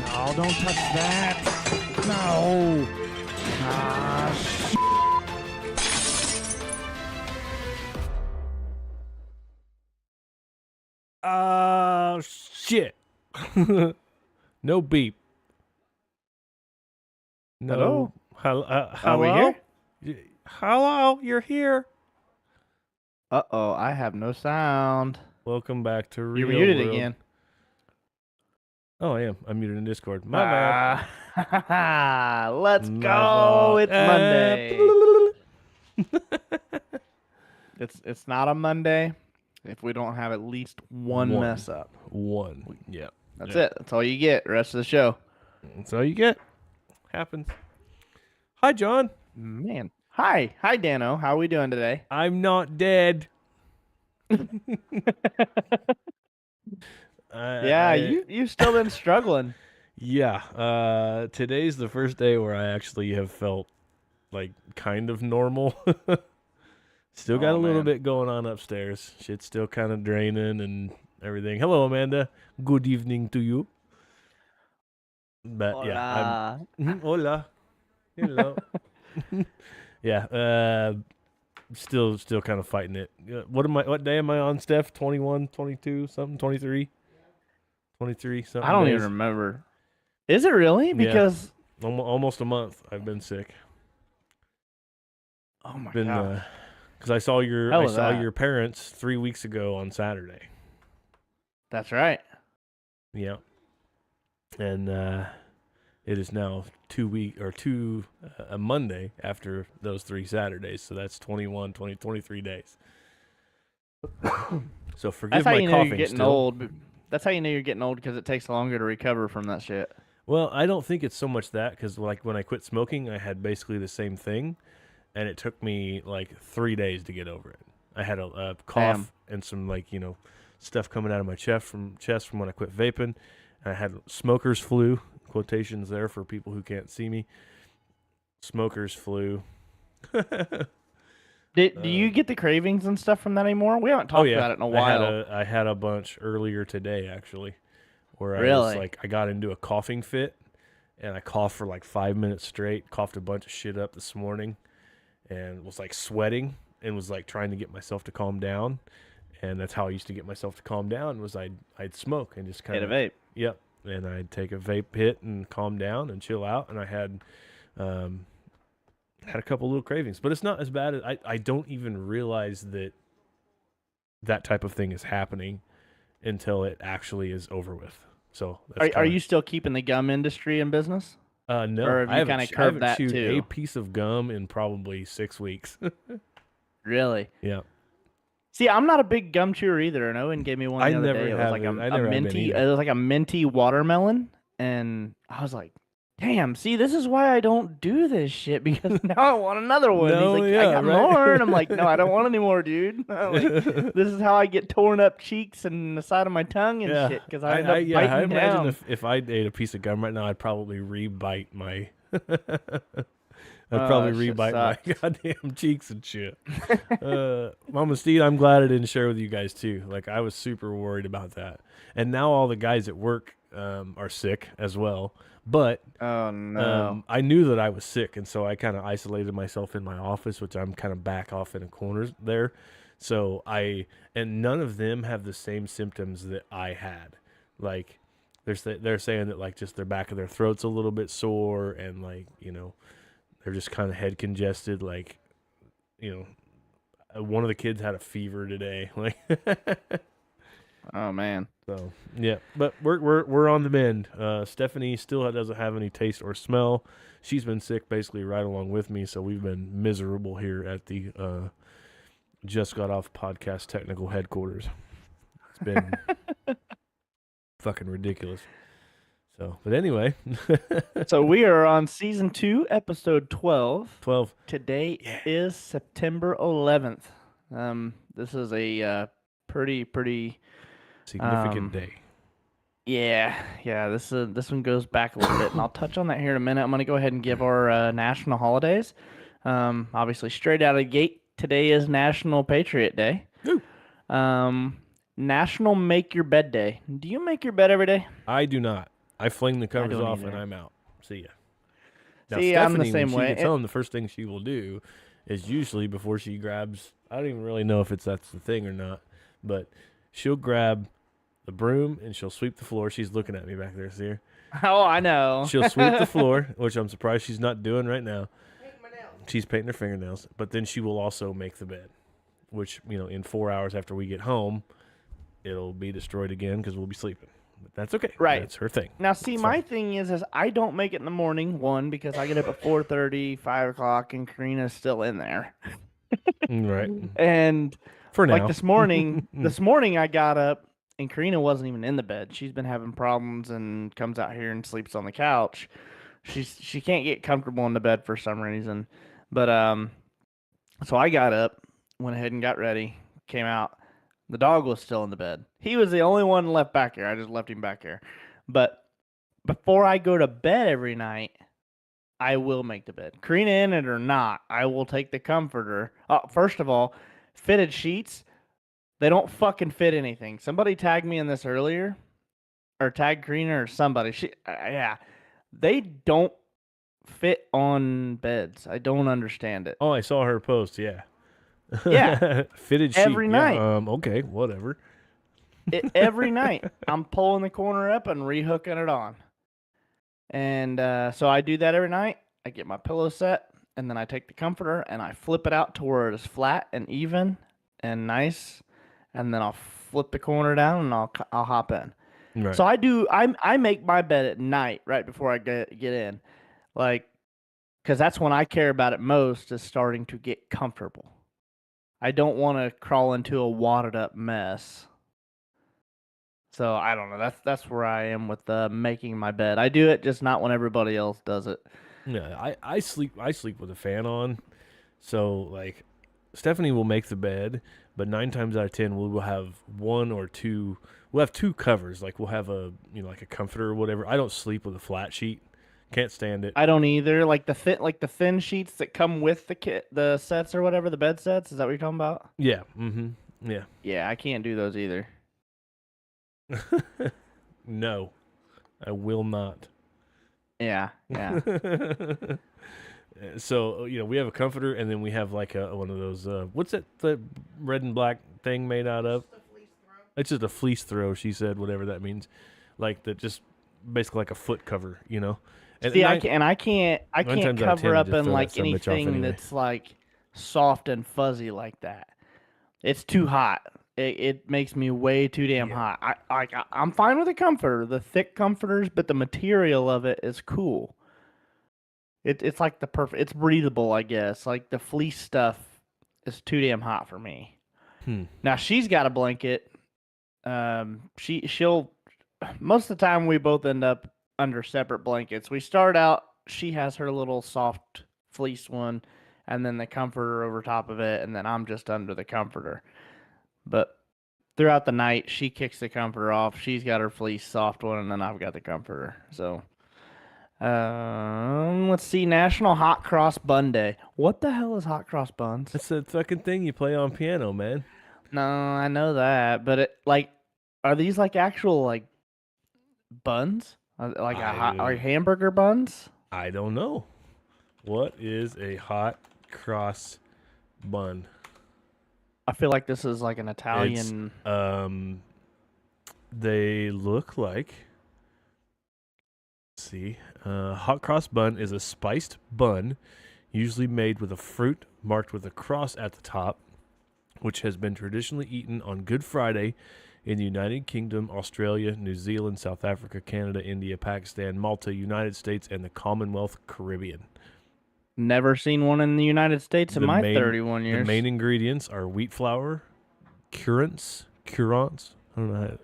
Oh, don't touch that. No. Shit. No beep. No. Hello? Hello? Are we here? Hello, you're here. Uh-oh, I have no sound. Welcome back to Real You're muted World. again. Oh, I am. I'm muted in Discord. My bad. Let's My go. fault. It's Monday. It's not a Monday if we don't have at least one mess up. One. Yeah. That's it. That's all you get. Rest of the show. That's all you get. Happens. Hi, John. Man. Hi, Dano. How are we doing today? I'm not dead. You've still been struggling. Yeah. Today's the first day where I actually have felt like kind of normal. Still got a little bit going on upstairs. Shit's still kind of draining and everything. Hello, Amanda. Good evening to you. But yeah, I'm hola. Hello. Yeah. Still kind of fighting it. What day am I on, Steph? 21, 22, something, 23? 23 something. I don't days. even remember. Is it really? Because almost a month I've been sick. Oh my god. Because I saw your parents 3 weeks ago on Saturday. That's right. Yeah. And it is now a Monday after those 3 Saturdays. So that's 21, 20, 23 days. So forgive That's how my you know coughing you're getting still. old. That's how you know you're getting old, because it takes longer to recover from that shit. Well, I don't think it's so much that, because like when I quit smoking, I had basically the same thing, and it took me like 3 days to get over it. I had a cough and some stuff coming out of my chest from when I quit vaping. And I had smoker's flu, quotations there for people who can't see me. Smoker's flu. Do you get the cravings and stuff from that anymore? We haven't talked about it in a while. I had a bunch earlier today, actually, where I got into a coughing fit, and I coughed for like 5 minutes straight, coughed a bunch of shit up this morning, and was like sweating, and was like trying to get myself to calm down. And that's how I used to get myself to calm down, was I'd smoke and just kind of hit a vape. Yep. And I'd take a vape hit and calm down and chill out. And I had a couple little cravings, but it's not as bad as I don't even realize that type of thing is happening until it actually is over with. So are you still keeping the gum industry in business? No, or have you kind of curved that chewed too? a piece of gum in probably 6 weeks. Really? Yeah. See, I'm not a big gum chewer either, and Owen gave me one the other day. It was like a minty. It was like a minty watermelon, and I was like, "Damn! See, this is why I don't do this shit, because now I want another one." No, He's like, yeah, "I got right? more," and I'm like, "No, I don't want any more, dude." Like, this is how I get torn up cheeks and the side of my tongue and shit, because I end up biting I imagine down. if I ate a piece of gum right now, I'd probably re-bite my. I'd probably re-bite my goddamn cheeks and shit. Mama Steed, I'm glad I didn't share with you guys too. Like, I was super worried about that. And now all the guys at work are sick as well. But oh no, I knew that I was sick, and so I kind of isolated myself in my office, which I'm kind of back off in a corner there. So and none of them have the same symptoms that I had. Like, they're saying that like just their back of their throat's a little bit sore, and like they're just kind of head congested. Like, one of the kids had a fever today. Like, oh man. So yeah, but we're on the mend. Stephanie still doesn't have any taste or smell. She's been sick basically right along with me, so we've been miserable here at the Just Got Off podcast technical headquarters. It's been fucking ridiculous. So, but anyway. So we are on season 2, episode 12. 12. Today is September 11th. This is a pretty significant day. Yeah. This one goes back a little bit, and I'll touch on that here in a minute. I'm gonna go ahead and give our national holidays. Obviously, straight out of the gate, today is National Patriot Day. Woo. National Make Your Bed Day. Do you make your bed every day? I do not. I fling the covers off and I'm out. See ya. Now, See, Stephanie, I'm the same when she way. gets home, the first thing she will do is usually before she grabs, I don't even really know if that's the thing or not, but she'll grab the broom and she'll sweep the floor. She's looking at me back there, see her? Oh, I know. She'll sweep the floor, which I'm surprised she's not doing right now. She's painting her fingernails, but then she will also make the bed, which, in 4 hours after we get home, it'll be destroyed again because we'll be sleeping. But that's okay. Right. That's her thing. Now, see, my thing is I don't make it in the morning, one, because I get up at 4:30, 5 o'clock, and Karina's still in there. Right. And for now. Like this morning I got up, and Karina wasn't even in the bed. She's been having problems and comes out here and sleeps on the couch. She can't get comfortable in the bed for some reason. But so I got up, went ahead and got ready, came out. The dog was still in the bed. He was the only one left back here. I just left him back here. But before I go to bed every night, I will make the bed. Karina in it or not, I will take the comforter. First of all, fitted sheets, they don't fucking fit anything. Somebody tagged me in this earlier, or tagged Karina or somebody. Yeah, they don't fit on beds. I don't understand it. Oh, I saw her post. Yeah. Yeah. Fitted sheet. Every night. Okay, whatever. Every night. I'm pulling the corner up and rehooking it on. And so I do that every night. I get my pillow set, and then I take the comforter and I flip it out to where it is flat and even and nice. And then I'll flip the corner down and I'll hop in. Right. So I make my bed at night right before I get in. Like, because that's when I care about it most, is starting to get comfortable. I don't want to crawl into a wadded up mess. So I don't know. That's where I am with making my bed. I do it, just not when everybody else does it. Yeah, I sleep with a fan on. So like, Stephanie will make the bed, but 9 times out of 10 we'll have one or two. We'll have two covers. Like we'll have a like a comforter or whatever. I don't sleep with a flat sheet. Can't stand it. I don't either. Like the thin sheets that come with the sets or whatever, the bed sets. Is that what you're talking about? Yeah. Mm-hmm. Yeah. Yeah, I can't do those either. No, I will not. Yeah. So we have a comforter, and then we have like one of those. What's that? The red and black thing made out of? It's just a fleece throw. She said, whatever that means, like that, just basically like a foot cover, And see, I can't cover up in like anything that's like soft and fuzzy like that. It's too hot. It makes me way too damn hot. I'm fine with the comforter, the thick comforters, but the material of it is cool. It's like the perfect. It's breathable, I guess. Like the fleece stuff is too damn hot for me. Now she's got a blanket. She'll most of the time we both end up under separate blankets. We start out. She has her little soft fleece one, and then the comforter over top of it, and then I'm just under the comforter. But throughout the night, she kicks the comforter off. She's got her fleece soft one, and then I've got the comforter. So, let's see. National Hot Cross Bun Day. What the hell is hot cross buns? That's the fucking thing you play on piano, man. No, I know that, but are these like actual like buns? Like hamburger buns? I don't know. What is a hot cross bun? I feel like this is like an Italian. They look like. Let's see, hot cross bun is a spiced bun, usually made with a fruit marked with a cross at the top, which has been traditionally eaten on Good Friday in the United Kingdom, Australia, New Zealand, South Africa, Canada, India, Pakistan, Malta, United States, and the Commonwealth Caribbean. Never seen one in the United States in my 31 years. The main ingredients are wheat flour, currants, I don't know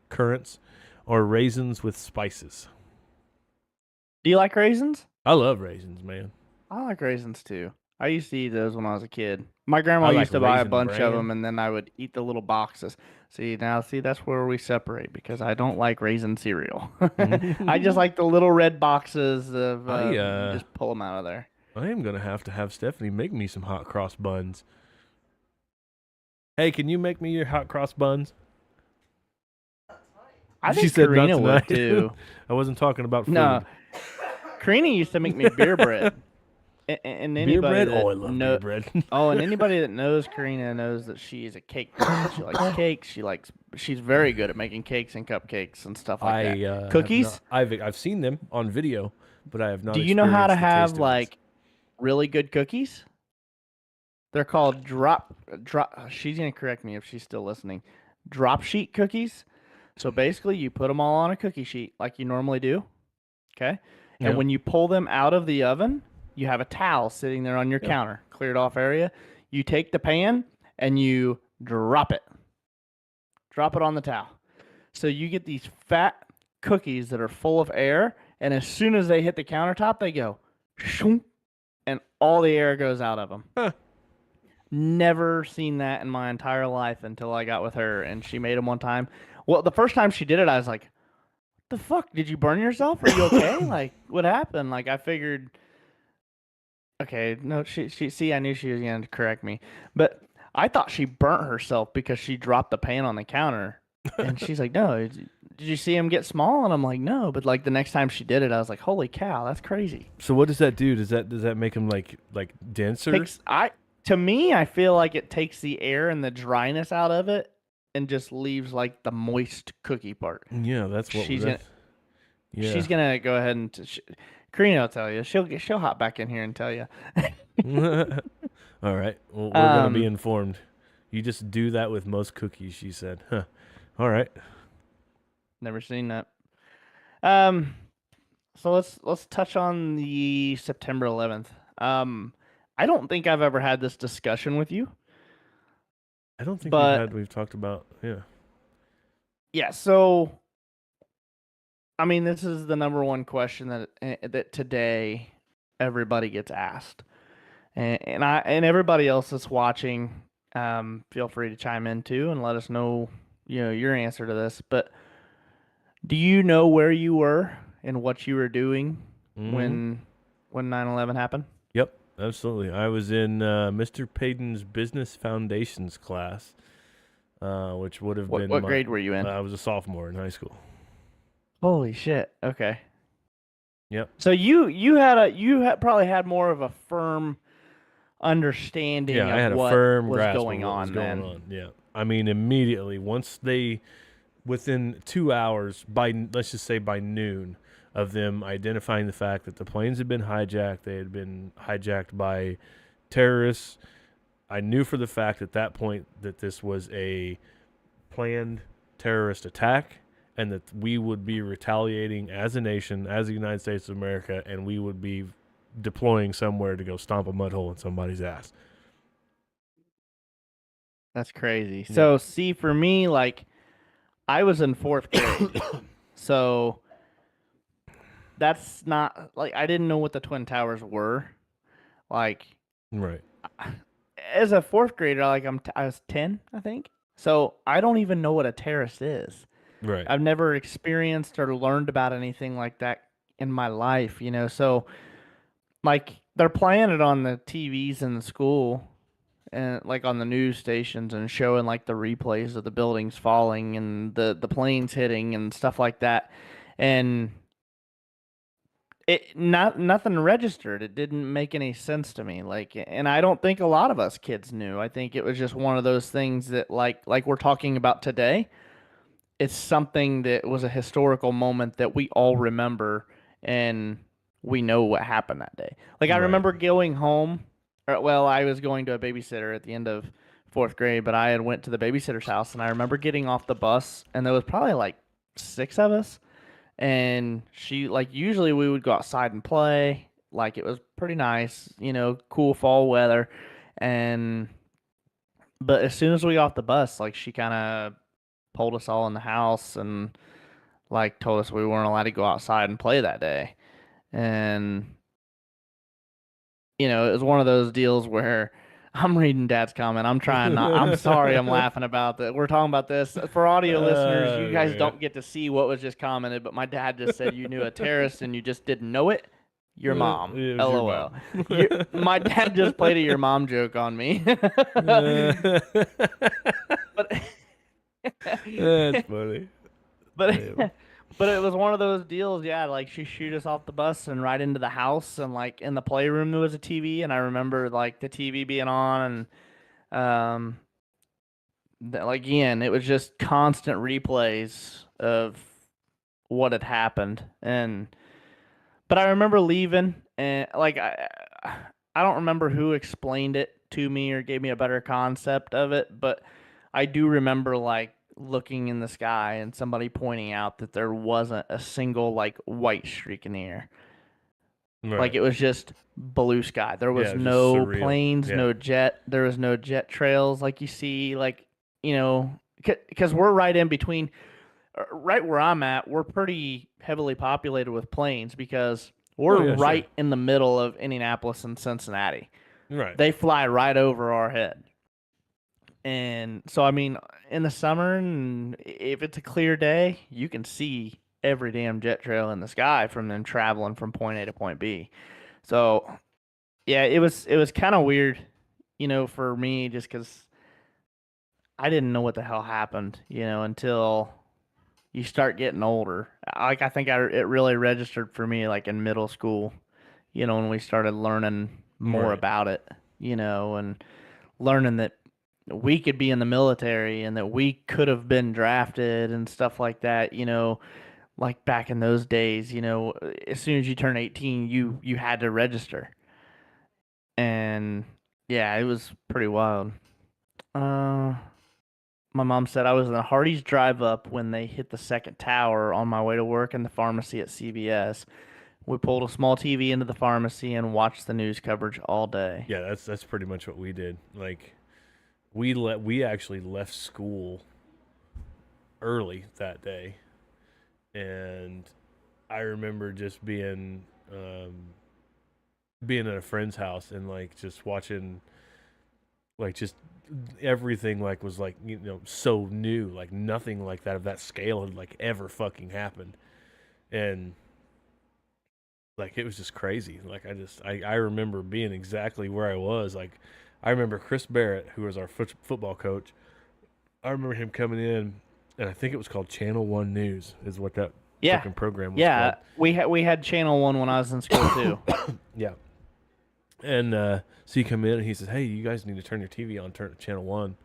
currants, or raisins with spices. Do you like raisins? I love raisins, man. I like raisins too. I used to eat those when I was a kid. My grandma used to buy a bunch of them, and then I would eat the little boxes. See, that's where we separate, because I don't like raisin cereal. I just like the little red boxes of just pull them out of there. I am going to have Stephanie make me some hot cross buns. Hey, can you make me your hot cross buns? I think she said Karina not would too. I wasn't talking about food. No, Karina used to make me beer bread. And beer bread? That I love beer bread. and anybody that knows Karina knows that she is a cake person. She likes cakes. She's very good at making cakes and cupcakes and stuff like that. Cookies? I've seen them on video, but I have not. Do you know how to have like really good cookies? They're called drop. She's gonna correct me if she's still listening. Drop sheet cookies. So basically, you put them all on a cookie sheet like you normally do. Okay, and when you pull them out of the oven, you have a towel sitting there on your counter, cleared off area. You take the pan and you drop it. Drop it on the towel. So you get these fat cookies that are full of air, and as soon as they hit the countertop, they go shoom, and all the air goes out of them. Huh. Never seen that in my entire life until I got with her, and she made them one time. Well, the first time she did it, I was like, "The fuck? Did you burn yourself? Are you okay? Like, what happened?" Like, I figured. Okay, no, she see, I knew she was going to correct me, but I thought she burnt herself because she dropped the pan on the counter, and she's like, "No, did you see him get small?" And I'm like, "No," but like the next time she did it, I was like, "Holy cow, that's crazy." So what does that do? Does that make him like denser? To me, I feel like it takes the air and the dryness out of it, and just leaves like the moist cookie part. Yeah, that's what she's gonna. Yeah. She's gonna go ahead and. Karina will tell you. She'll hop back in here and tell you. All right. Well, we're gonna be informed. You just do that with most cookies, she said. Huh. All right. Never seen that. So let's touch on the September 11th. I don't think I've ever had this discussion with you. I don't think we've talked about Yeah, so I mean, this is the number one question that today everybody gets asked, and everybody else that's watching, feel free to chime in too and let us know, your answer to this. But do you know where you were and what you were doing when 9/11 happened? Yep, absolutely. I was in Mr. Payton's Business Foundations class, which would have been what grade were you in? I was a sophomore in high school. Holy shit. Okay. Yep. So you probably had more of a firm understanding of what was going on then. Yeah. I mean, immediately within 2 hours, let's just say by noon, of them identifying the fact that the planes had been hijacked, they had been hijacked by terrorists. I knew for the fact at that point that this was a planned terrorist attack, and that we would be retaliating as a nation, as the United States of America, and we would be deploying somewhere to go stomp a mud hole in somebody's ass. That's crazy. Yeah. So, see, for me, like, I was in 4th grade. So, that's not, like, I didn't know what the Twin Towers were. Like, right. As a 4th grader, like, I was 10, I think. So, I don't even know what a terrorist is. Right. I've never experienced or learned about anything like that in my life, So, like, they're playing it on the TVs in the school and, like, on the news stations and showing, like, the replays of the buildings falling and the planes hitting and stuff like that. And nothing registered. It didn't make any sense to me. Like, and I don't think a lot of us kids knew. I think it was just one of those things that, like we're talking about today. It's something that was a historical moment that we all remember, and we know what happened that day. Like, I remember going home. Well, I was going to a babysitter at the end of 4th grade, but I had went to the babysitter's house, and I remember getting off the bus, and there was probably like 6 of us, and she, like, usually we would go outside and play. Like, it was pretty nice, cool fall weather, but as soon as we got off the bus, like, she kind of pulled us all in the house and, like, told us we weren't allowed to go outside and play that day. And, it was one of those deals where I'm reading Dad's comment. I'm sorry I'm laughing about that. We're talking about this. For audio listeners, you guys don't get to see what was just commented, but my dad just said you knew a terrorist and you just didn't know it. Your mom. LOL. Your mom. My dad just played a your mom joke on me. But that's funny. But but it was one of those deals, yeah, like she shoot us off the bus and right into the house, and like in the playroom there was a TV, and I remember like the TV being on, and like again, it was just constant replays of what had happened. And but I remember leaving, and like I don't remember who explained it to me or gave me a better concept of it, but I do remember like looking in the sky and somebody pointing out that there wasn't a single like white streak in the air. Right. Like it was just blue sky. There was no planes, no jet. There was no jet trails like you see, like, you know, because we're right in between, right where I'm at. We're pretty heavily populated with planes because we're right in the middle of Indianapolis and Cincinnati. Right. They fly right over our head. And so, I mean, in the summer, and if it's a clear day, you can see every damn jet trail in the sky from them traveling from point A to point B. So, yeah, it was kind of weird, you know, for me, just because I didn't know what the hell happened, you know, until you start getting older. Like I think it really registered for me like in middle school, you know, when we started learning more about it, you know, and learning that we could be in the military and that we could have been drafted and stuff like that, you know, like back in those days, you know, as soon as you turn 18, you had to register. And yeah, it was pretty wild. My mom said I was in a Hardee's drive up when they hit the second tower on my way to work in the pharmacy at CVS. We pulled a small TV into the pharmacy and watched the news coverage all day. Yeah, that's pretty much what we did. Like we actually left school early that day, and I remember just being at a friend's house and like just watching, like just everything like was like, you know, so new, like nothing like that of that scale had like ever fucking happened. And like it was just crazy. Like I remember being exactly where I was. Like I remember Chris Barrett, who was our football coach. I remember him coming in, and I think it was called Channel One News, is what that fucking program was called. We had Channel One when I was in school too. Yeah. And so he come in and he says, "Hey, you guys need to turn your TV on, turn to Channel One."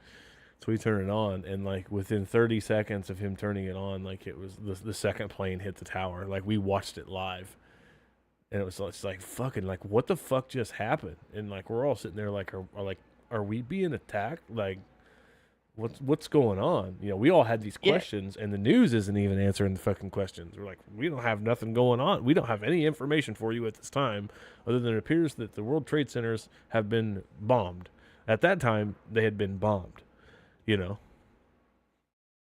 So we turn it on, and like within 30 seconds of him turning it on, like it was the second plane hit the tower. Like we watched it live, and it's like fucking like what the fuck just happened? And like we're all sitting there like are we being attacked? Like what's going on? You know, we all had these questions, and the news isn't even answering the fucking questions. We're like, we don't have nothing going on. We don't have any information for you at this time, other than it appears that the World Trade Centers have been bombed. At that time, they had been bombed. You know,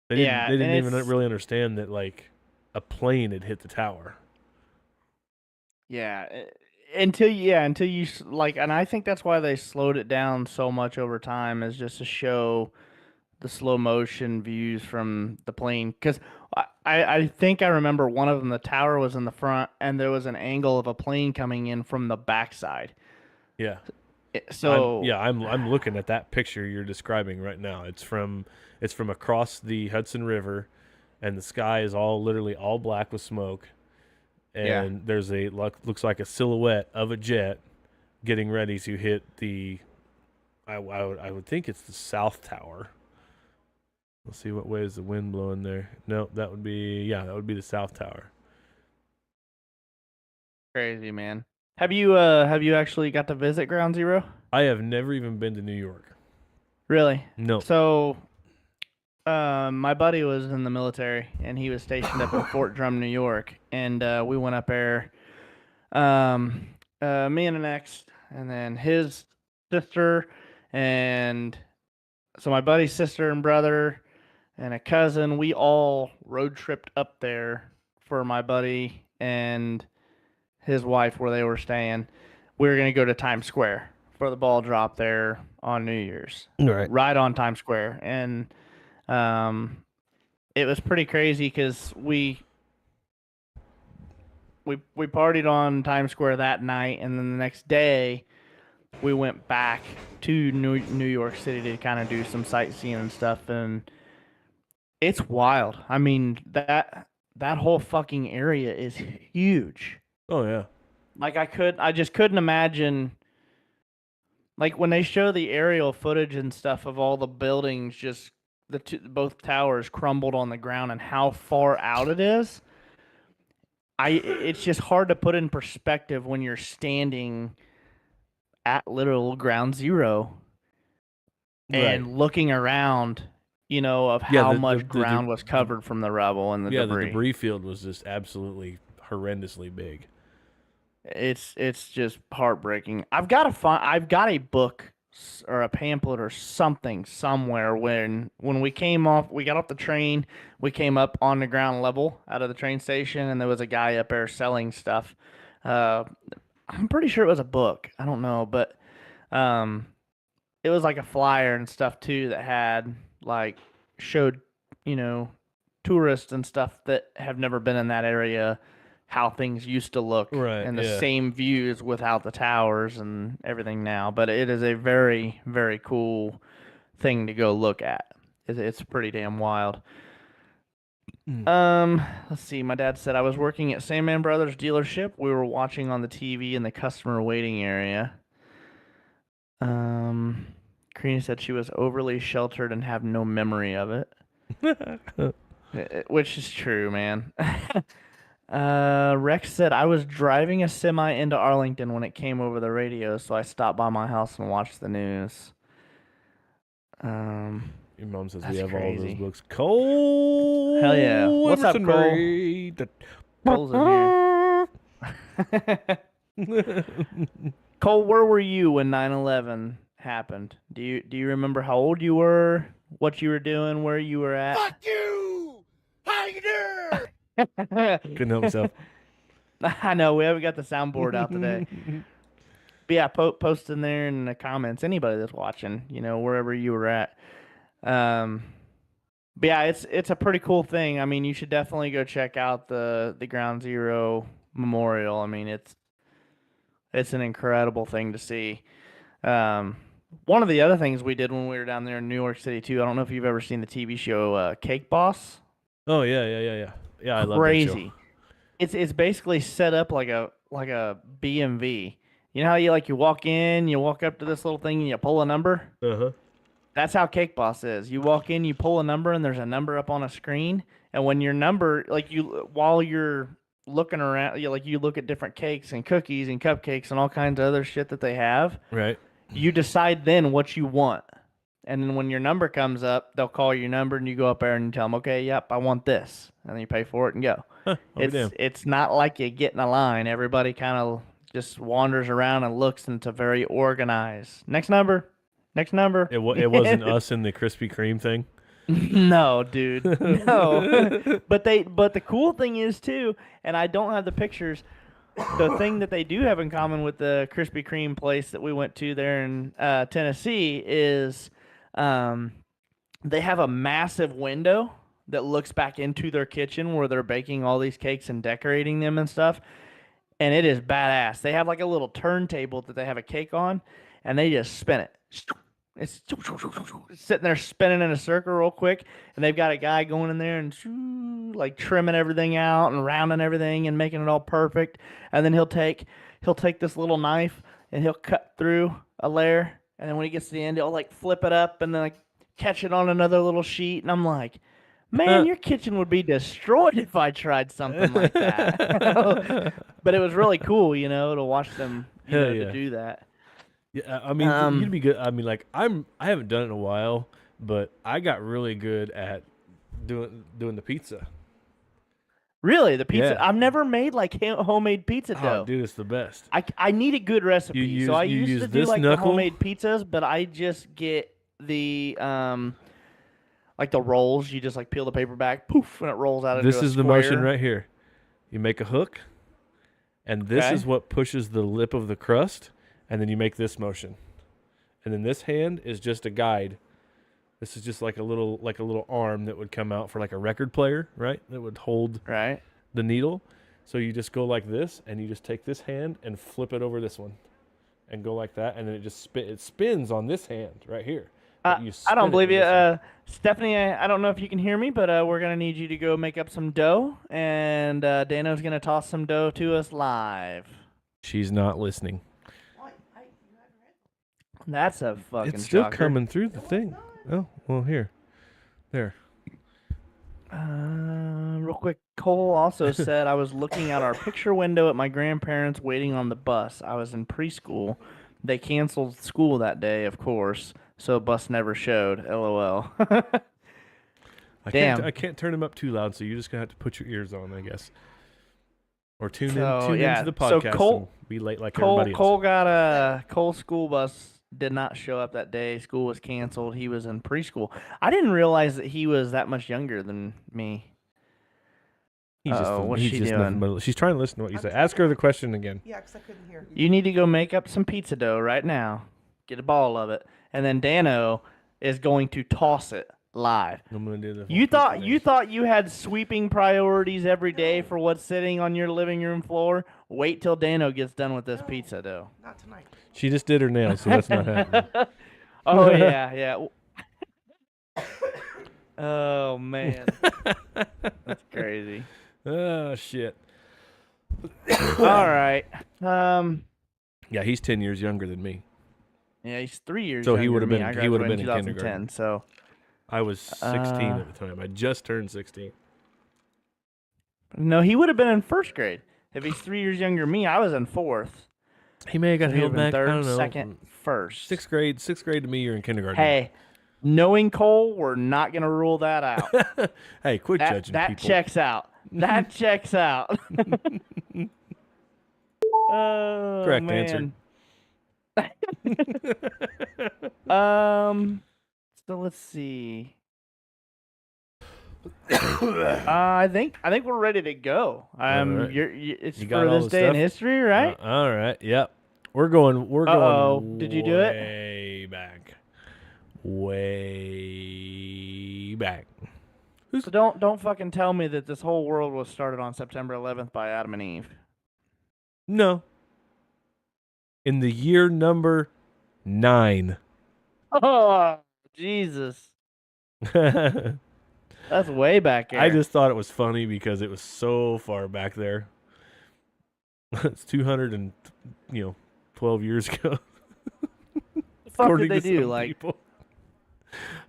they didn't even really understand that like a plane had hit the tower. Yeah, until you like, and I think that's why they slowed it down so much over time, is just to show the slow motion views from the plane. Because I think I remember one of them, the tower was in the front, and there was an angle of a plane coming in from the backside. Yeah. So I'm looking at that picture you're describing right now. It's from across the Hudson River, and the sky is literally all black with smoke, and there's looks like a silhouette of a jet getting ready to hit the I would think it's the South Tower. Let's see, what way is the wind blowing there? No, that would be the South Tower. Crazy, man. Have you actually got to visit Ground Zero? I have never even been to New York. Really? No. So, my buddy was in the military, and he was stationed up in Fort Drum, New York, and we went up there. Me and an ex, and then his sister, and so my buddy's sister and brother, and a cousin. We all road tripped up there for my buddy and his wife, where they were staying. We were going to go to Times Square for the ball drop there on New Year's. Right on Times Square. And it was pretty crazy because we partied on Times Square that night, and then the next day we went back to New York City to kind of do some sightseeing and stuff. And It's wild. I mean, that whole fucking area is huge. Oh yeah. Like I just couldn't imagine like when they show the aerial footage and stuff of all the buildings just both towers crumbled on the ground and how far out it is. It's just hard to put in perspective when you're standing at literal ground zero and Right. looking around, of Yeah, how much ground was covered from the rubble and the debris. The debris field was just absolutely horrendously big. It's just heartbreaking. I've got a book or a pamphlet or something somewhere when we got off the train, we came up on the ground level out of the train station, and there was a guy up there selling stuff. I'm pretty sure it was a book. I don't know, but um, it was like a flyer and stuff too that had like showed, tourists and stuff that have never been in that area how things used to look and the same views without the towers and everything now. But it is a very, very cool thing to go look at. It's pretty damn wild. Let's see. My dad said I was working at Sandman Brothers dealership. We were watching on the TV in the customer waiting area. Karina said she was overly sheltered and have no memory of it. Which is true, man. Rex said I was driving a semi into Arlington when it came over the radio, so I stopped by my house and watched the news. Your mom says we have crazy. all those books. Cole. Hell yeah! What's up, Cole? Cole's in here. Cole, where were you when 9/11 happened? Do you remember how old you were, what you were doing, where you were at? Fuck you! How you doing? Couldn't help himself. I know we haven't got the soundboard out today. But yeah, post in there in the comments. Anybody that's watching, wherever you were at. But yeah, it's a pretty cool thing. I mean, you should definitely go check out the Ground Zero Memorial. I mean, it's an incredible thing to see. One of the other things we did when we were down there in New York City too. I don't know if you've ever seen the TV show Cake Boss. Oh yeah. Yeah, I love that show. It's basically set up like a BMV. You know how you walk in, you walk up to this little thing and you pull a number? Uh-huh. That's how Cake Boss is. You walk in, you pull a number, and there's a number up on a screen. And when your number, while you're looking around, you look at different cakes and cookies and cupcakes and all kinds of other shit that they have. Right. You decide then what you want. And then when your number comes up, they'll call your number and you go up there and you tell them, okay, yep, I want this. And then you pay for it and go. It's not like you get in a line. Everybody kind of just wanders around and looks, and it's a very organized. Next number. It wasn't us in the Krispy Kreme thing? No, dude. No. But the cool thing is, too, and I don't have the pictures, the thing that they do have in common with the Krispy Kreme place that we went to there in Tennessee is they have a massive window that looks back into their kitchen where they're baking all these cakes and decorating them and stuff. And it is badass. They have like a little turntable that they have a cake on, and they just spin it. It's sitting there spinning in a circle real quick, and they've got a guy going in there and like trimming everything out and rounding everything and making it all perfect. And then he'll take this little knife and he'll cut through a layer, and then when he gets to the end, he'll like flip it up and then like catch it on another little sheet. And I'm like, man, your kitchen would be destroyed if I tried something like that. But it was really cool, to watch them to do that. Yeah, I mean, you'd be good. I mean, like I haven't done it in a while, but I got really good at doing the pizza. Really, the pizza? Yeah. I've never made like homemade pizza dough. Oh, dude, it's the best. I need a good recipe. So I used to do like the homemade pizzas, but I just get the like the rolls. You just like peel the paper back, poof, and it rolls out into a square. This is the motion right here. You make a hook, and this is what pushes the lip of the crust. And then you make this motion, and then this hand is just a guide. This is just like a little arm that would come out for like a record player, right? That would hold the needle. So you just go like this, and you just take this hand and flip it over this one, and go like that, and then it spins on this hand right here. I don't believe you. Stephanie, I don't know if you can hear me, but we're going to need you to go make up some dough, and Dano's going to toss some dough to us live. She's not listening. That's a fucking It's still shocker. coming through the thing. Oh, well, here. There. Real quick, Cole also said, I was looking out our picture window at my grandparents waiting on the bus. I was in preschool. They canceled school that day, of course, so bus never showed. LOL. I can't turn them up too loud, so you're just going to have to put your ears on, I guess. Or tune into the podcast so Cole, and be late like everybody else. Cole got a Cole's school bus did not show up that day. School was canceled. He was in preschool. I didn't realize that he was that much younger than me. What's she doing? She's trying to listen to what you say. Ask her the question again. Yeah, because I couldn't hear. You need to go make up some pizza dough right now. Get a ball of it. And then Dano is going to toss it live. I'm gonna do the you thought you had sweeping priorities every day for what's sitting on your living room floor? Wait till Dano gets done with this pizza dough. Not tonight. She just did her nails, so that's not happening. Oh, yeah. Oh, man. That's crazy. Oh, shit. All right. Yeah, he's 10 years younger than me. Yeah, he's 3 years so younger he would have than been me. he would have been in 2010, kindergarten. So I was 16 at the time. I just turned 16. No, he would have been in first grade. If he's 3 years younger than me, I was in fourth. He may have got held back. Third, I don't know. second, first. Sixth grade to me, you're in kindergarten. Hey, knowing Cole, we're not gonna rule that out. Hey, quit judging that people. Checks out. That checks out. Oh, correct man. answer. So let's see. I think we're ready to go. Right. It's You for this day in history, right? All right. Yep. We're going. Did you do it? Way back. So don't fucking tell me that this whole world was started on September 11th by Adam and Eve. No. In the year number 9. Oh, Jesus. That's way back there. I just thought it was funny because it was so far back there. It's 12 years ago. The fuck did they do? Like,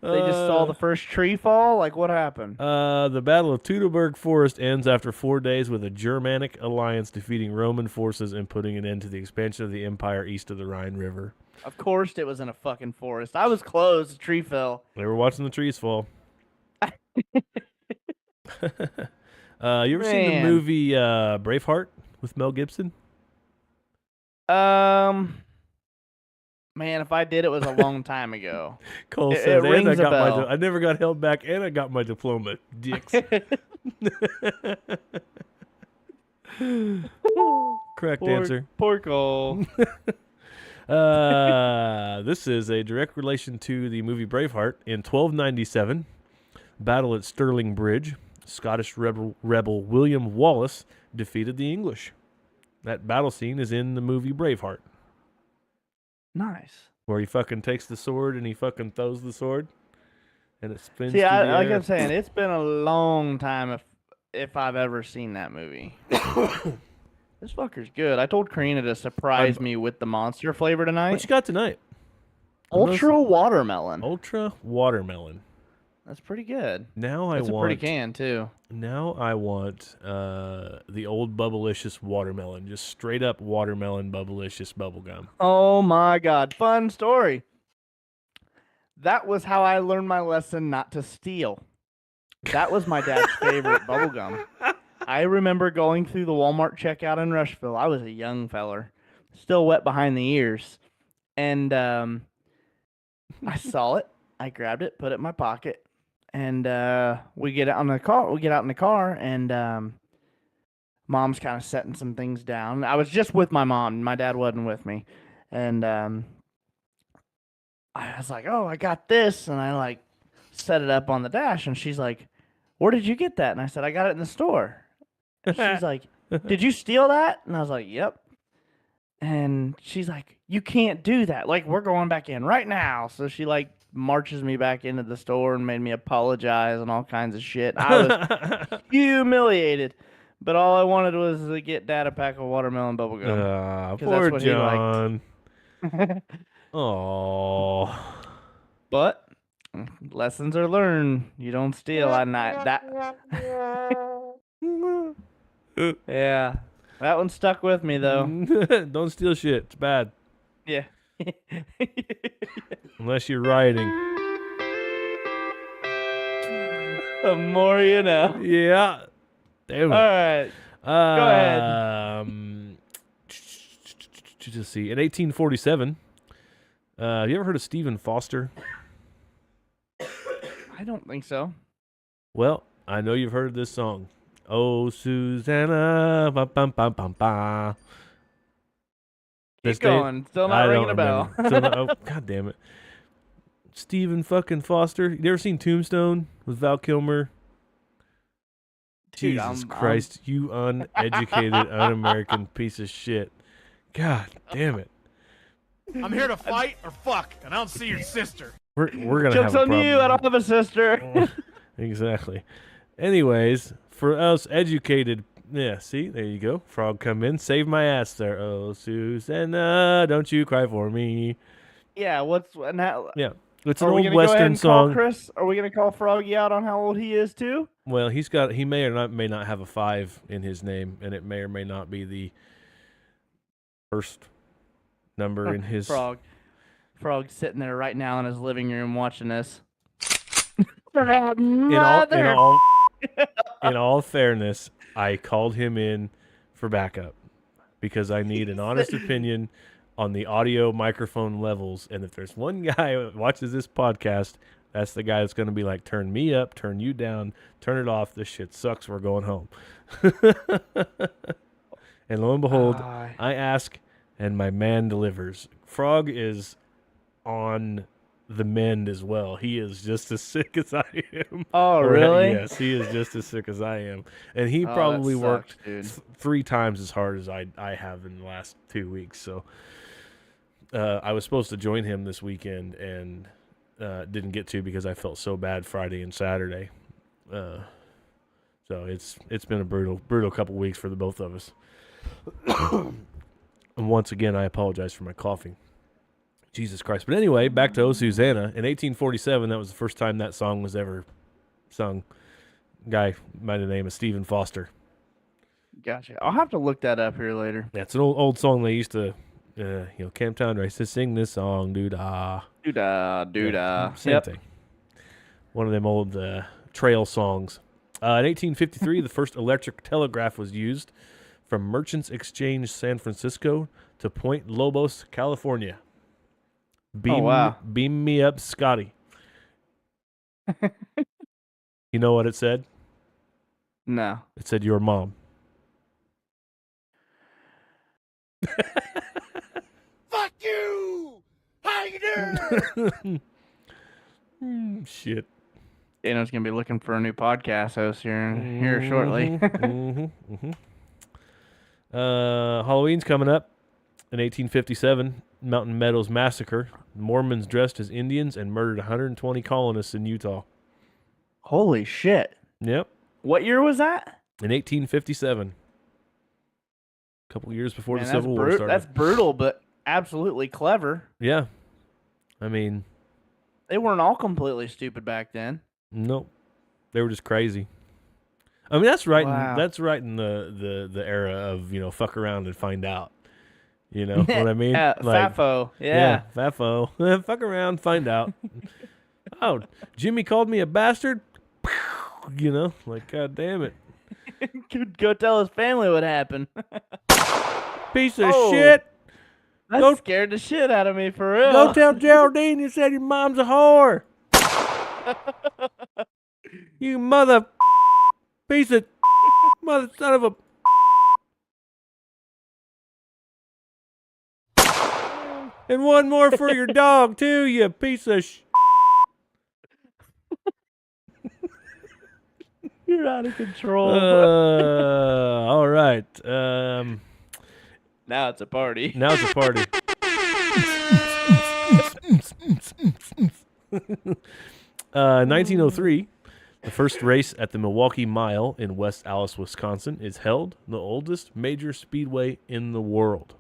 they just saw the first tree fall? Like, what happened? The Battle of Teutoburg Forest ends after 4 days with a Germanic alliance defeating Roman forces and putting an end to the expansion of the empire east of the Rhine River. Of course it was in a fucking forest. I was close. The tree fell. They were watching the trees fall. You ever seen the movie Braveheart with Mel Gibson? Man, if I did, it was a long time ago. Cole says, and I never got held back, and I got my diploma. Dicks. Correct answer. Poor Cole. This is a direct relation to the movie Braveheart. In 1297, battle at Stirling Bridge, Scottish rebel William Wallace defeated the English. That battle scene is in the movie Braveheart. Nice. Where he fucking takes the sword and he fucking throws the sword, and it spins. See, like I'm saying, it's been a long time if I've ever seen that movie. This fucker's good. I told Karina to surprise me with the monster flavor tonight. What you got tonight? Ultra watermelon. Ultra watermelon. That's pretty good. Now That's a pretty can too. Now I want the old Bubblicious watermelon, just straight up watermelon Bubblicious bubblegum. Oh my God! Fun story. That was how I learned my lesson not to steal. That was my dad's favorite bubblegum. I remember going through the Walmart checkout in Rushville. I was a young feller, still wet behind the ears, and I saw it. I grabbed it, put it in my pocket. And we get out in the car, and Mom's kind of setting some things down. I was just with my mom. My dad wasn't with me. And I was like, "Oh, I got this." And I like set it up on the dash, and she's like, "Where did you get that?" And I said, "I got it in the store." And she's like, "Did you steal that?" And I was like, "Yep." And she's like, "You can't do that. Like, we're going back in right now." So she like marches me back into the store and made me apologize and all kinds of shit. I was humiliated. But all I wanted was to get Dad a pack of watermelon bubblegum. Poor John. Oh. But lessons are learned. You don't steal at night. Yeah. That one stuck with me, though. Don't steal shit. It's bad. Yeah. Unless you're rioting. The more you know. Yeah. Damn it. All right. Go ahead. Just see. In 1847, you ever heard of Stephen Foster? I don't think so. Well, I know you've heard this song. Oh, Susanna. Ba, ba, ba, ba, ba. Keep going. Still not ringing a bell. Oh, God damn it. Stephen fucking Foster. You ever seen Tombstone with Val Kilmer? Dude, Jesus Christ, you uneducated, un-American piece of shit. God damn it. I'm here to fight or fuck, and I don't see your sister. We're gonna Joke's have a on problem. you, I don't have a sister. Exactly. Anyways, for us educated, yeah, see, there you go. Frog come in, save my ass there. Oh, Susanna, don't you cry for me. Yeah, Yeah. It's an old Western song. Chris? Are we gonna call Froggy out on how old he is too? Well, he may or may not have a 5 in his name, and it may or may not be the first number in his. Frog's sitting there right now in his living room watching this. In all fairness, I called him in for backup because I need an honest opinion on the audio microphone levels. And if there's one guy that watches this podcast, that's the guy that's going to be like, turn me up, turn you down, turn it off. This shit sucks. We're going home. And lo and behold, I ask and my man delivers. Frog is on the mend as well. He is just as sick as I am. Oh, really? Yes, he is just as sick as I am. And he probably worked 3 times as hard as I have in the last 2 weeks. So I was supposed to join him this weekend and didn't get to because I felt so bad Friday and Saturday. So it's been a brutal couple weeks for the both of us. And once again, I apologize for my coughing. Jesus Christ. But anyway, back to Oh Susanna. In 1847, that was the first time that song was ever sung. Guy by the name of Stephen Foster. Gotcha. I'll have to look that up here later. Yeah, it's an old song they used to, Camptown races sing this song, doo-dah. Doo-dah, doo-dah. Same thing. One of them old trail songs. In 1853, the first electric telegraph was used from Merchants Exchange, San Francisco to Point Lobos, California. Beam me up, Scotty. You know what it said? No. It said your mom. Fuck you! How you doing? Shit. Dano's going to be looking for a new podcast host here shortly. Halloween's coming up. In 1857, Mountain Meadows Massacre. Mormons dressed as Indians and murdered 120 colonists in Utah. Holy shit. Yep. What year was that? In 1857. A couple years before the Civil War started. That's brutal, but absolutely clever. Yeah. I mean, they weren't all completely stupid back then. Nope. They were just crazy. I mean, that's right. Wow. That's right in the era of, fuck around and find out. You know what I mean? FAFO. Yeah. FAFO. Fuck around, find out. Oh, Jimmy called me a bastard? God damn it. Go tell his family what happened. Piece of shit. That scared the shit out of me, for real. Go tell Geraldine you said your mom's a whore. You mother piece of mother son of a. And one more for your dog, too, you piece of You're out of control. All right. Now it's a party. 1903, the first race at the Milwaukee Mile in West Allis, Wisconsin, is held, the oldest major speedway in the world.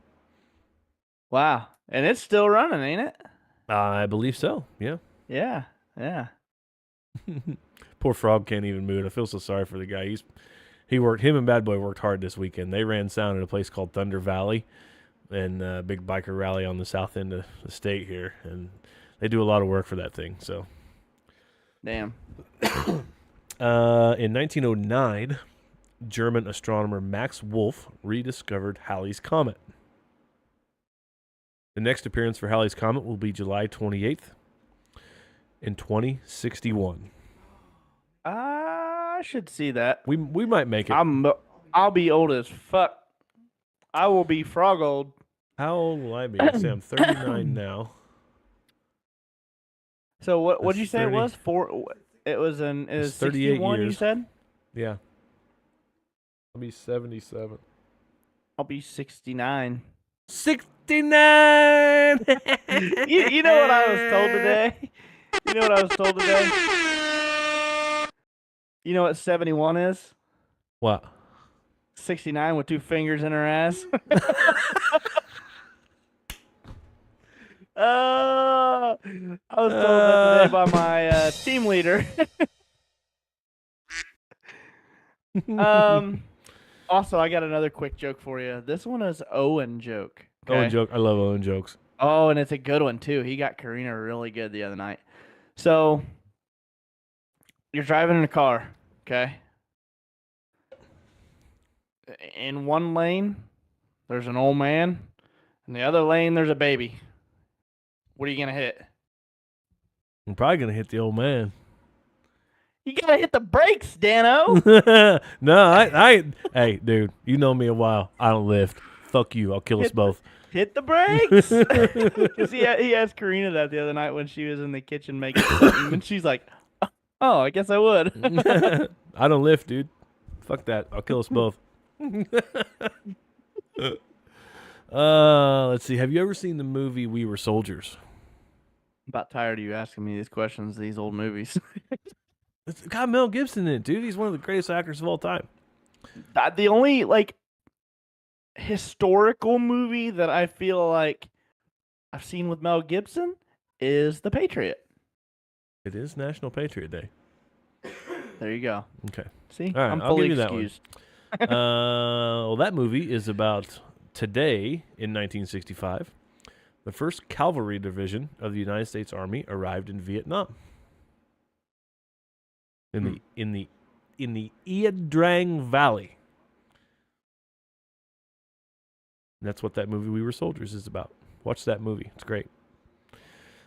Wow. And it's still running, ain't it? I believe so, yeah. Yeah. Poor Frog can't even move. I feel so sorry for the guy. Him and Bad Boy worked hard this weekend. They ran sound at a place called Thunder Valley, and a big biker rally on the south end of the state here, and they do a lot of work for that thing. So, damn. In 1909, German astronomer Max Wolf rediscovered Halley's Comet. The next appearance for Halley's Comet will be July 28th in 2061. I should see that. We might make it. I'll be old as fuck. I will be frog old. How old will I be? I'm 39 now. So what did you say 30. It was? It was 38 years. You said? Yeah. I'll be 77. I'll be 69. 69. You know what I was told today? You know what I was told today? You know what 71 is? What? 69 with two fingers in her ass. I was told that today by my team leader. Also, I got another quick joke for you. This one is Owen joke. Okay? Owen joke. I love Owen jokes. Oh, and it's a good one too. He got Karina really good the other night. So, you're driving in a car, okay? In one lane, there's an old man. In the other lane, there's a baby. What are you going to hit? I'm probably going to hit the old man. You got to hit the brakes, Dano. No, hey, dude, you know me a while. I don't lift. Fuck you. I'll kill us both. Hit the brakes. Because he asked Karina that the other night when she was in the kitchen making something, and she's like, oh, I guess I would. I don't lift, dude. Fuck that. I'll kill us both. Let's see. Have you ever seen the movie We Were Soldiers? I'm about tired of you asking me these questions, these old movies. It's got Mel Gibson in it, dude. He's one of the greatest actors of all time. The only, historical movie that I feel like I've seen with Mel Gibson is The Patriot. It is National Patriot Day. There you go. Okay. See? All right, I'm I'll fully give you excused. That one. Well, that movie is about today in 1965. The first cavalry division of the United States Army arrived in Vietnam. In the Ia Drang Valley. And that's what that movie We Were Soldiers is about. Watch that movie. It's great.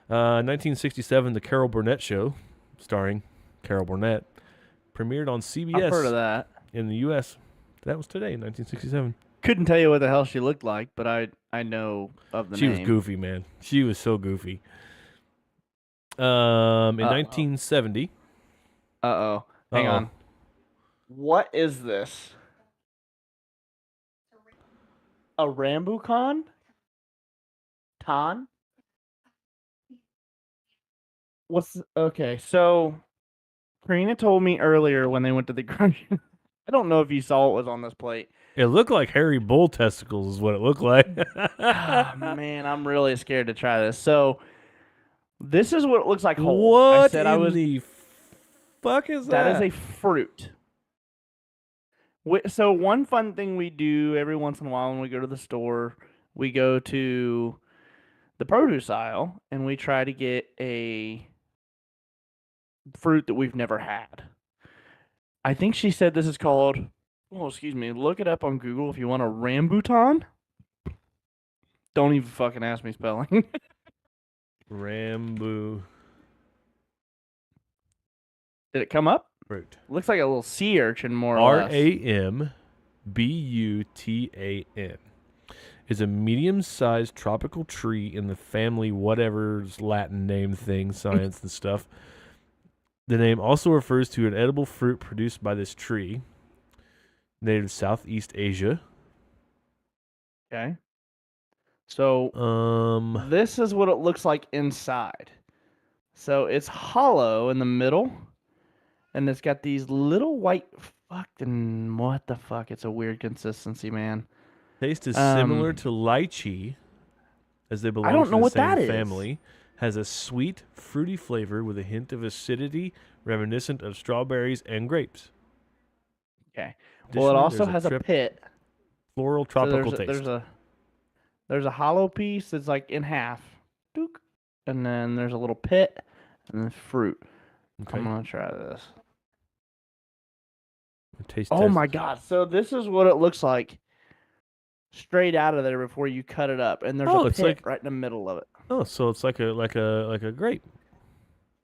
1967, The Carol Burnett Show, starring Carol Burnett, premiered on CBS. I've heard of that. In the U.S. That was today, in 1967. Couldn't tell you what the hell she looked like, but I know of the name. She was goofy, man. She was so goofy. In 1970. Uh-oh. Hang on. What is this? A Rambutan? Okay, so Karina told me earlier when they went to the grocery. I don't know if you saw what was on this plate. It looked like hairy bull testicles is what it looked like. Oh, man, I'm really scared to try this. So this is what it looks like whole. What the fuck is that? That is a fruit. So one fun thing we do every once in a while when we go to the store, we go to the produce aisle and we try to get a fruit that we've never had. I think she said this is called, look it up on Google if you want a rambutan. Don't even fucking ask me spelling. Rambu. Did it come up? Fruit. Looks like a little sea urchin, more or less. Rambutan is a medium-sized tropical tree in the family whatever's Latin name thing, science and stuff. The name also refers to an edible fruit produced by this tree, native to Southeast Asia. Okay. So, this is what it looks like inside. So it's hollow in the middle, and it's got these little white fucking what the fuck? It's a weird consistency, man. Taste is similar to lychee, as they I belong don't to know the what same that family. Has a sweet, fruity flavor with a hint of acidity, reminiscent of strawberries and grapes. Okay. Well, it also there's has a pit. Floral So tropical taste. there's a hollow piece that's like in half, Dook. And then there's a little pit, and then fruit. Okay. I'm gonna try this. Taste Oh test. my god! So this is what it looks like, straight out of there before you cut it up, and there's a pit right in the middle of it. Oh, so it's like a grape.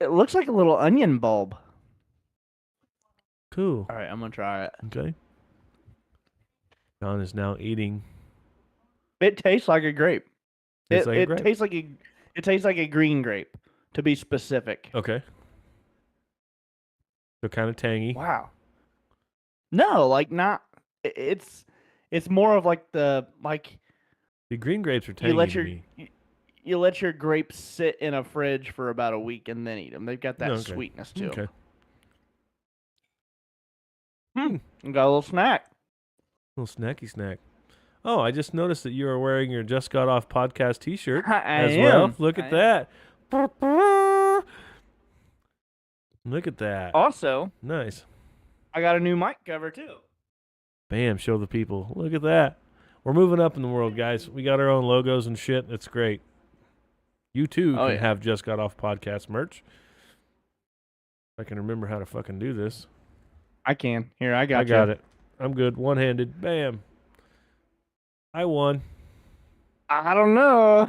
It looks like a little onion bulb. Cool. All right, I'm gonna try it. Okay. John is now eating. It tastes like a grape. It tastes like a green grape, to be specific. Okay. So kind of tangy. Wow. No, like not. It's more of like the green grapes are tangy. You let your grapes sit in a fridge for about a week and then eat them. They've got that sweetness to them. Okay. Got a little snack. Little snacky snack. Oh, I just noticed that you are wearing your Just Got Off podcast T-shirt as well. Look at that. Look at that. Also, nice. I got a new mic cover too. Bam! Show the people. Look at that. We're moving up in the world, guys. We got our own logos and shit. It's great. You too can have Just Got Off podcast merch. I can remember how to fucking do this. I can. Here, I got it. I'm good. One-handed. Bam. I won. I don't know.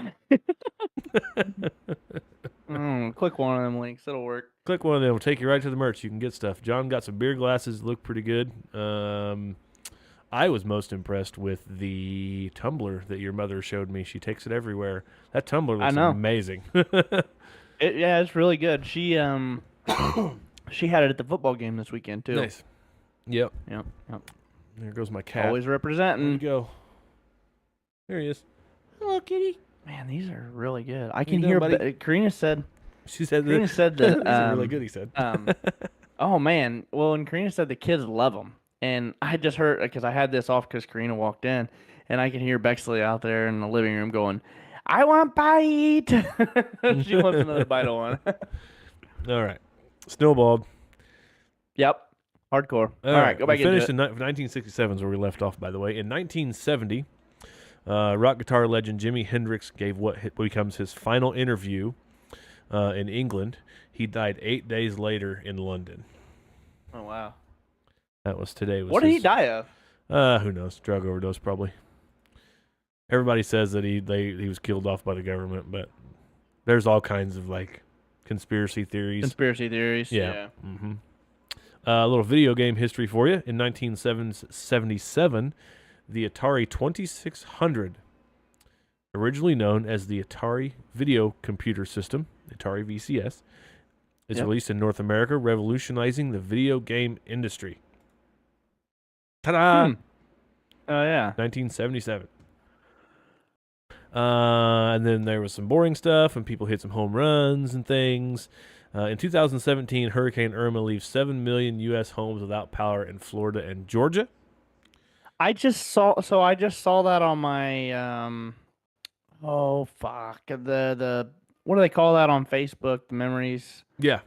Click one of them links. It'll work. Click one of them. It'll take you right to the merch. You can get stuff. John got some beer glasses. Look pretty good. I was most impressed with the tumbler that your mother showed me. She takes it everywhere. That tumbler looks amazing. It's really good. She she had it at the football game this weekend too. Nice. Yep. There goes my cat. Always representing. There you go. There he is. Hello, kitty. Man, these are really good. I can hear. Karina said. She said. Karina said that. These are really good. He said. Oh man. Well, and Karina said the kids love them, and I just heard because I had this off because Karina walked in, and I can hear Bexley out there in the living room going, "I want bite." She wants another bite of one. All right. Snowballed. Yep. Hardcore. All right, go back into it. Finished in 1967 is where we left off, by the way. In 1970, rock guitar legend Jimi Hendrix gave what becomes his final interview in England. He died 8 days later in London. Oh, wow. That was today. What did he die of? Who knows? Drug overdose, probably. Everybody says that he was killed off by the government, but there's all kinds of, conspiracy theories. Yeah. Mm-hmm. A little video game history for you. In 1977, the Atari 2600, originally known as the Atari Video Computer System, Atari VCS, is released in North America, revolutionizing the video game industry. Ta-da! Oh, yeah. 1977. And then there was some boring stuff, and people hit some home runs and things. In 2017, Hurricane Irma leaves 7 million U.S. homes without power in Florida and Georgia. I just saw that on my oh fuck, the what do they call that on Facebook? The memories. Yeah.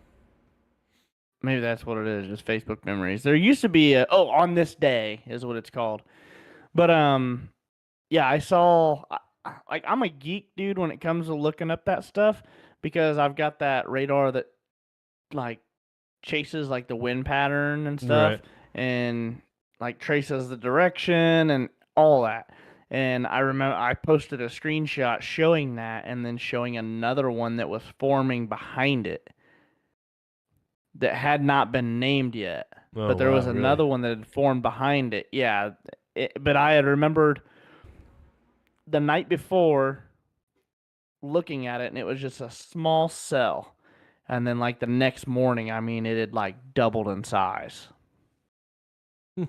Maybe that's what it is. Just Facebook memories. There used to be on this day is what it's called. But yeah, I saw. I'm a geek, dude, when it comes to looking up that stuff because I've got that radar that chases the wind pattern and stuff, and traces the direction and all that. And I remember I posted a screenshot showing that, and then showing another one that was forming behind it that had not been named yet. Oh, but there was another one that had formed behind it. Yeah, but I had remembered the night before looking at it, and it was just a small cell. And then the next morning, I mean, it had doubled in size. I'll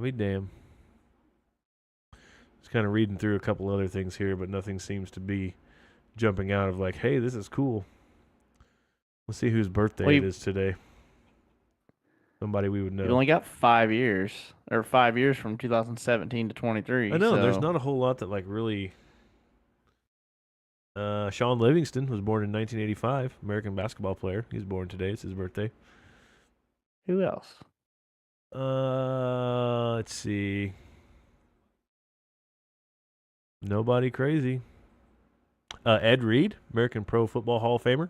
be damned. Just kind of reading through a couple other things here, but nothing seems to be jumping out of like, hey, this is cool. Let's see whose birthday it is today. Somebody we would know. You only got 5 years, or 5 years from 2017 to 23. I know, so. There's not a whole lot that like really. Sean Livingston was born in 1985, American basketball player. He's born today. It's his birthday. Who else? Let's see. Nobody crazy. Ed Reed, American Pro Football Hall of Famer.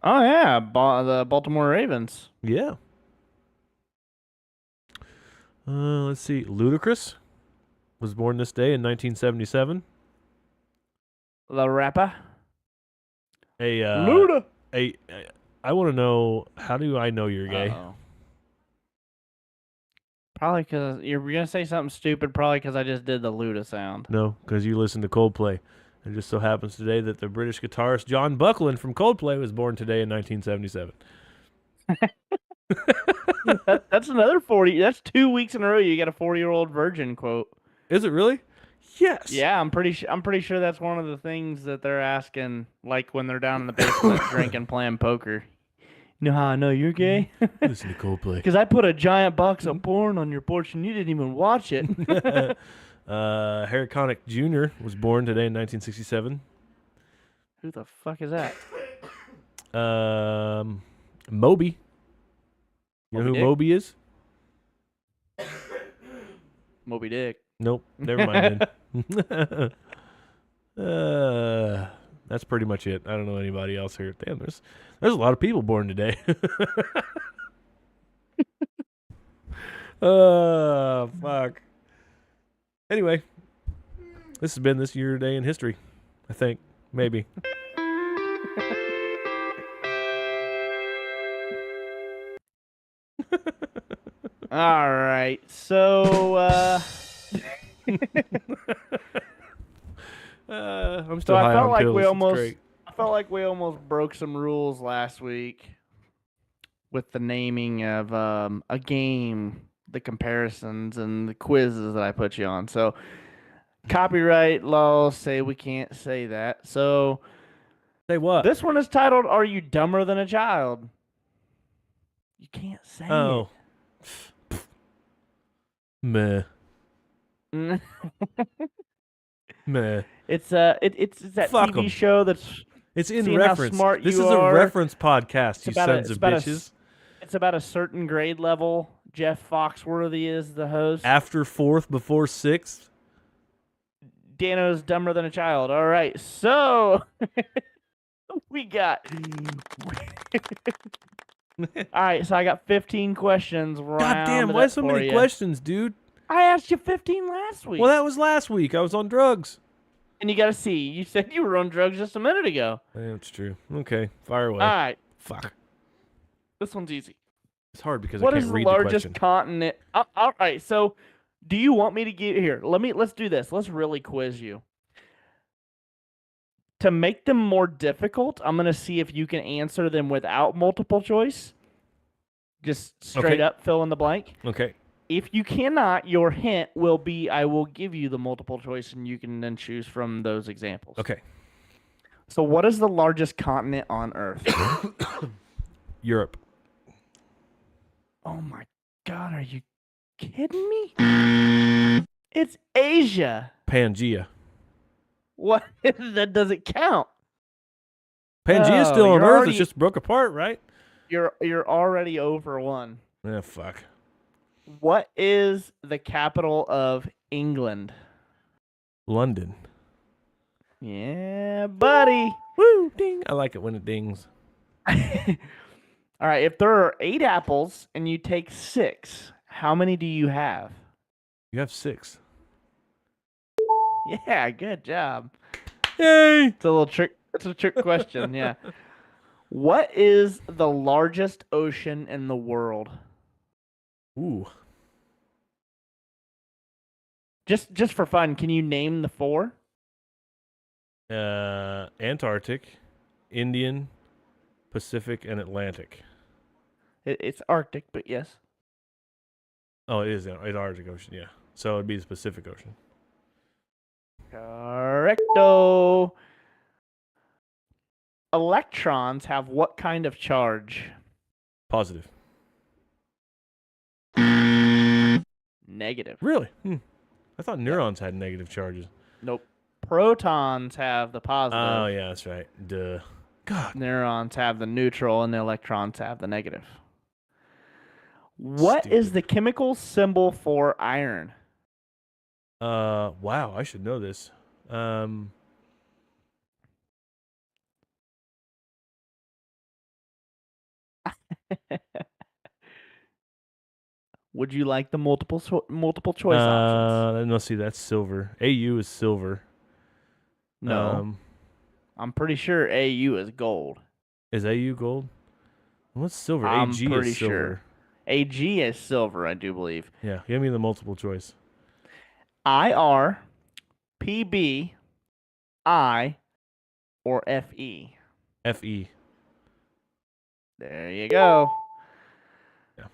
Oh, yeah. The Baltimore Ravens. Yeah. Let's see. Ludacris was born this day in 1977. The rapper. Luda. I want to know, how do I know you're gay? Uh-oh. Probably because you're going to say something stupid, probably because I just did the Luda sound. No, because you listen to Coldplay. It just so happens today that the British guitarist John Buckland from Coldplay was born today in 1977. That's another 40. That's 2 weeks in a row you got a 40-year-old virgin quote. Is it really? Yes. Yeah, I'm pretty sure that's one of the things that they're asking, like when they're down in the basement drinking, playing poker. You know how I know you're gay? Listen to Coldplay. Because I put a giant box of porn on your porch and you didn't even watch it. Harry Connick Jr. was born today in 1967. Who the fuck is that? Moby. You know who Dick? Moby is? Moby Dick. Nope. Never mind then. That's pretty much it. I don't know anybody else here. Damn, there's a lot of people born today. Oh, fuck. Anyway, this has been this year day in history, I think. Maybe. All right. So, I'm still high on pills. I felt like we almost broke some rules last week with the naming of a game, the comparisons, and the quizzes that I put you on. So, copyright laws say we can't say that. So, say what? This one is titled, "Are You Dumber Than a Child?" You can't say it. Meh. Meh. It's that Fuck TV 'em. show that's it's in seeing reference. How smart this you is are. A reference podcast, you sons of bitches. It's about a certain grade level. Jeff Foxworthy is the host. After 4th, before 6th. Dano's dumber than a child. All right, so we got. All right, so I got 15 questions. God damn, why so many questions, dude? I asked you 15 last week. Well, that was last week. I was on drugs. And you got to see. You said you were on drugs just a minute ago. Yeah, that's true. Okay, fire away. All right. Fuck. This one's easy. It's hard because I can't read the question. What is the largest continent? All right, so do you want me to get here? Let's do this. Let's really quiz you. To make them more difficult, I'm going to see if you can answer them without multiple choice. Just straight up fill in the blank. Okay. If you cannot, your hint will be I will give you the multiple choice and you can then choose from those examples. Okay. So what is the largest continent on Earth? Europe. Oh my God, are you kidding me? It's Asia. Pangea. What? That doesn't count. Pangea's still on Earth. It's just broke apart, right? You're already over one. Yeah, fuck. What is the capital of England? London. Yeah, buddy. Woo, ding. I like it when it dings. All right, if there are 8 apples and you take 6, how many do you have? You have 6. Yeah, good job. Yay! It's a little trick. It's a trick question. Yeah. What is the largest ocean in the world? Ooh. Just for fun, can you name the 4? Antarctic, Indian, Pacific, and Atlantic. It's Arctic, but yes. Oh, it is the Arctic Ocean, yeah. So it'd be the Pacific Ocean. Correcto. Electrons have what kind of charge? Positive. Negative. Really? I thought neurons had negative charges. Nope. Protons have the positive. Oh, yeah, that's right. Duh. God. Neurons have the neutral, and the electrons have the negative. What is the chemical symbol for iron? Wow, I should know this. Would you like the multiple choice options? Let's see. That's silver. AU is silver. No. I'm pretty sure AU is gold. Is AU gold? What's silver? I'm AG pretty is silver. Sure. AG is silver, I do believe. Yeah, give me the multiple choice. IR, PB, I, or FE? FE. There you go. Yeah.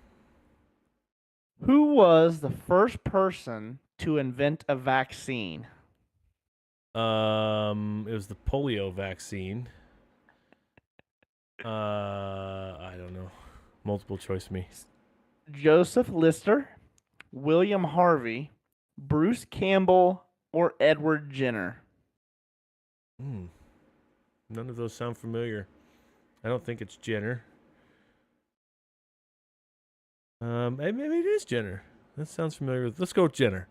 Who was the first person to invent a vaccine? It was the polio vaccine. I don't know. Multiple choice me. Joseph Lister, William Harvey, Bruce Campbell, or Edward Jenner? None of those sound familiar. I don't think it's Jenner. Maybe it is Jenner. That sounds familiar. Let's go with Jenner.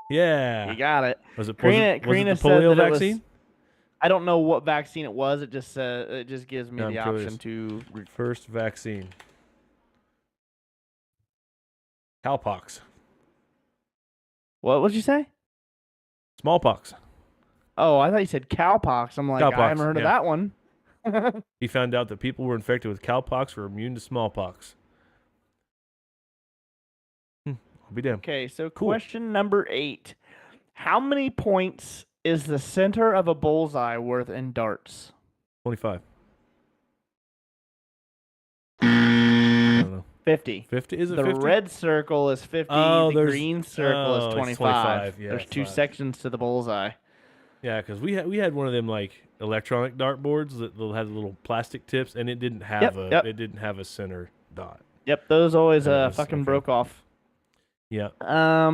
Yeah. You got it. Was it Karina the polio vaccine? I don't know what vaccine it was. It just gives me the option to first vaccine. Cowpox. What would you say? Smallpox. Oh, I thought you said cowpox. I'm like, cowpox, I haven't heard of that one. He found out that people were infected with cowpox were immune to smallpox. I'll be damned. Okay, so question number 8. How many points is the center of a bullseye worth in darts? 25. I don't know. 50. 50? Is it the 50? The red circle is 50. The green circle is 25. Yeah, there's 2 sections to the bullseye. Yeah, because we had one of them like electronic dartboards that had little plastic tips, and it didn't have it didn't have a center dot. Yep, those always fucking broke off. Yeah.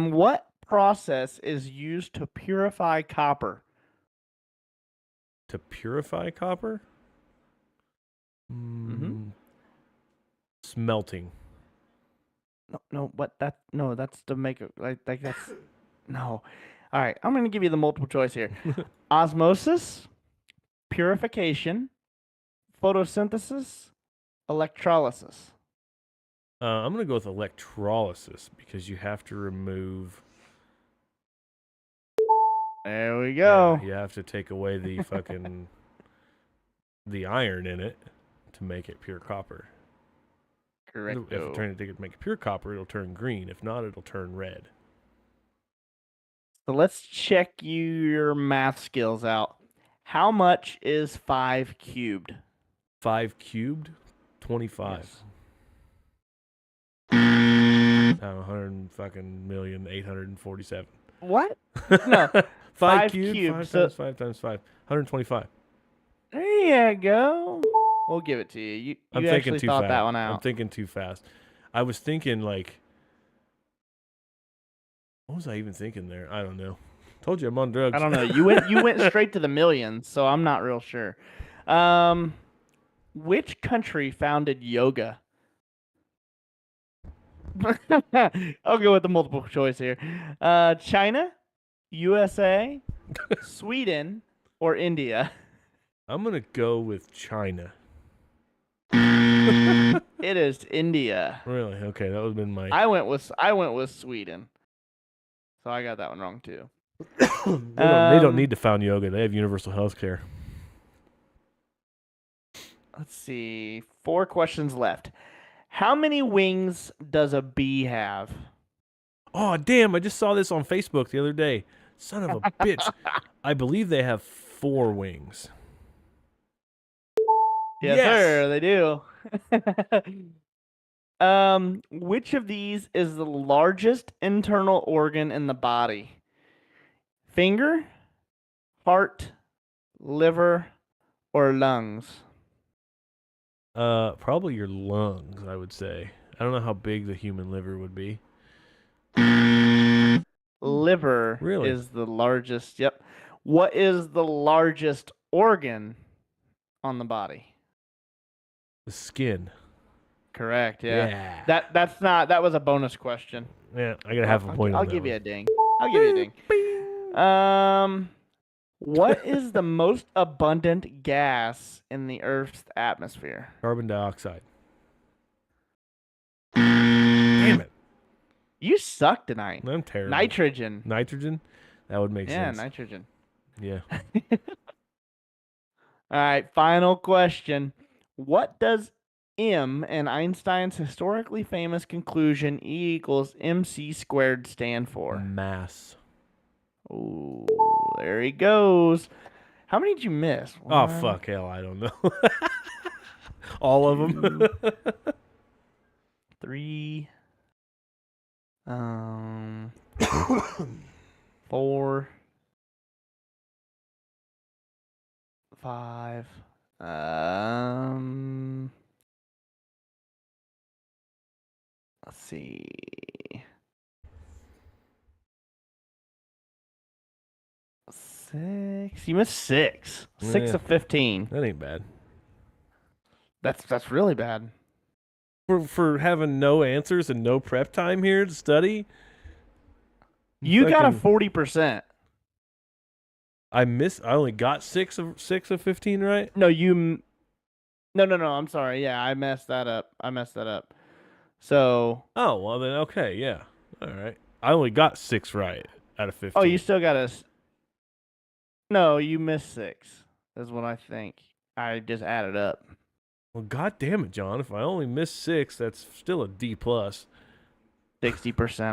What process is used to purify copper? To purify copper? Smelting. That's to make it like that's no. All right, I'm going to give you the multiple choice here. Osmosis, purification, photosynthesis, electrolysis. I'm going to go with electrolysis because you have to remove. There we go. Yeah, you have to take away the fucking the iron in it to make it pure copper. Correct. If you turn it to make it pure copper, it'll turn green. If not, it'll turn red. So let's check your math skills out. How much is 5 cubed? 5 cubed? 25. Yes. 100,847. What? No. 5 cubed. 5 times 5 times 5. 125. There you go. We'll give it to you. You actually thought that one out. I'm thinking too fast. I was thinking like, what was I even thinking there? I don't know. Told you I'm on drugs. I don't know. You went straight to the millions, so I'm not real sure. Which country founded yoga? I'll go with the multiple choice here. China, USA, Sweden, or India? I'm gonna go with China. It is India. Really? Okay, that would have been my. I went with Sweden, so I got that one wrong too. They don't need to found yoga. They have universal health care. Let's see. 4 questions left. How many wings does a bee have? Oh, damn. I just saw this on Facebook the other day. Son of a bitch. I believe they have 4 wings. Yes, sir. They do. Which of these is the largest internal organ in the body? Finger, heart, liver, or lungs? Probably your lungs, I would say. I don't know how big the human liver would be. Liver Really? is the largest. Yep. What is the largest organ on the body? The skin. Correct. Yeah. Yeah. That was a bonus question. Yeah, I gotta have a point. I'll give you a ding. I'll give you a ding. What is the most abundant gas in the Earth's atmosphere? Carbon dioxide. Damn it. You suck tonight. I'm terrible. Nitrogen. Nitrogen? That would make sense. Yeah, nitrogen. Yeah. All right, final question. What does M in Einstein's historically famous conclusion E equals mc squared stand for? Mass. Oh, there he goes. How many did you miss? Oh, fuck hell, I don't know. All of them. 3, 4, 5, let's see. 6. You missed 6. 6 of 15. That ain't bad. That's really bad. For having no answers and no prep time here to study. You got a 40%. I only got 6 of 15 right? No, No, I'm sorry. Yeah, I messed that up. So. Oh, well then okay, yeah. All right. I only got 6 right out of 15. Oh, you still got No, you missed 6. That's what I think. I just added up. Well, god damn it, John. If I only missed 6, that's still a D+. 60%.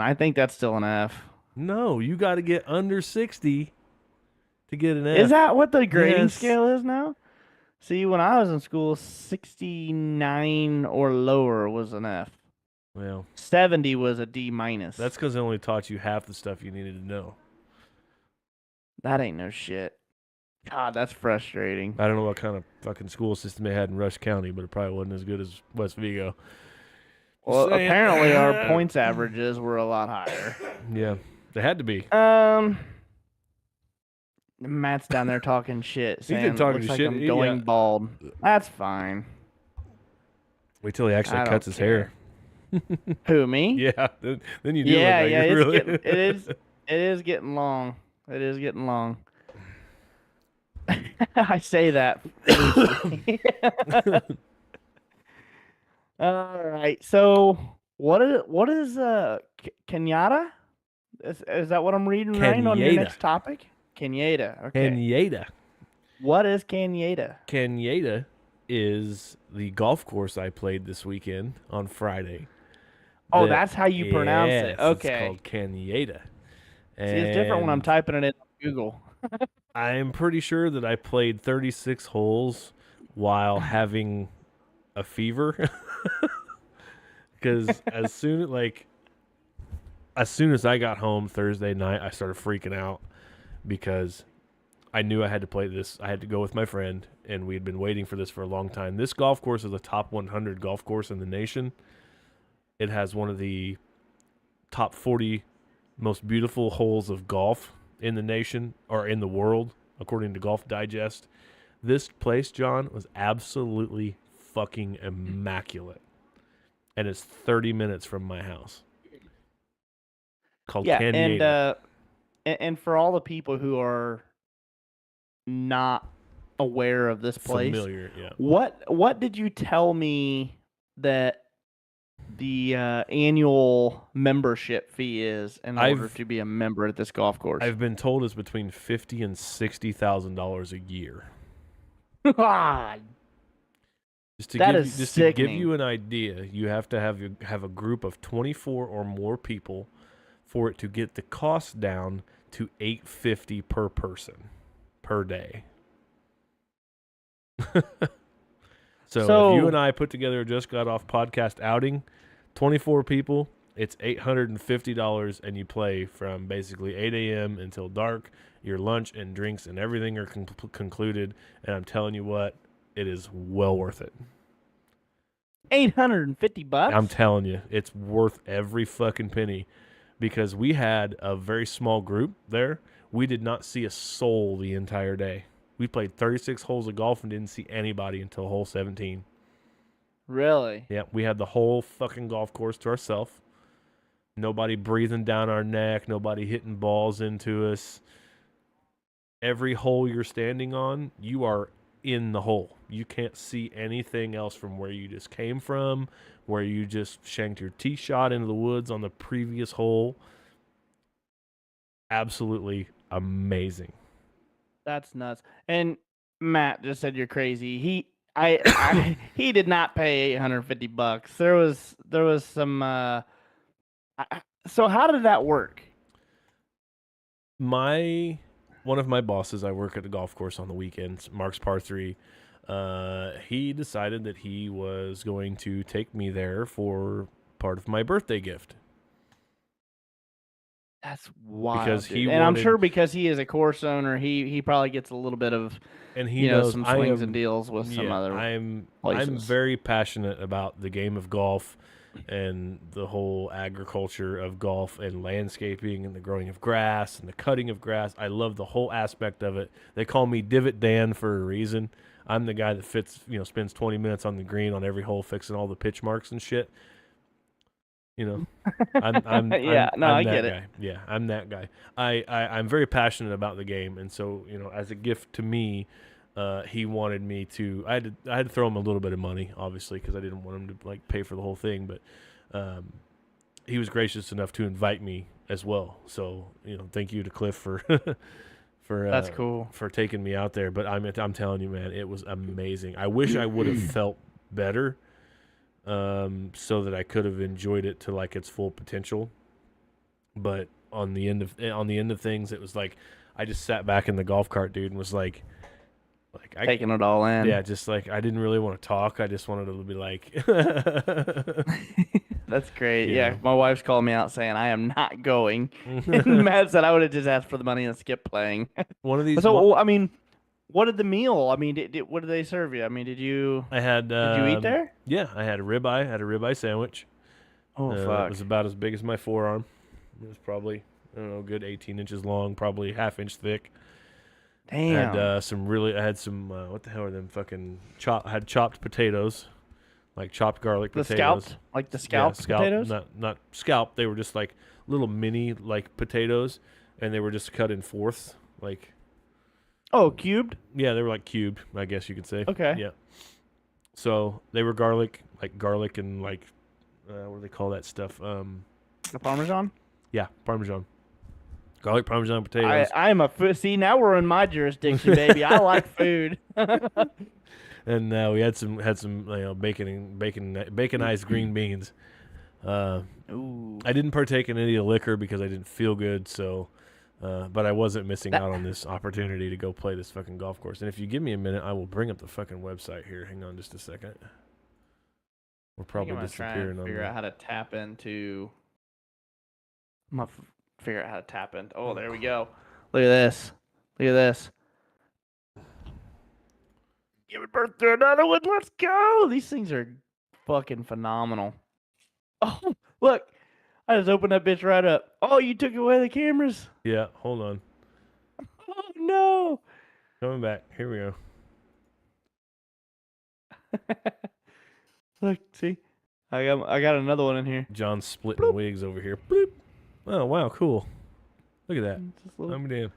I think that's still an F. No, you got to get under 60 to get an F. Is that what the grading scale is now? See, when I was in school, 69 or lower was an F. Well, 70 was a D-. That's because they only taught you half the stuff you needed to know. That ain't no shit. God, that's frustrating. I don't know what kind of fucking school system they had in Rush County, but it probably wasn't as good as West Vigo. Well, apparently our points averages were a lot higher. Yeah, they had to be. Matt's down there talking shit. Saying, He's been talking looks like shit. I'm going bald. That's fine. Wait till he actually cuts his hair. Who, me? Yeah, then you do. Yeah, look like yeah. really... It is getting long. It is getting long. I say that. All right. So what is Kenyatta? Is that what I'm reading right on your next topic? Kenyatta. Okay. Kenyatta. What is Kenyatta? Kenyatta is the golf course I played this weekend on Friday. Oh, that's how you pronounce it. Okay. It's called Kenyatta. See, it's different when I'm typing it in Google. I'm pretty sure that I played 36 holes while having a fever. Because as soon as I got home Thursday night, I started freaking out because I knew I had to play this. I had to go with my friend, and we had been waiting for this for a long time. This golf course is a top 100 golf course in the nation. It has one of the top 40 most beautiful holes of golf in the nation, or in the world, according to Golf Digest. This place, John, was absolutely fucking immaculate. And it's 30 minutes from my house. Called Kenyatta. And for all the people who are not aware of this place, familiar, yeah. What did you tell me that the annual membership fee is in order to be a member at this golf course? I've been told it's between $50,000 and $60,000 a year. God, just to give you an idea, you have to have a group of 24 or more people for it to get the cost down to $850 per person per day. So if you and I put together a Just Got Off podcast outing, 24 people, It's $850, and you play from basically 8 a.m. until dark. Your lunch and drinks and everything are concluded, and I'm telling you what, it is well worth it. $850? I'm telling you, it's worth every fucking penny, because we had a very small group there. We did not see a soul the entire day. We played 36 holes of golf and didn't see anybody until hole 17. Really? Yeah, we had the whole fucking golf course to ourselves. Nobody breathing down our neck. Nobody hitting balls into us. Every hole you're standing on, you are in the hole. You can't see anything else from where you just came from, where you just shanked your tee shot into the woods on the previous hole. Absolutely amazing. That's nuts. And Matt just said you're crazy. He did not pay $850. There was some so how did that work? One of my bosses, I work at a golf course on the weekends, Mark's Par 3. He decided that he was going to take me there for part of my birthday gift. That's wild. Because I'm sure because he is a course owner, he probably gets a little bit of, and he knows some swings and deals with some other places. I'm very passionate about the game of golf and the whole agriculture of golf and landscaping and the growing of grass and the cutting of grass. I love the whole aspect of it. They call me Divot Dan for a reason. I'm the guy that spends 20 minutes on the green on every hole fixing all the pitch marks and shit. I'm I get it. Guy. Yeah, I'm that guy. I'm very passionate about the game, and so as a gift to me, he wanted me to. I had to throw him a little bit of money, obviously, because I didn't want him to pay for the whole thing. But he was gracious enough to invite me as well. So thank you to Cliff for that's cool, for taking me out there. But I'm telling you, man, it was amazing. I wish I would have felt better. So that I could have enjoyed it to like its full potential, but on the end of things, it was like I just sat back in the golf cart, dude, and was like taking it all in. Yeah, just like I didn't really want to talk. I just wanted to be like, that's great. Yeah, my wife's called me out saying I am not going. And Matt said I would have just asked for the money and skipped playing. One of these. So I mean, what did the meal? I mean, what did they serve you? I mean, did you eat there? Yeah, I had a ribeye. I had a ribeye sandwich. Oh fuck! It was about as big as my forearm. It was probably good 18 inches long, probably half-inch thick. Damn. I had some what the hell are them fucking chopped potatoes, like chopped garlic potatoes. The scalped potatoes? Not scalped. They were just like little mini like potatoes, and they were just cut in fourths, like. Oh, cubed? Yeah, they were like cubed, I guess you could say. Okay. Yeah. So they were garlic and like, what do they call that stuff? The Parmesan? Yeah, Parmesan. Garlic Parmesan potatoes. I'm see, now we're in my jurisdiction, baby. I like food. And we had some baconized green beans. Ooh. I didn't partake in any of the liquor because I didn't feel good, so. But I wasn't missing out on this opportunity to go play this fucking golf course. And if you give me a minute, I will bring up the fucking website here. Hang on just a second. We're probably disappearing on figure out how to tap into. I'm gonna figure out how to tap into. Oh, there we go. Look at this. Look at this. Give birth to another one. Let's go. These things are fucking phenomenal. Oh, look. I just opened that bitch right up. Oh, you took away the cameras? Yeah, hold on. Oh, no. Coming back. Here we go. Look, see? I got another one in here. John's splitting Bloop. Wigs over here. Bloop. Oh, wow, cool. Look at that. Just a little, I'm damn.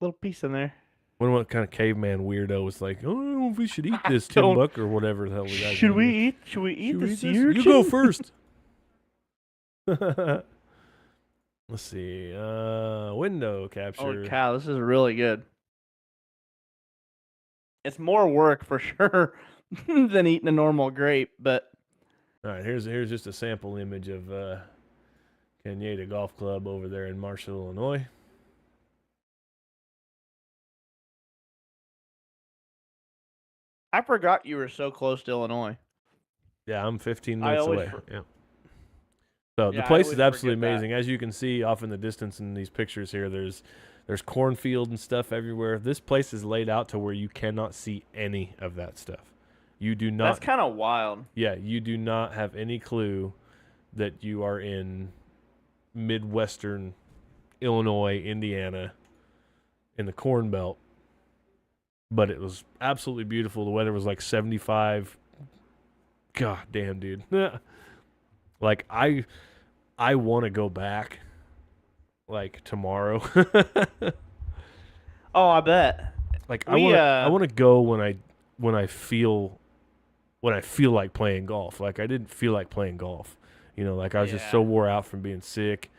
Little piece in there. Wonder what kind of caveman weirdo was like, oh, I don't know if we should eat this Timbuk or whatever the hell we got. Should we eat the sea urchin? You go first. Let's see. Window capture. Oh cow, this is really good. It's more work for sure than eating a normal grape, but all right, here's just a sample image of Cañada Golf Club over there in Marshall, Illinois. I forgot you were so close to Illinois. Yeah, I'm 15 minutes away. Yeah. So the place is absolutely amazing. As you can see off in the distance in these pictures here, there's cornfield and stuff everywhere. This place is laid out to where you cannot see any of that stuff. You do not. That's kind of wild. Yeah, you do not have any clue that you are in Midwestern Illinois, Indiana, in the Corn Belt. But it was absolutely beautiful. The weather was like 75. God damn, dude. Like, I want to go back, like, tomorrow. Oh, I bet. Like, I want to go when I feel like playing golf. Like, I didn't feel like playing golf. You know, like, I was just so wore out from being sick.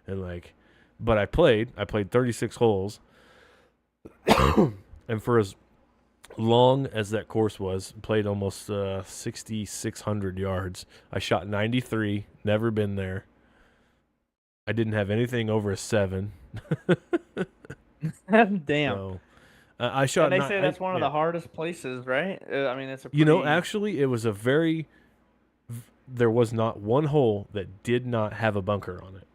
And, like, but I played 36 holes. And for as long as that course was, played almost 6,600 yards. I shot 93, never been there. I didn't have anything over a 7. Damn. So, I shot. And they say that's one of the hardest places, right? I mean, it's a pretty... You know, actually, it was there was not one hole that did not have a bunker on it.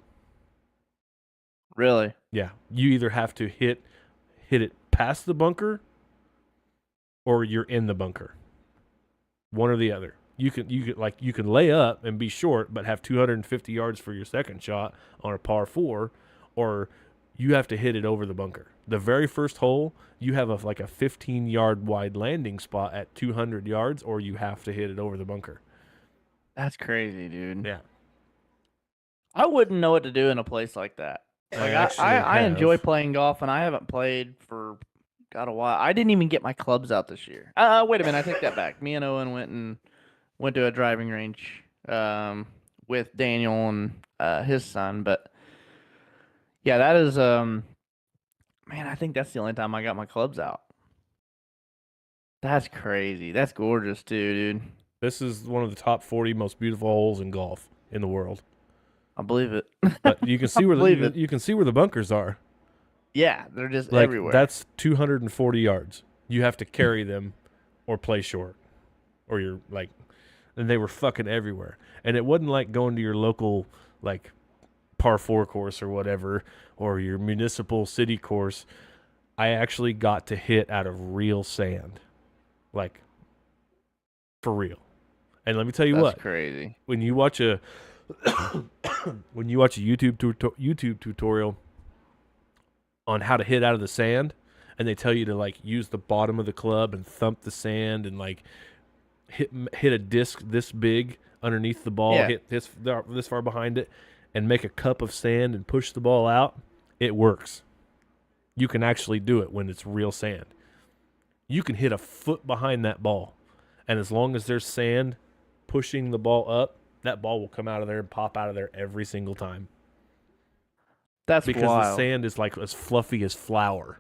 Really? Yeah. You either have to hit it past the bunker, or you're in the bunker. One or the other. You can lay up and be short, but have 250 yards for your second shot on a par 4, or you have to hit it over the bunker. The very first hole, you have a 15-yard wide landing spot at 200 yards, or you have to hit it over the bunker. That's crazy, dude. Yeah. I wouldn't know what to do in a place like that. Like, I enjoy playing golf, and I haven't played for a while. I didn't even get my clubs out this year. Wait a minute, I take that back. Me and Owen went to a driving range with Daniel and his son. But yeah, that is man, I think that's the only time I got my clubs out. That's crazy. That's gorgeous too, dude. This is one of the top 40 most beautiful holes in golf in the world. I believe it. But you can see you can see where the bunkers are. Yeah, they're just everywhere. That's 240 yards. You have to carry them or play short. Or you're like, and they were fucking everywhere. And it wasn't like going to your local, like, par 4 course or whatever, or your municipal city course. I actually got to hit out of real sand. Like, for real. And let me tell you That's crazy. When you watch a YouTube tutorial on how to hit out of the sand, and they tell you to like use the bottom of the club and thump the sand and like hit a disc this big underneath the ball, hit this far behind it, and make a cup of sand and push the ball out, it works. You can actually do it when it's real sand. You can hit a foot behind that ball, and as long as there's sand pushing the ball up, that ball will come out of there and pop out of there every single time. That's because wild. The sand is like as fluffy as flour.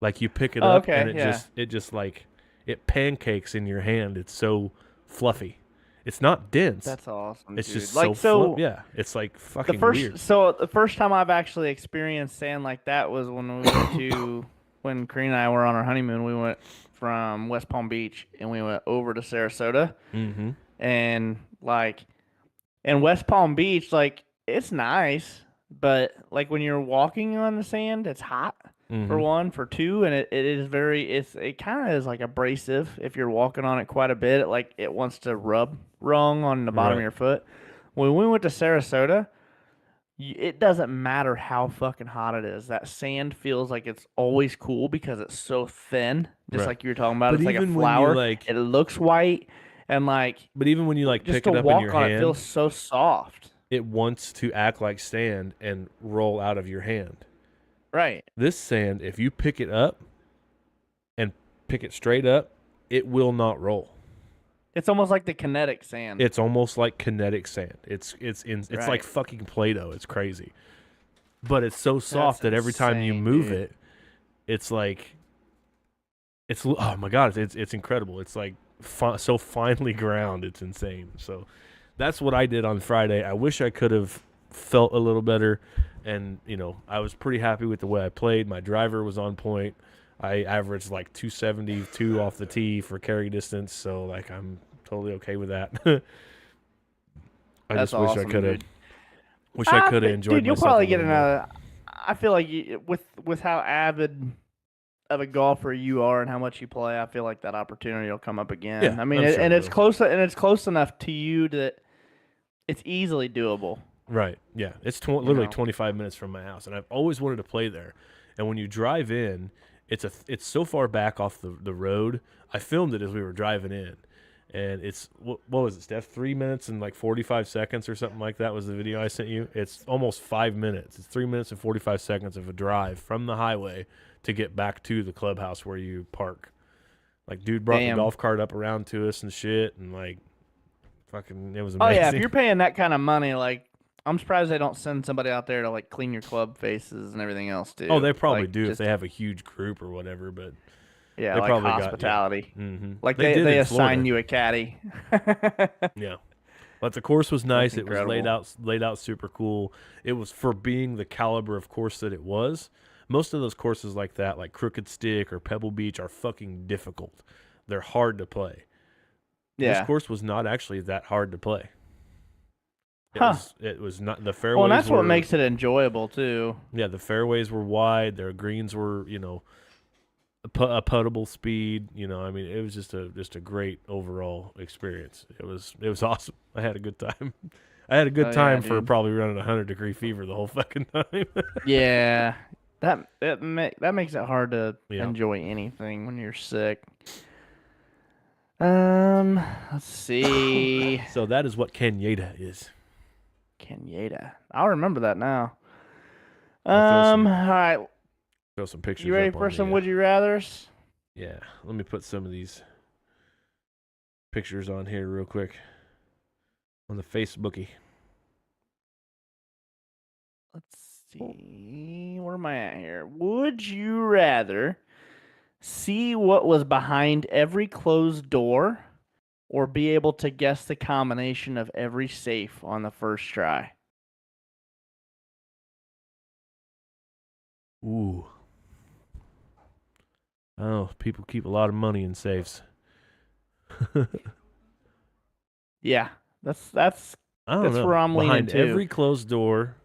Like you pick it up and it just like it pancakes in your hand. It's so fluffy. It's not dense. That's awesome. It's dude. just like yeah. It's like fucking weird. So the first time I've actually experienced sand like that was when we went to when Karina and I were on our honeymoon. We went from West Palm Beach and we went over to Sarasota. Mm-hmm. And like in West Palm Beach, like it's nice. But like when you're walking on the sand, it's hot for one, for two, and it kind of is like abrasive if you're walking on it quite a bit. It wants to rub wrong on the bottom of your foot. When we went to Sarasota, it doesn't matter how fucking hot it is. That sand feels like it's always cool because it's so thin, just like you were talking about. But it's like a flower. It looks white, and But even when you pick it up in your hand, it feels so soft. It wants to act like sand and roll out of your hand. Right. This sand, if you pick it up and pick it straight up, it will not roll. It's almost like the kinetic sand. It's almost like kinetic sand. It's like fucking Play-Doh. It's crazy. But it's so soft that every time you move it, it's like oh my god, it's incredible. It's like so finely ground. It's insane. So that's what I did on Friday. I wish I could have felt a little better. And, I was pretty happy with the way I played. My driver was on point. I averaged 272 off the tee for carry distance. So, I'm totally okay with that. I That's just wish awesome, I could have. dude. Wish I could have enjoyed Dude, you'll myself probably a get little more. I feel like with how avid of a golfer you are and how much you play, I feel like that opportunity will come up again. Yeah, I mean, I'm sure and it it's will. close enough to you that it's easily doable. Right. Yeah. It's literally 25 minutes from my house, and I've always wanted to play there. And when you drive in, it's so far back off the road. I filmed it as we were driving in, and it's what was it, Steph? 3 minutes and like 45 seconds or something like that was the video I sent you. It's almost 5 minutes. It's 3 minutes and 45 seconds of a drive from the highway to get back to the clubhouse where you park. Like, dude brought the golf cart up around to us and shit, and like, fucking, it was amazing. Oh yeah, if you're paying that kind of money, like, I'm surprised they don't send somebody out there to like clean your club faces and everything else too. Oh, they probably like, do if they have a huge group or whatever, but yeah, they like probably hospitality. Like they assign you a caddy. Yeah. But the course was nice. It was incredible. laid out super cool. It was, for being the caliber of course that it was. Most of those courses like that, like Crooked Stick or Pebble Beach, are fucking difficult. They're hard to play. Yeah. This course was not actually that hard to play. It was not, the fairways. Well, and that's what makes it enjoyable too. Yeah, the fairways were wide. Their greens were, a puttable speed. I mean, it was just a great overall experience. It was awesome. I had a good time. I had a good time for probably running 100-degree fever the whole fucking time. Yeah, that makes it hard to enjoy anything when you're sick. Let's see. So that is what Cañada is. Cañada. I'll remember that now. All right. Throw some pictures. You ready for some Would You Rathers? Yeah. Let me put some of these pictures on here real quick on the Facebookie. Let's see. Where am I at here? Would you rather see what was behind every closed door or be able to guess the combination of every safe on the first try? Ooh. Oh, people keep a lot of money in safes. Yeah, that's I don't know. Where I'm leaning to. Behind every closed door,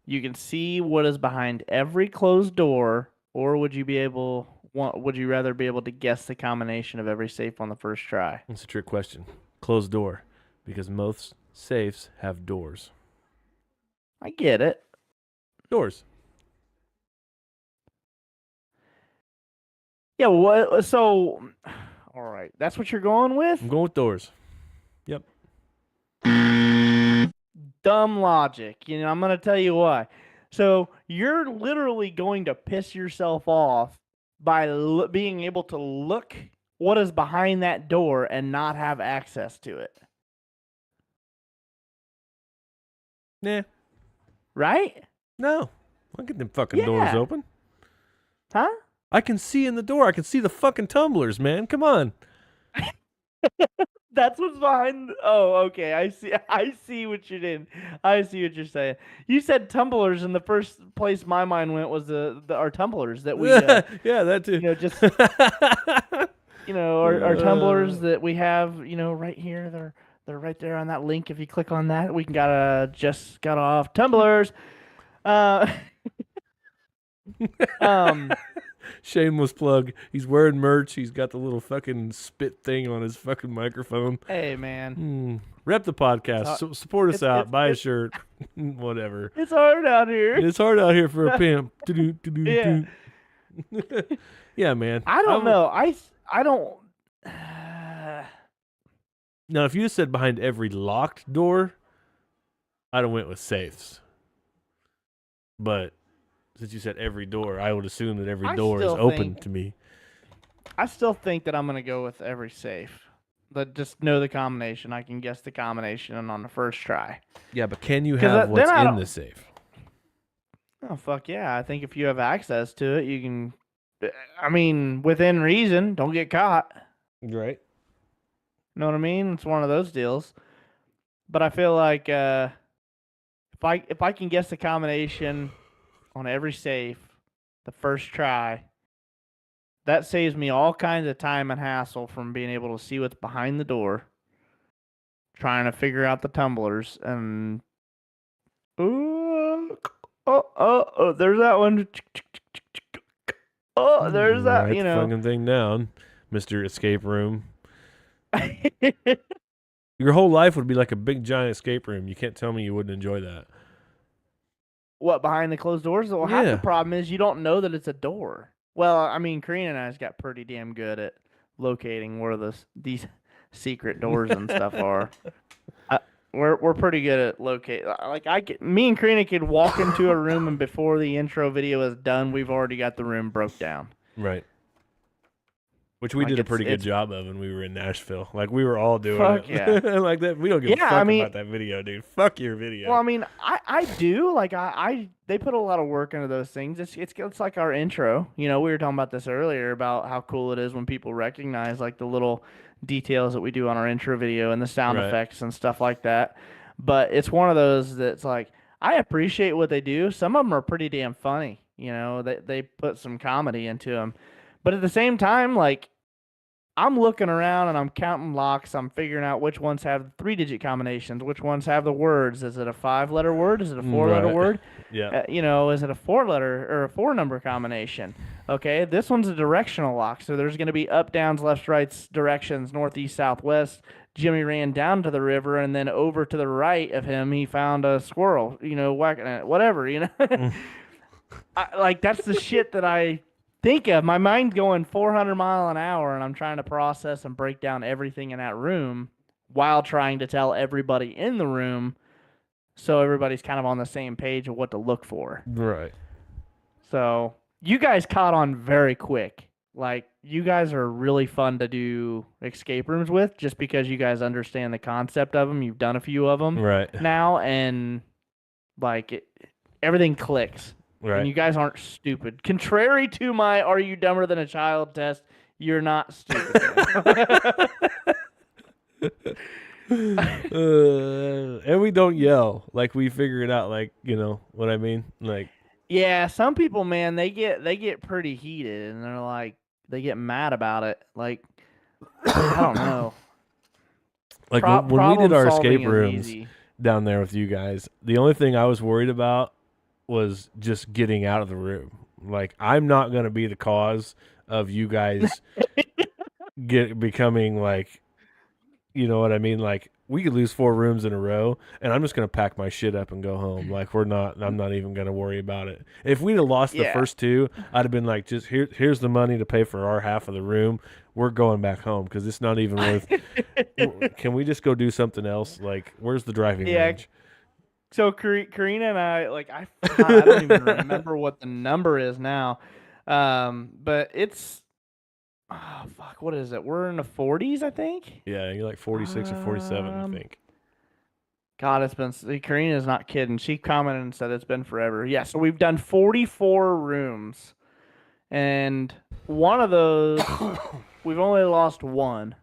you can see what is behind every closed door, or would you rather be able to guess the combination of every safe on the first try? That's a trick question. Closed door, because most safes have doors. I get it. Doors. Yeah, so, all right, that's what you're going with? I'm going with doors. Yep. Dumb logic. I'm going to tell you why. So you're literally going to piss yourself off by being able to look what is behind that door and not have access to it. Nah. Right? No. I'll get them fucking doors open. Huh? I can see in the door. I can see the fucking tumblers, man. Come on. That's what's behind. Oh, okay. I see what you did. I see what you're saying. You said tumblers, and the first place my mind went was our tumblers that we. Yeah, that too. Just. Our tumblers that we have. Right here. They're right there on that link. If you click on that, we just got off tumblers. Shameless plug. He's wearing merch. He's got the little fucking spit thing on his fucking microphone. Hey, man. Rep the podcast. Support us out. Buy a shirt. Whatever. It's hard out here. It's hard out here for a pimp. Yeah. Yeah, man. I don't know. I don't. Now, if you just said behind every locked door, I'd have went with safes. But since you said every door, I would assume that every door is open to me. I still think that I'm going to go with every safe. But just know the combination. I can guess the combination on the first try. Yeah, but can you have what's in the safe? Oh, fuck yeah. I think if you have access to it, you can... I mean, within reason, don't get caught. Right. Know what I mean? It's one of those deals. But I feel like if I can guess the combination on every safe the first try, that saves me all kinds of time and hassle from being able to see what's behind the door. trying to figure out the tumblers, and there's that one. Oh, there's that. Write the fucking thing down, Mr. Escape Room. Your whole life would be like a big giant escape room. You can't tell me you wouldn't enjoy that. What, behind the closed doors? Well, half the problem is you don't know that it's a door. Well, I mean, Karina and I's got pretty damn good at locating where these secret doors and stuff are. We're pretty good at locate. Like me and Karina could walk into a room, and before the intro video is done, we've already got the room broke down. Right. Which we did a pretty good job of when we were in Nashville. Like, we were all doing it. Yeah. Like that. We don't give a fuck about that video, dude. Fuck your video. Well, I mean, I do. Like, they put a lot of work into those things. It's like our intro. You know, we were talking about this earlier about how cool it is when people recognize, like, the little details that we do on our intro video and the sound effects and stuff like that. But it's one of those that's like, I appreciate what they do. Some of them are pretty damn funny. You know, they put some comedy into them. But at the same time, like, I'm looking around and I'm counting locks. I'm figuring out which ones have 3-digit combinations, which ones have the words. Is it a 5-letter word? Is it a 4-letter word? Yeah. You know, is it a 4-letter or a 4-number combination? Okay, this one's a directional lock. So there's going to be up, downs, left, rights, directions, north, east, south, west. Jimmy ran down to the river, and then over to the right of him, he found a squirrel, you know, whacking it, whatever, you know. Like, that's the shit that I think of. My mind's going 400 miles an hour, and I'm trying to process and break down everything in that room while trying to tell everybody in the room so everybody's kind of on the same page of what to look for. Right. So you guys caught on very quick. Like, you guys are really fun to do escape rooms with just because you guys understand the concept of them. You've done a few of them now, and, like, everything clicks. Right. And you guys aren't stupid. Contrary to my "Are you dumber than a child?" test, you're not stupid. And we don't yell. Like, we figure it out. Like, you know what I mean? Like, yeah, some people, man, they get pretty heated, and they're like, they get mad about it. Like, I don't know. Like, when we did our escape rooms down there with you guys, the only thing I was worried about was just getting out of the room. Like, I'm not going to be the cause of you guys becoming, like, you know what I mean? Like, we could lose 4 rooms in a row, and I'm just going to pack my shit up and go home. Like, I'm not even going to worry about it. If we'd have lost the first 2, I'd have been like, just here's the money to pay for our half of the room. We're going back home because it's not even worth. Can we just go do something else? Like, where's the driving range? So Karina and I, like, I don't even remember what the number is now, but it's, oh fuck, what is it? We're in the 40s, I think. Yeah, you're like 46 or 47, I think. God, it's been. Karina's not kidding. She commented and said it's been forever. Yeah, so we've done 44 rooms, and one of those we've only lost 1,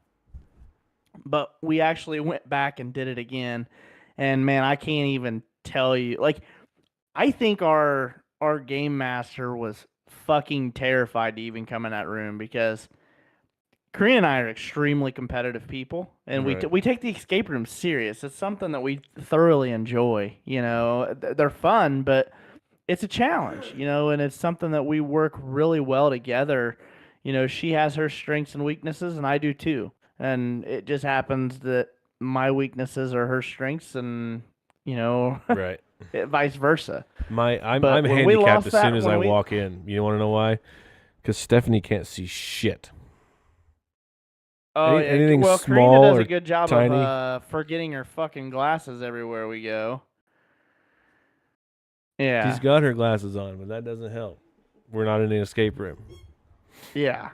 but we actually went back and did it again. And, man, I can't even tell you. Like, I think our game master was fucking terrified to even come in that room because Karina and I are extremely competitive people. And we take the escape room serious. It's something that we thoroughly enjoy. You know, they're fun, but it's a challenge, you know, and it's something that we work really well together. You know, she has her strengths and weaknesses, and I do too. And it just happens that my weaknesses are her strengths, and, you know, vice versa. I'm handicapped as soon as I walk in. You want to know why? Because Stephanie can't see shit. Oh, anything well, small Karina does a good job tiny. of forgetting her fucking glasses everywhere we go. Yeah, she's got her glasses on, but that doesn't help. We're not in an escape room. Yeah.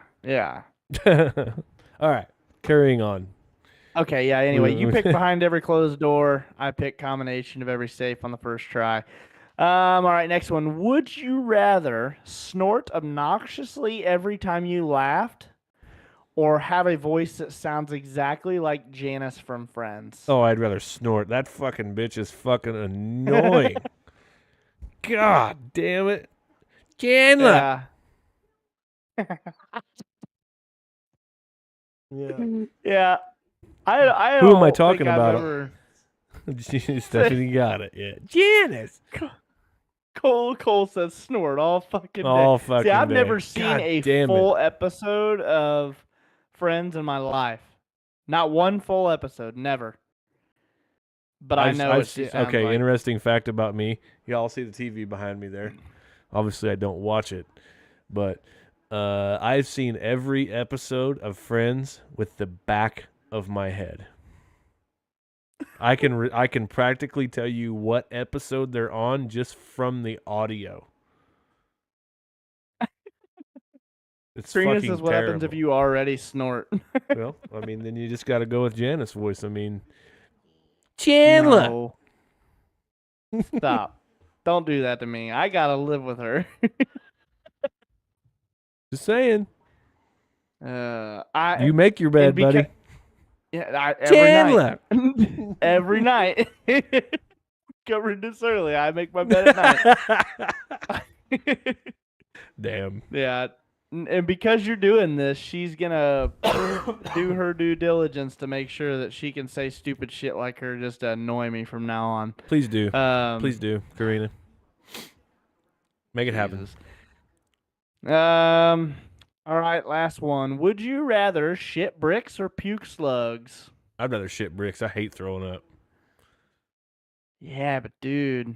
All right, carrying on. Okay, yeah, anyway, you pick behind every closed door. I pick combination of every safe on the first try. All right, next one. Would you rather snort obnoxiously every time you laughed or have a voice that sounds exactly like Janice from Friends? Oh, I'd rather snort. That fucking bitch is fucking annoying. God damn it. Chandler! Yeah. I Who am I don't talking think I've about? ever- Stephanie got it. Yeah, Janice. Cole says snort all fucking day. All fucking See, I've day. never seen God a damn full it. episode of Friends in my life. Not one full episode, never. But I know what she sounds okay, like. interesting fact about me. Y'all see the TV behind me there. Obviously, I don't watch it, but I've seen every episode of Friends with the back of my head. I can practically tell you what episode they're on just from the audio. It's Trina fucking says, "What terrible. happens if you already snort?" Well, I mean, then you just got to go with Janice's voice. I mean, Chandler. No. Stop! Don't do that to me. I gotta live with her. Just saying. You make your bed, buddy. Yeah, Chandler. Every night. Covered this early. I make my bed at night. Damn. Yeah. And because you're doing this, she's gonna do her due diligence to make sure that she can say stupid shit like her just to annoy me from now on. Please do. Please do, Karina. Make it happen. All right, last one. Would you rather shit bricks or puke slugs? I'd rather shit bricks. I hate throwing up. Yeah, but dude.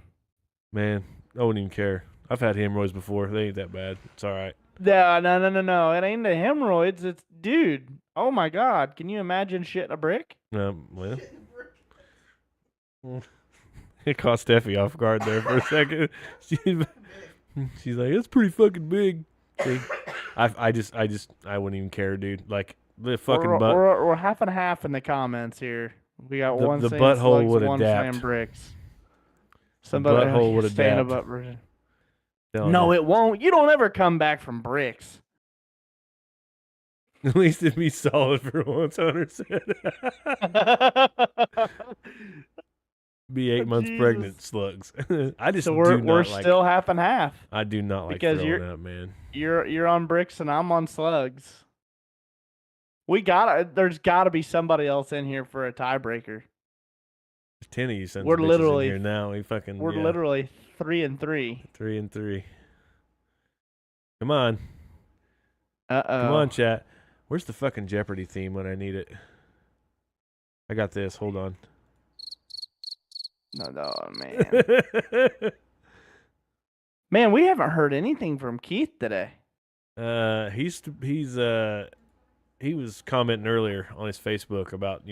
Man, I wouldn't even care. I've had hemorrhoids before. They ain't that bad. It's all right. No. It ain't the hemorrhoids. It's, dude. Oh, my God. Can you imagine shitting a brick? Well. It caught Steffi off guard there for a second. She's like, it's pretty fucking big. See? I wouldn't even care, dude. Like, the fucking butt. We're half and half in the comments here. We got one the saying butthole slugs, would one adapt. saying bricks. The butthole would adapt. No, it won't. You don't ever come back from bricks. At least it'd be solid for once, Hunter said. Be 8 months pregnant, slugs. I just so we're do not still half and half. I do not like because throwing up, man. You're on bricks and I'm on slugs. There's gotta be somebody else in here for a tiebreaker. There's 10 of you sons We're of bitches literally in here now. We're literally 3-3. 3-3. Come on. Uh-oh. Come on, chat. Where's the fucking Jeopardy theme when I need it? I got this. Hold on. No, man. Man, we haven't heard anything from Keith today. He was commenting earlier on his Facebook about,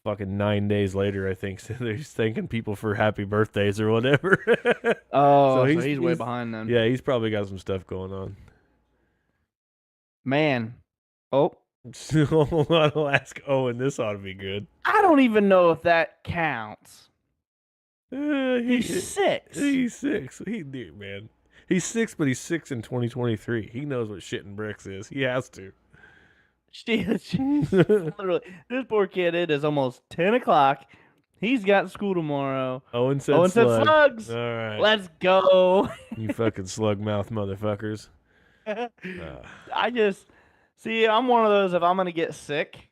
fucking 9 days later, I think. So he's thanking people for happy birthdays or whatever. Oh, so he's way behind then. Yeah, he's probably got some stuff going on. Man. Oh. I'll ask Owen. This ought to be good. I don't even know if that counts. He's 6. He's 6. Man. He's 6, but he's 6 in 2023. He knows what shitting bricks is. He has to. She's literally, this poor kid, it is almost 10 o'clock. He's got school tomorrow. Owen said slugs. All right. Let's go. You fucking slug mouth motherfuckers. I'm one of those, if I'm going to get sick,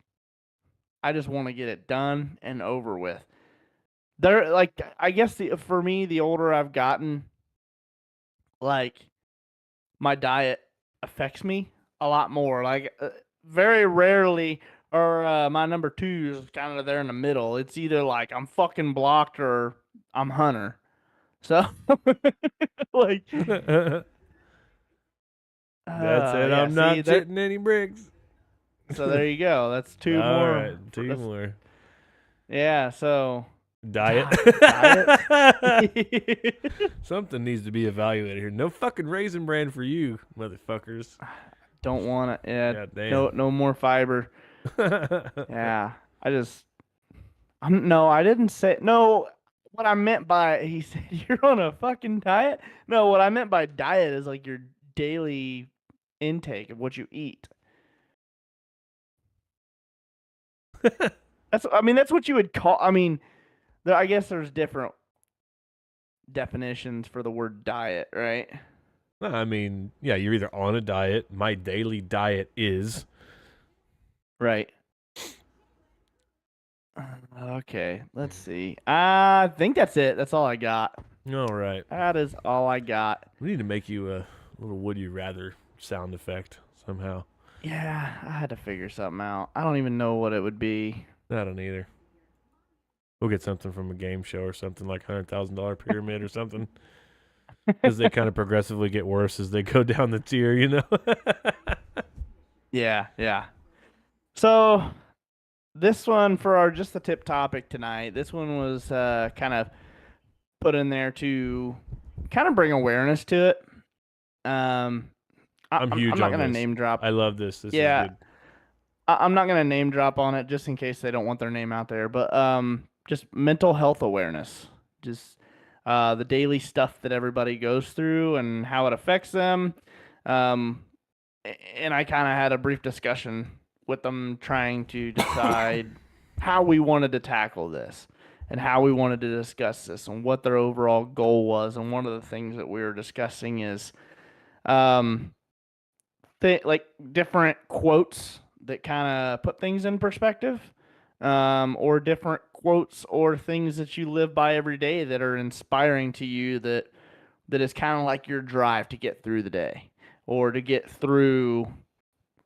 I just want to get it done and over with. I guess for me, the older I've gotten, my diet affects me a lot more. Very rarely are my number 2 is kind of there in the middle. It's either I'm fucking blocked or I'm Hunter. So, that's it. I'm not shitting any bricks. So there you go. That's 2 more. All right, 2 more. Yeah, so. Diet. Something needs to be evaluated here. No fucking Raisin Bran for you, motherfuckers. Don't want it. Yeah, damn. No more fiber. Yeah, I didn't say no. What I meant by he said you're on a fucking diet. No, what I meant by diet is your daily intake of what you eat. That's what you would call. I guess there's different definitions for the word diet, right? Yeah, you're either on a diet. My daily diet is. Right. Okay, let's see. I think that's it. That's all I got. All right. That is all I got. We need to make you a little would you rather sound effect somehow. Yeah, I had to figure something out. I don't even know what it would be. I don't either. We'll get something from a game show or something like $100,000 pyramid or something. Because they kind of progressively get worse as they go down the tier, you know? Yeah. So this one for our just the tip topic tonight. This one was kind of put in there to kind of bring awareness to it. I'm huge I'm not on gonna this. name drop. I love this. This is good. I'm not gonna name drop on it just in case they don't want their name out there. But just mental health awareness. Just the daily stuff that everybody goes through and how it affects them. And I kind of had a brief discussion with them trying to decide how we wanted to tackle this and how we wanted to discuss this and what their overall goal was. And one of the things that we were discussing is like different quotes that kind of put things in perspective, or different quotes or things that you live by every day that are inspiring to you that is kind of like your drive to get through the day or to get through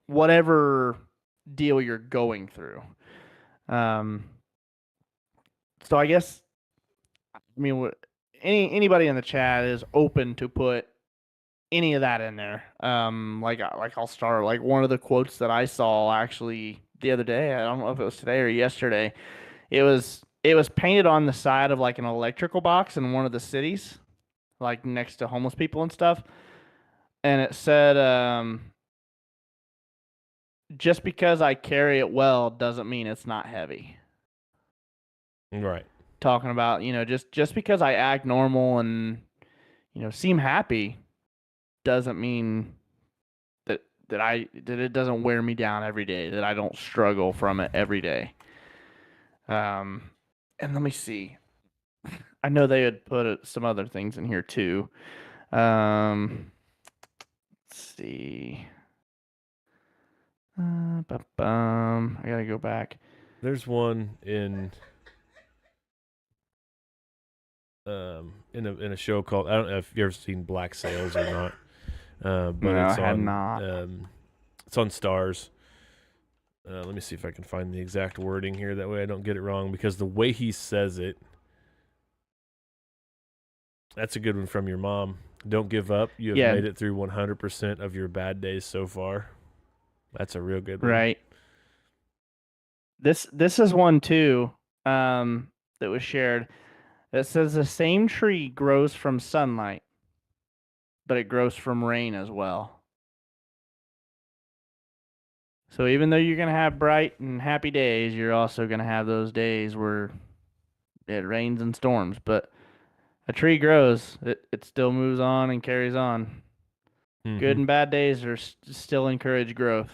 whatever deal you're going through. So I guess, I mean, anybody in the chat is open to put any of that in there. Like I'll start like one of the quotes that I saw actually the other day. I don't know if it was today or yesterday. It was painted on the side of like an electrical box in one of the cities, like next to homeless people and stuff. And it said, just because I carry it well doesn't mean it's not heavy. Right. Talking about, just because I act normal and, seem happy doesn't mean that it doesn't wear me down every day, that I don't struggle from it every day. And let me see. I know they had put some other things in here too. Let's see. I gotta go back. There's one in a show called, I don't know if you've ever seen Black Sails or not. But no, it's I had on not. It's on Stars. Let me see if I can find the exact wording here. That way I don't get it wrong, because the way he says it, that's a good one from your mom. Don't give up. You have made it through 100% of your bad days so far. That's a real good one. Right. This is one too, that was shared. It says the same tree grows from sunlight, but it grows from rain as well. So even though you're going to have bright and happy days, you're also going to have those days where it rains and storms. But a tree grows, it still moves on and carries on. Mm-hmm. Good and bad days are still encourage growth.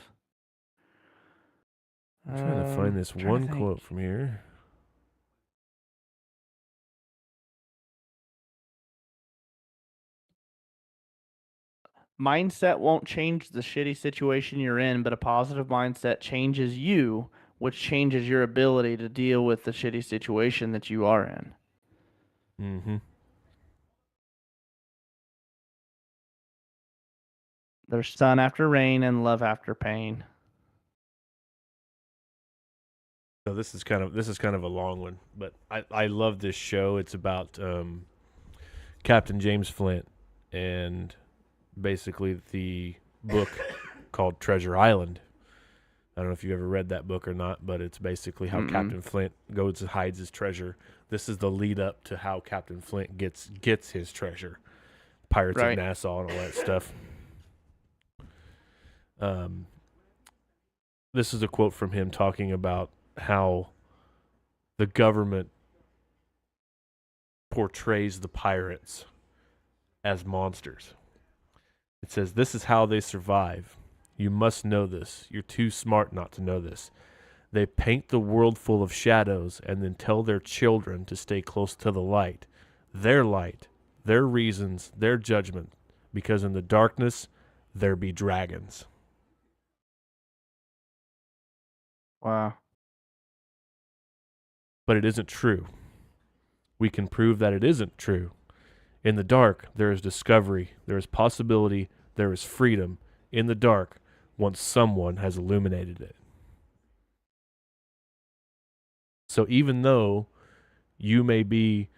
I'm trying to find this one quote from here. Mindset won't change the shitty situation you're in, but a positive mindset changes you, which changes your ability to deal with the shitty situation that you are in. Mm-hmm. There's sun after rain and love after pain. So this is kind of a long one, but I love this show. It's about Captain James Flint and basically the book called Treasure Island. I don't know if you ever read that book or not, but it's basically how Captain Flint goes and hides his treasure. This is the lead up to how Captain Flint gets his treasure. Pirates of Nassau and all that stuff. This is a quote from him talking about how the government portrays the pirates as monsters. It says, "This is how they survive. You must know this. You're too smart not to know this. They paint the world full of shadows and then tell their children to stay close to the light, their reasons, their judgment, because in the darkness there be dragons." Wow. but it isn't true. We can prove that it isn't true. In the dark, there is discovery, there is possibility, there is freedom in the dark once someone has illuminated it. So even though you may be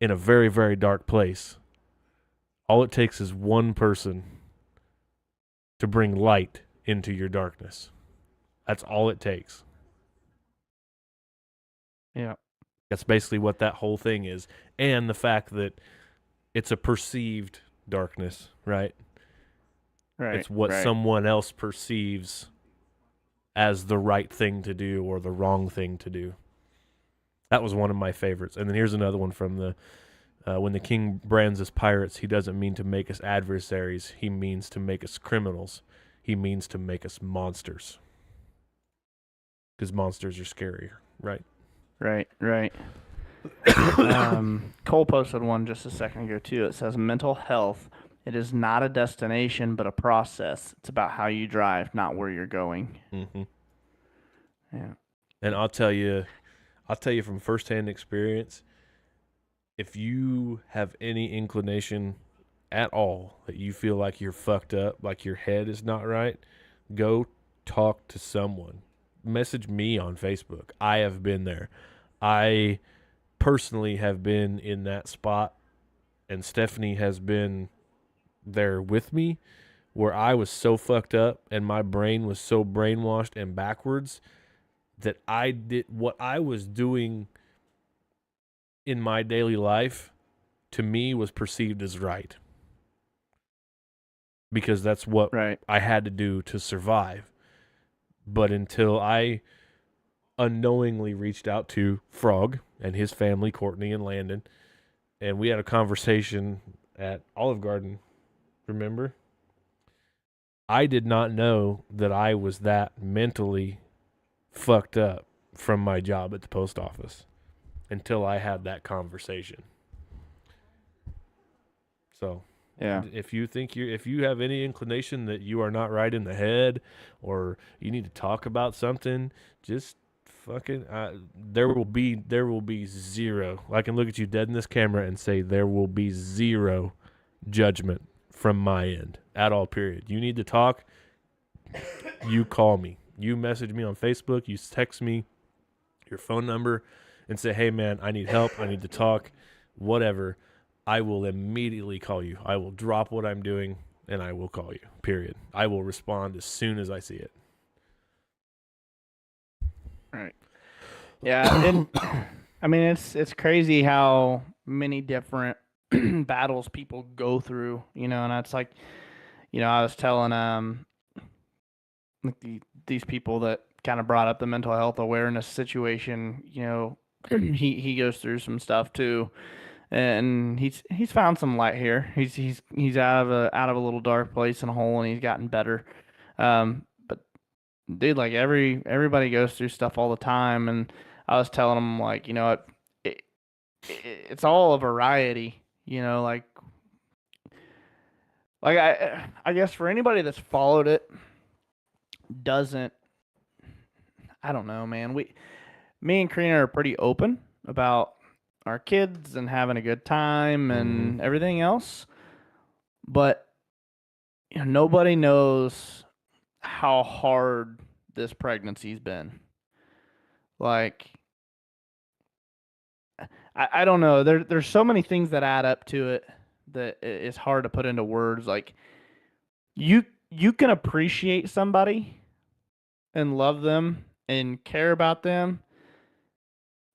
in a very, very dark place, all it takes is one person to bring light into your darkness. That's all it takes. Yeah. That's basically what that whole thing is. And the fact that it's a perceived darkness, right? Right. It's what someone else perceives as the right thing to do or the wrong thing to do. That was one of my favorites. And then here's another one from the when the king brands us pirates, he doesn't mean to make us adversaries. He means to make us criminals. He means to make us monsters. Because monsters are scarier, right? Right. Cole posted one just a second ago, too. It says, mental health, it is not a destination, but a process. It's about how you drive, not where you're going. Mm-hmm. Yeah. And I'll tell you from firsthand experience, if you have any inclination at all that you feel like you're fucked up, like your head is not right, go talk to someone. Message me on Facebook. I have been there. I personally have been in that spot, and Stephanie has been there with me, where I was so fucked up and my brain was so brainwashed and backwards that I did what I was doing in my daily life, to me, was perceived as right. Because that's what I had to do to survive. But until I unknowingly reached out to Frog and his family, Courtney and Landon, and we had a conversation at Olive Garden, remember? I did not know that I was that mentally fucked up from my job at the post office until I had that conversation. So, yeah, if you have any inclination that you are not right in the head, or you need to talk about something, just fucking there will be zero. I can look at you dead in this camera and say there will be zero judgment from my end at all, period. You need to talk, you call me. You message me on Facebook, you text me your phone number and say, hey man, I need help, I need to talk, whatever. I will immediately call you. I will drop what I'm doing and I will call you, period. I will respond as soon as I see it. Right. Yeah, and I mean it's crazy how many different battles people go through, and it's like, I was telling these people that kind of brought up the mental health awareness situation, he goes through some stuff too, and he's found some light here. He's out of a little dark place and a hole, and he's gotten better. But dude, like everybody goes through stuff all the time, and I was telling him, like, it's all a variety, like I guess for anybody that's followed it, I don't know, man. Me and Karina are pretty open about our kids and having a good time and everything else, but nobody knows how hard this pregnancy's been. Like, I don't know. There's so many things that add up to it that it's hard to put into words. Like, you can appreciate somebody and love them and care about them.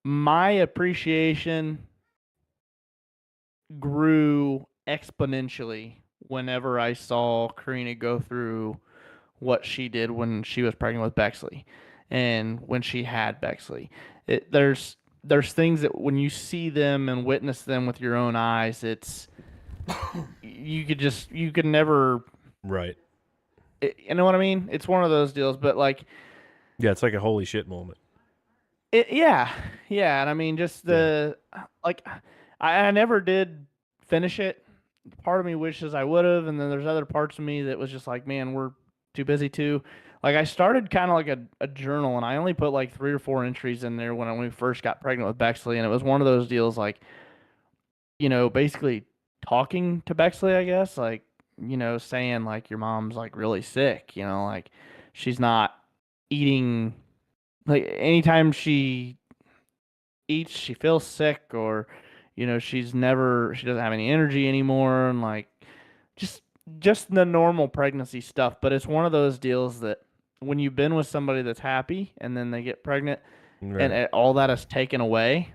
My appreciation grew exponentially whenever I saw Karina go through what she did when she was pregnant with Bexley and when she had Bexley. There's things that when you see them and witness them with your own eyes, it's you could never. Right. You know what I mean? It's one of those deals, but like, yeah, it's like a holy shit moment. Yeah, and I mean, just like, I never did finish it. Part of me wishes I would have, and then there's other parts of me that was just like, man, we're too busy to. Like I started kind of like a journal, and I only put like 3 or 4 entries in there when we first got pregnant with Bexley, and it was one of those deals like, basically talking to Bexley, I guess, like, saying like your mom's like really sick, like she's not eating, like anytime she eats, she feels sick, or, she doesn't have any energy anymore, and like just just the normal pregnancy stuff. But it's one of those deals that when you've been with somebody that's happy and then they get pregnant and all that is taken away,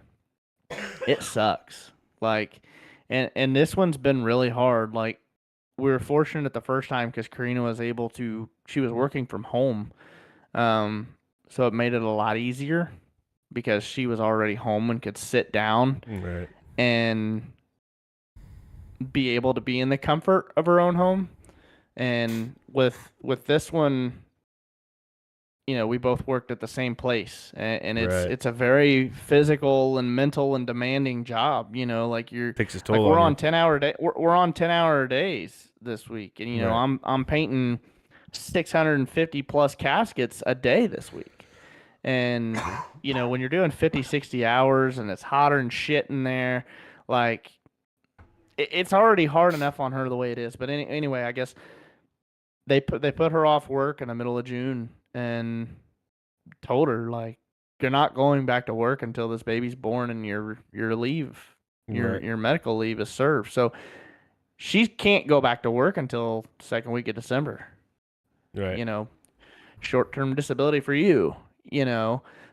it sucks. Like, and this one's been really hard. Like, we were fortunate the first time because Karina was she was working from home. So it made it a lot easier because she was already home and could sit down and be able to be in the comfort of her own home. And with this one, we both worked at the same place, and it's a very physical and mental and demanding job. Like takes its toll we're on 10-hour day. We're on 10-hour days this week, and I'm painting 650 plus caskets a day this week. And when you're doing 50, 60 hours and it's hotter and shit in there, like it's already hard enough on her the way it is. But anyway, I guess they put her off work in the middle of June and told her like, you're not going back to work until this baby's born and your leave, your medical leave is served. So she can't go back to work until second week of December. Right. Short-term disability for you,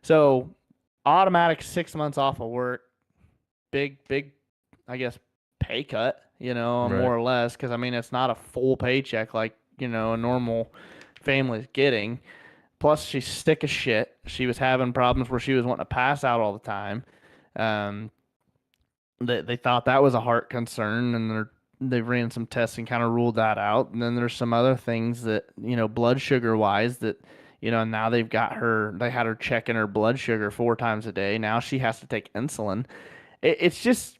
So automatic 6 months off of work, big, I guess, pay cut, more or less. Because, I mean, it's not a full paycheck like, a normal family's getting. Plus, she's sick as shit. She was having problems where she was wanting to pass out all the time. They thought that was a heart concern, and they ran some tests and kind of ruled that out. And then there's some other things that, blood sugar wise that, now they had her checking her blood sugar 4 times a day. Now she has to take insulin. It's just,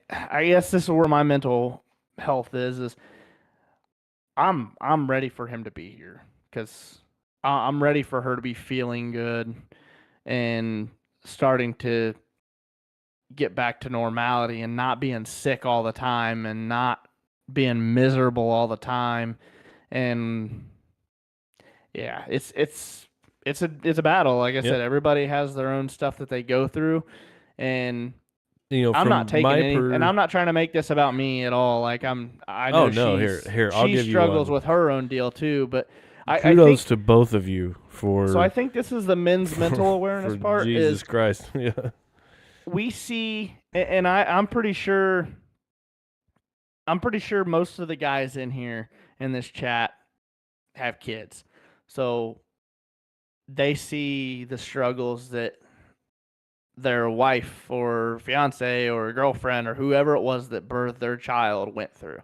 I guess this is where my mental health is I'm ready for him to be here because I'm ready for her to be feeling good and starting to get back to normality and not being sick all the time and not being miserable all the time. And yeah, it's a battle. Like I said, everybody has their own stuff that they go through, and I'm not taking and I'm not trying to make this about me at all. Like I know she struggles with her own deal too, but kudos to both of you for. So I think this is the men's mental awareness part. Jesus Christ, yeah. We see, and I'm pretty sure most of the guys in here in this chat have kids, so they see the struggles that their wife or fiance or girlfriend or whoever it was that birthed their child went through.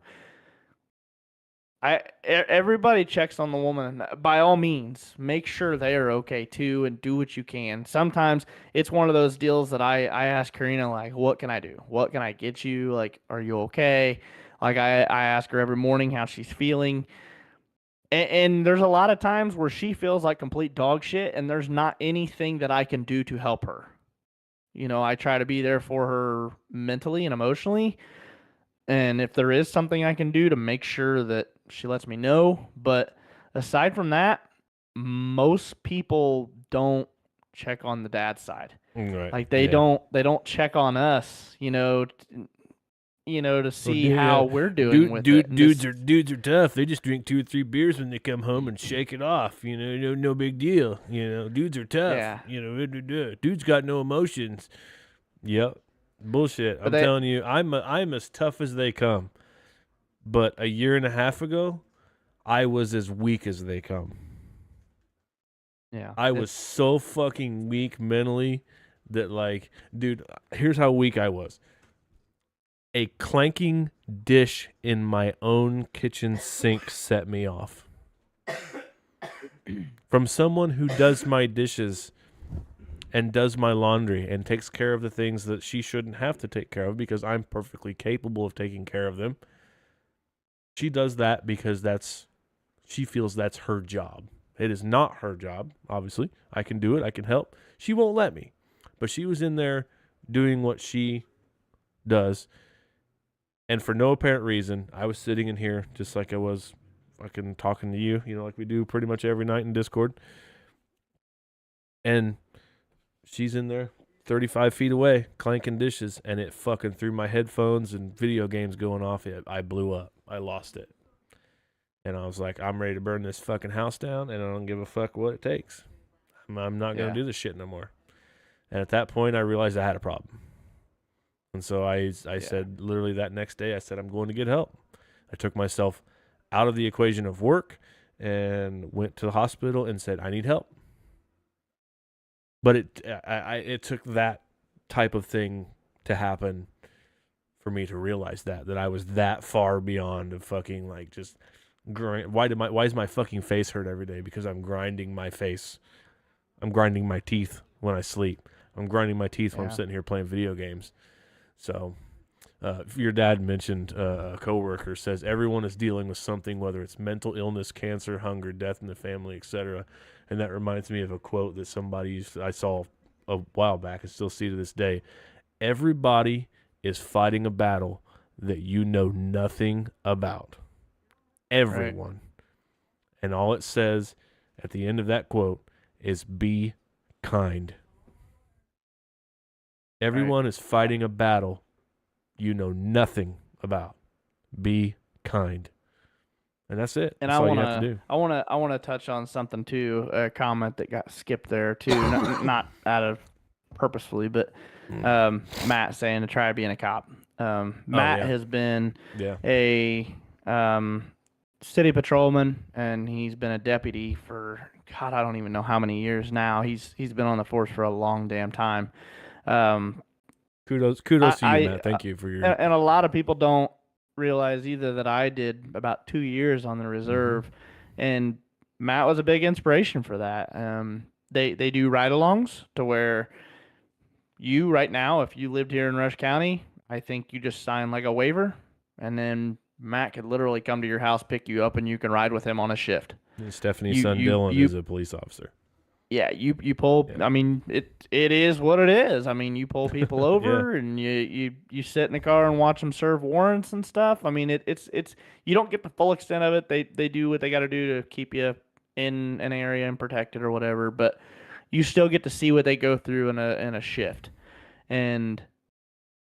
Everybody checks on the woman. By all means, make sure they are okay too, and do what you can. Sometimes it's one of those deals that I ask Karina, like, what can I do? What can I get you? Like, are you okay? Like, I ask her every morning how she's feeling. And there's a lot of times where she feels like complete dog shit, and there's not anything that I can do to help her. I try to be there for her mentally and emotionally. And if there is something I can do to make sure that she lets me know. But aside from that, most people don't check on the dad's side. Right. Like they don't check on us, to see how we're doing with it. Dudes are tough. They just drink 2 or 3 beers when they come home and shake it off. No big deal. Dudes are tough. Yeah. Dudes got no emotions. Yep. Bullshit. I'm telling you, I'm as tough as they come. But a year and a half ago, I was as weak as they come. Yeah. I was so fucking weak mentally that, like, dude, here's how weak I was. A clanking dish in my own kitchen sink set me off. From someone who does my dishes and does my laundry and takes care of the things that she shouldn't have to take care of because I'm perfectly capable of taking care of them. She does that because that's She feels that's her job. It is not her job, obviously. I can do it. I can help. She won't let me. But she was in there doing what she does. And for no apparent reason, I was sitting in here just like I was fucking talking to you, like we do pretty much every night in Discord. And she's in there 35 feet away clanking dishes, and it fucking through my headphones and video games going off. I blew up. I lost it. And I was like, I'm ready to burn this fucking house down, and I don't give a fuck what it takes. I'm not going to do this shit no more. And at that point, I realized I had a problem. And so I said, literally that next day, I said, I'm going to get help. I took myself out of the equation of work and went to the hospital and said, I need help. But it took that type of thing to happen for me to realize that I was that far beyond of fucking like just why is my fucking face hurt every day? Because I'm grinding my face. I'm grinding my teeth when I sleep. I'm grinding my teeth when I'm sitting here playing video games. So your dad mentioned a coworker says everyone is dealing with something, whether it's mental illness, cancer, hunger, death in the family, etc. And that reminds me of a quote that I saw a while back and still see to this day. Everybody is fighting a battle that you know nothing about. Everyone. Right. And all it says at the end of that quote is be kind. Everyone is fighting a battle you know nothing about. Be kind. And that's it. And that's all you have to do. I want to touch on something too, a comment that got skipped there too, not out of purposefully, but Matt saying to try being a cop. Matt has been a city patrolman, and he's been a deputy for God, I don't even know how many years now. He's been on the force for a long damn time. Kudos to you, Matt. Thank you for your. And a lot of people don't realize either that I did about 2 years on the reserve, and Matt was a big inspiration for that. They do ride-alongs to where you right now, if you lived here in Rush County, I think you just sign like a waiver, and then Matt could literally come to your house, pick you up, and you can ride with him on a shift. And Stephanie's son Dylan is a police officer. Yeah, you pull. Yeah. I mean, it is what it is. I mean, you pull people over and you sit in the car and watch them serve warrants and stuff. I mean, it's you don't get the full extent of it. They do what they got to do to keep you in an area and protected or whatever, but you still get to see what they go through in a shift. And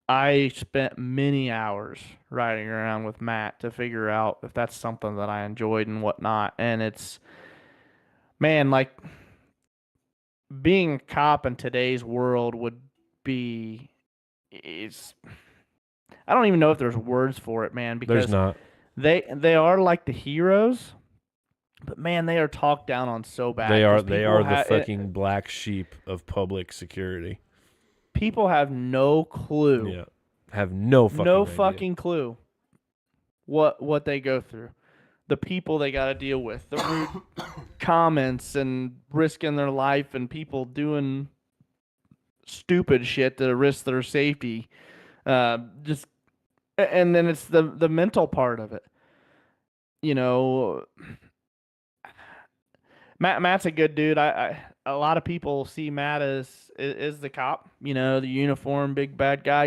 I spent many hours riding around with Matt to figure out if that's something that I enjoyed and whatnot. And it's, man, like, being a cop in today's world would be, I don't even know if there's words for it, man, because there's not. They are like the heroes, but man, they are talked down on so bad. They are the fucking black sheep of public security. People have no clue. Yeah. Have no fucking clue what they go through. The people they got to deal with, the rude comments and risking their life, and people doing stupid shit to risk their safety. And then it's the mental part of it. You know, Matt's a good dude. A lot of people see Matt as the cop, the uniform big bad guy,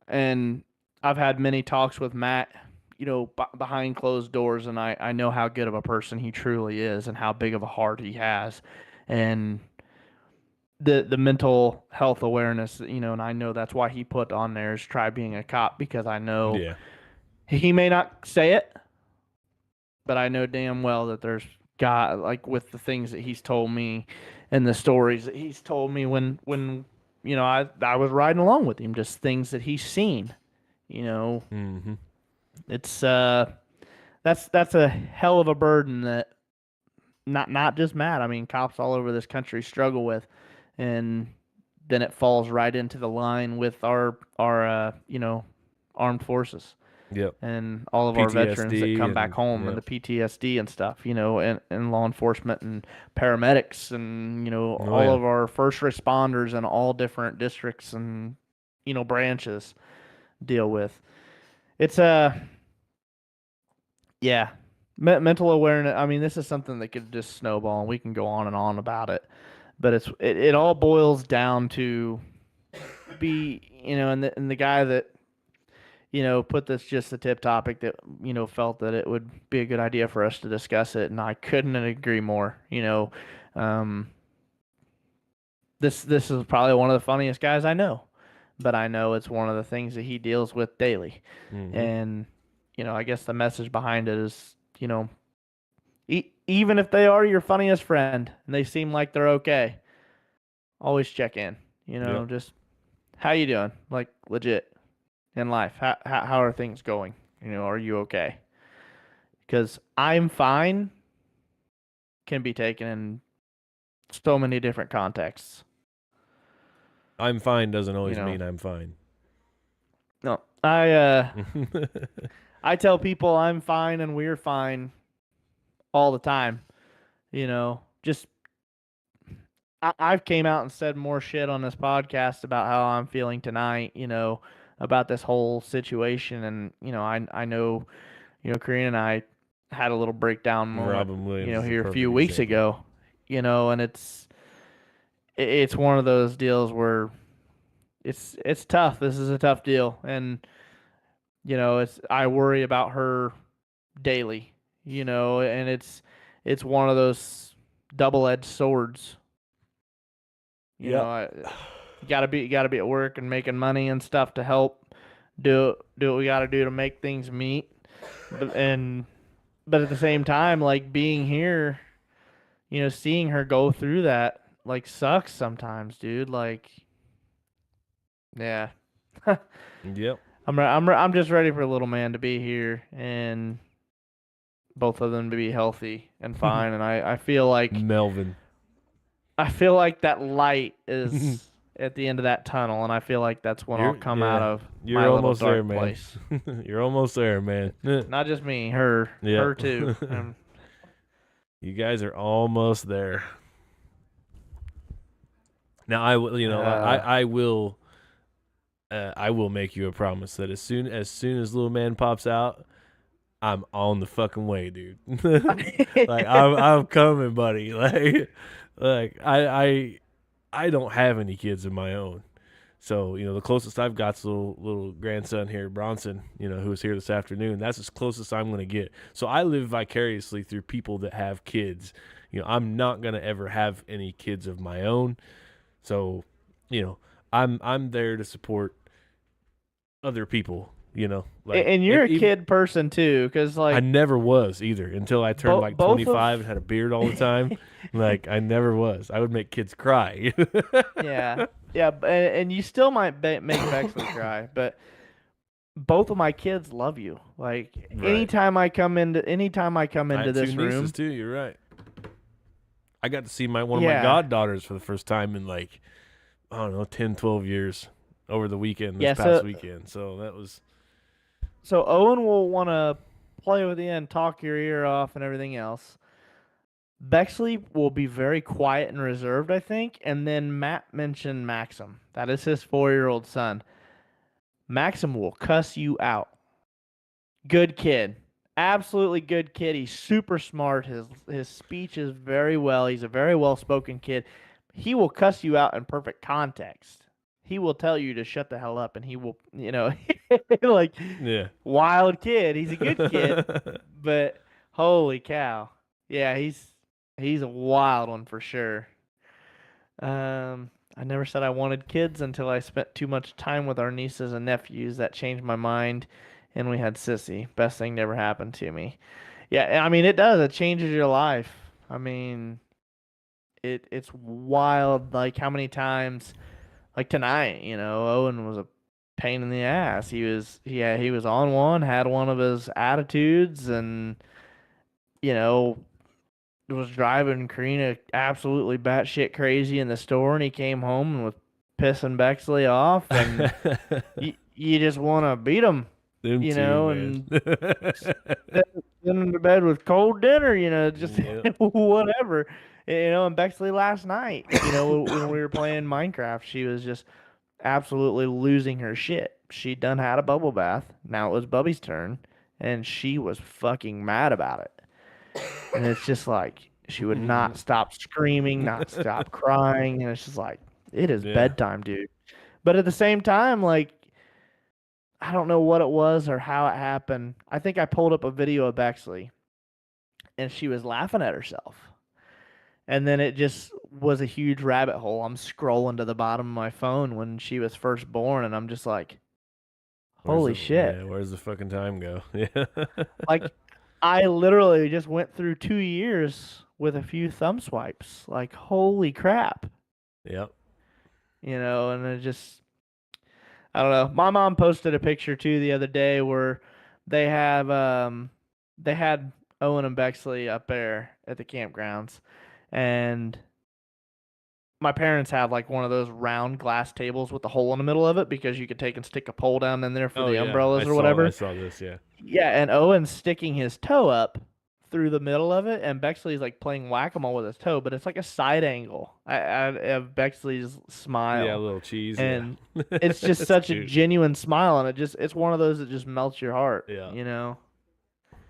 and I've had many talks with Matt, behind closed doors, and I know how good of a person he truly is and how big of a heart he has, and the mental health awareness, and I know that's why he put on there is try being a cop, because I know he may not say it, but I know damn well that there's God, like with the things that he's told me and the stories that he's told me when I was riding along with him, just things that he's seen, Mm-hmm. It's that's a hell of a burden that not just Matt, I mean cops all over this country struggle with, and then it falls right into the line with our armed forces. Yep. And all of PTSD, our veterans that come back home, and the PTSD and stuff, and law enforcement and paramedics and all of our first responders in all different districts and branches deal with. It's Mental awareness. I mean, this is something that could just snowball, and we can go on and on about it. But it all boils down to be, and the guy that, put this just the tip topic that, felt that it would be a good idea for us to discuss it, and I couldn't agree more. This is probably one of the funniest guys I know, but I know it's one of the things that he deals with daily. And, I guess the message behind it is, even if they are your funniest friend and they seem like they're okay, always check in, just how you doing? Like legit in life. How are things going? Are you okay? Because I'm fine can be taken in so many different contexts. I'm fine doesn't always mean I'm fine. No, I tell people I'm fine and we're fine all the time. Just I've came out and said more shit on this podcast about how I'm feeling tonight, about this whole situation. And, I know, Karina and I had a little breakdown moment, here a few weeks ago, and it's one of those deals where it's tough. This is a tough deal. And, I worry about her daily, and it's one of those double-edged swords. You gotta be at work and making money and stuff to help do what we gotta do to make things meet. But at the same time, like being here, seeing her go through that, like sucks sometimes, dude. Like, yeah. Yep. I'm just ready for little man to be here and both of them to be healthy and fine. And I feel like Melvin. I feel like that light is at the end of that tunnel, and I feel like that's when I'll come out of my little dark place. You're almost there, man. Not just me, her too. You guys are almost there. Now I will, I will make you a promise that as soon as little man pops out, I'm on the fucking way, dude. Like I'm coming, buddy. Like I don't have any kids of my own. So, the closest I've got is little grandson here, Bronson, who was here this afternoon. That's as close as I'm going to get. So I live vicariously through people that have kids. I'm not going to ever have any kids of my own. So, I'm there to support other people, and you're a kid person too, because I never was either until I turned 25 and had a beard all the time. Like I never was. I would make kids cry. Yeah, and you still might make Bexley cry, but both of my kids love you. Like right. anytime I come into this room, nieces too. You're right. I got to see one of my goddaughters for the first time in 10, 12 years over the weekend. This past weekend. So that was. So Owen will want to play with you and talk your ear off and everything else. Bexley will be very quiet and reserved, I think. And then Matt mentioned Maxim. That is his 4-year-old son. Maxim will cuss you out. Good kid. Absolutely good kid. He's super smart. His speech is very well. He's a very well-spoken kid. He will cuss you out in perfect context. He will tell you to shut the hell up, and he will, wild kid. He's a good kid, but holy cow. Yeah, he's a wild one for sure. I never said I wanted kids until I spent too much time with our nieces and nephews. That changed my mind, and we had Sissy. Best thing that ever happened to me. Yeah, I mean, it does. It changes your life. I mean, it's wild, like how many times... Like tonight, Owen was a pain in the ass. He was on one, had one of his attitudes, and was driving Karina absolutely batshit crazy in the store, and he came home and was pissing Bexley off, and you just want to beat him, and send him to bed with cold dinner, just whatever. And Bexley last night, when we were playing Minecraft, she was just absolutely losing her shit. She'd done had a bubble bath. Now it was Bubby's turn, and she was fucking mad about it. And it's just like she would not stop screaming, not stop crying, and it's just like it is bedtime, dude. But at the same time, like I don't know what it was or how it happened. I think I pulled up a video of Bexley and she was laughing at herself. And then it just was a huge rabbit hole. I'm scrolling to the bottom of my phone when she was first born, and I'm just like, holy shit. Yeah, where's the fucking time go? Yeah. Like, I literally just went through 2 years with a few thumb swipes. Like, holy crap. Yep. You know, and it just, I don't know. My mom posted a picture too the other day where they have, they had Owen and Bexley up there at the campgrounds, and my parents have like one of those round glass tables with the hole in the middle of it because you could take and stick a pole down in there for the umbrellas or whatever. I saw this, yeah. Yeah, and Owen's sticking his toe up through the middle of it, and Bexley's like playing whack-a-mole with his toe, but it's like a side angle of Bexley's smile. Yeah, a little cheese. And it's just such a genuine smile, and it's one of those that just melts your heart. Yeah. You know?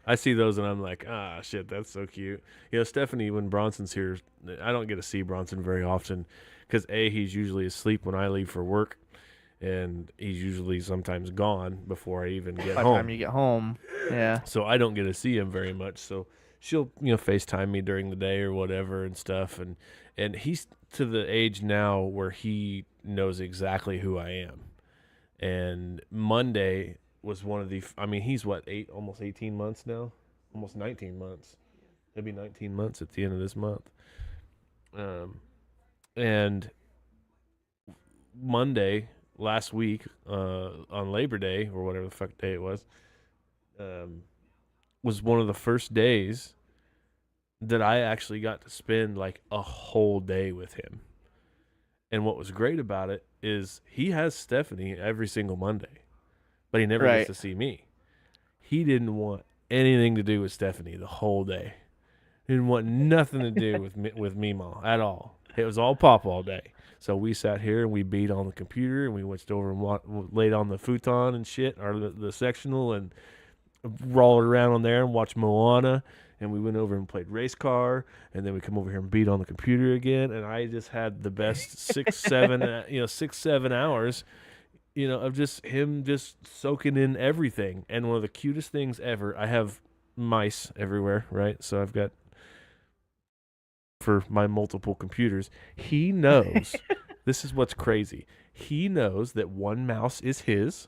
I see those and I'm like, ah, shit, that's so cute. You know, Stephanie, when Bronson's here, I don't get to see Bronson very often because he's usually asleep when I leave for work, and he's usually sometimes gone before I even get home. By the time you get home, yeah. So I don't get to see him very much. So she'll, FaceTime me during the day or whatever and stuff, and he's to the age now where he knows exactly who I am. And Monday was one of the, he's almost 18 months now, almost 19 months. It'll be 19 months at the end of this month. And Monday last week, on Labor Day or whatever the fuck day it was one of the first days that I actually got to spend like a whole day with him. And what was great about it is he has Stephanie every single Monday, but he never gets to see me. He didn't want anything to do with Stephanie the whole day. He didn't want nothing to do with Mima at all. It was all Pop all day. So we sat here and we beat on the computer and we went over and laid on the futon and shit, or the sectional, and rolled around on there and watched Moana. And we went over and played race car, and then we come over here and beat on the computer again. And I just had the best 6-7 hours, of just him just soaking in everything. And one of the cutest things ever, I have mice everywhere, right? So I've got, for my multiple computers, he knows, this is what's crazy. He knows that one mouse is his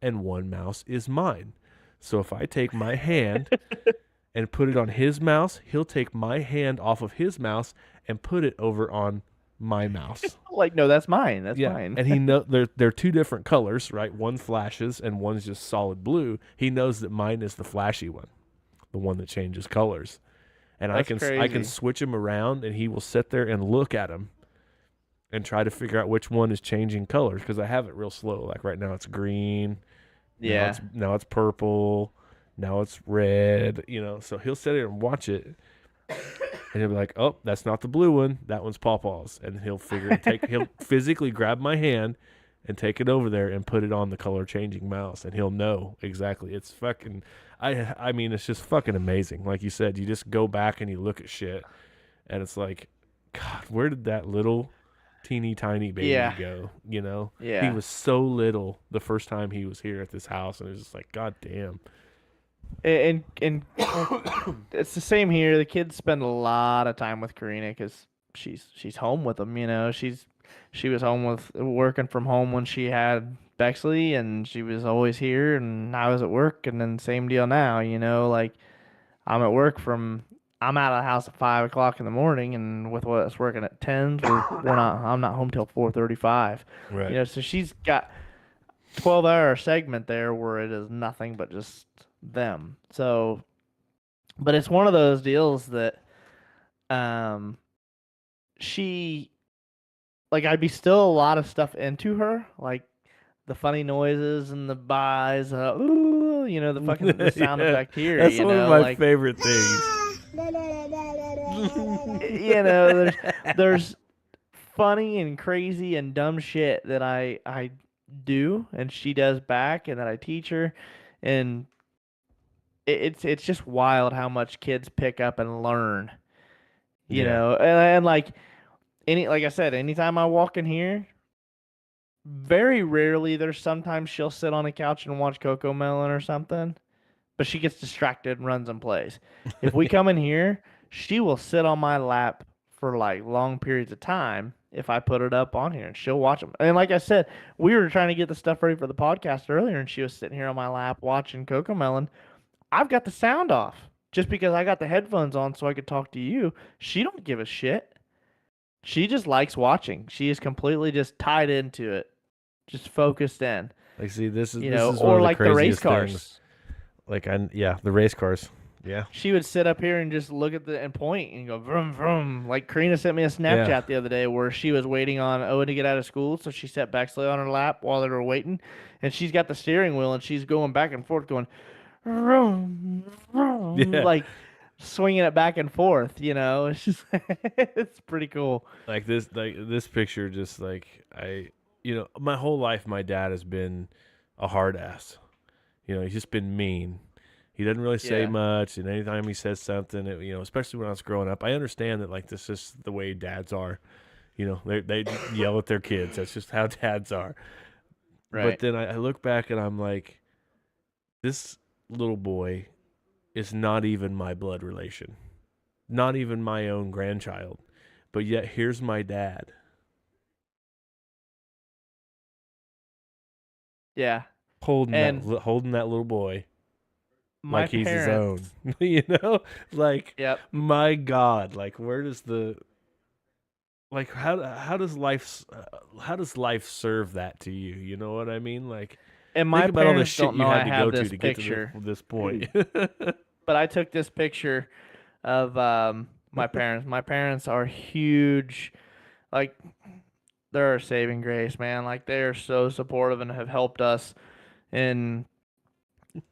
and one mouse is mine. So if I take my hand and put it on his mouse, he'll take my hand off of his mouse and put it over on my mouse. Like, no, that's mine. That's mine. And he they're two different colors, right? One flashes and one's just solid blue. He knows that mine is the flashy one, the one that changes colors. And I can switch him around, and he will sit there and look at him and try to figure out which one is changing colors, because I have it real slow. Like right now it's green. Yeah. Now it's purple. Now it's red. So he'll sit there and watch it. And he'll be like, "Oh, that's not the blue one. That one's Pawpaw's." And he'll he'll physically grab my hand and take it over there and put it on the color changing mouse, and he'll know exactly. It's fucking, it's just fucking amazing. Like you said, you just go back and you look at shit, and it's like, God, where did that little teeny tiny baby go? Yeah. He was so little the first time he was here at this house, and it was just like, God damn. And it's the same here. The kids spend a lot of time with Karina because she's home with them. She was home working from home when she had Bexley, and she was always here, and I was at work, and then same deal now. Like I'm at work I'm out of the house at 5 o'clock in the morning, and with us working at 10, I'm not home till 4:35. Right. So she's got 12-hour segment there where it is nothing but just them. So, but it's one of those deals that, I'd be still a lot of stuff into her, like the funny noises and the buys, the fucking the sound effect here. That's one of my favorite things. There's funny and crazy and dumb shit that I do and she does back, and that I teach her, and it's just wild how much kids pick up and learn. You know, and like like I said, anytime I walk in here, very rarely there's sometimes she'll sit on a couch and watch Coco Melon or something, but she gets distracted and runs and plays. If we come in here, she will sit on my lap for like long periods of time if I put it up on here, and she'll watch them. And like I said, we were trying to get the stuff ready for the podcast earlier, and she was sitting here on my lap watching Coco Melon. I've got the sound off just because I got the headphones on so I could talk to you. She don't give a shit. She just likes watching. She is completely just tied into it, just focused in. Like, see, this is or like the race cars. Things. Like, the race cars. Yeah. She would sit up here and just look at and point and go vroom vroom. Like Karina sent me a Snapchat the other day where she was waiting on Owen to get out of school, so she sat Bexley on her lap while they were waiting, and she's got the steering wheel and she's going back and forth, going vroom vroom, like swinging it back and forth. It's just it's pretty cool. Like this picture, just like my whole life, my dad has been a hard ass. He's just been mean. He doesn't really say much, and anytime he says something, especially when I was growing up, I understand that, like, this is the way dads are. They yell at their kids. That's just how dads are. Right. But then I look back and I'm like, this little boy is not even my blood relation, not even my own grandchild, but yet here's my dad. Yeah. Holding that little boy. Like he's his own, like, yep. My God, like, where does how does life serve that to you? You know what I mean? Like, and my think about all the shit don't you know had I to have go this to picture. Get to this point. But I took this picture of my parents. My parents are huge, like, they're a saving grace, man. Like, they are so supportive and have helped us in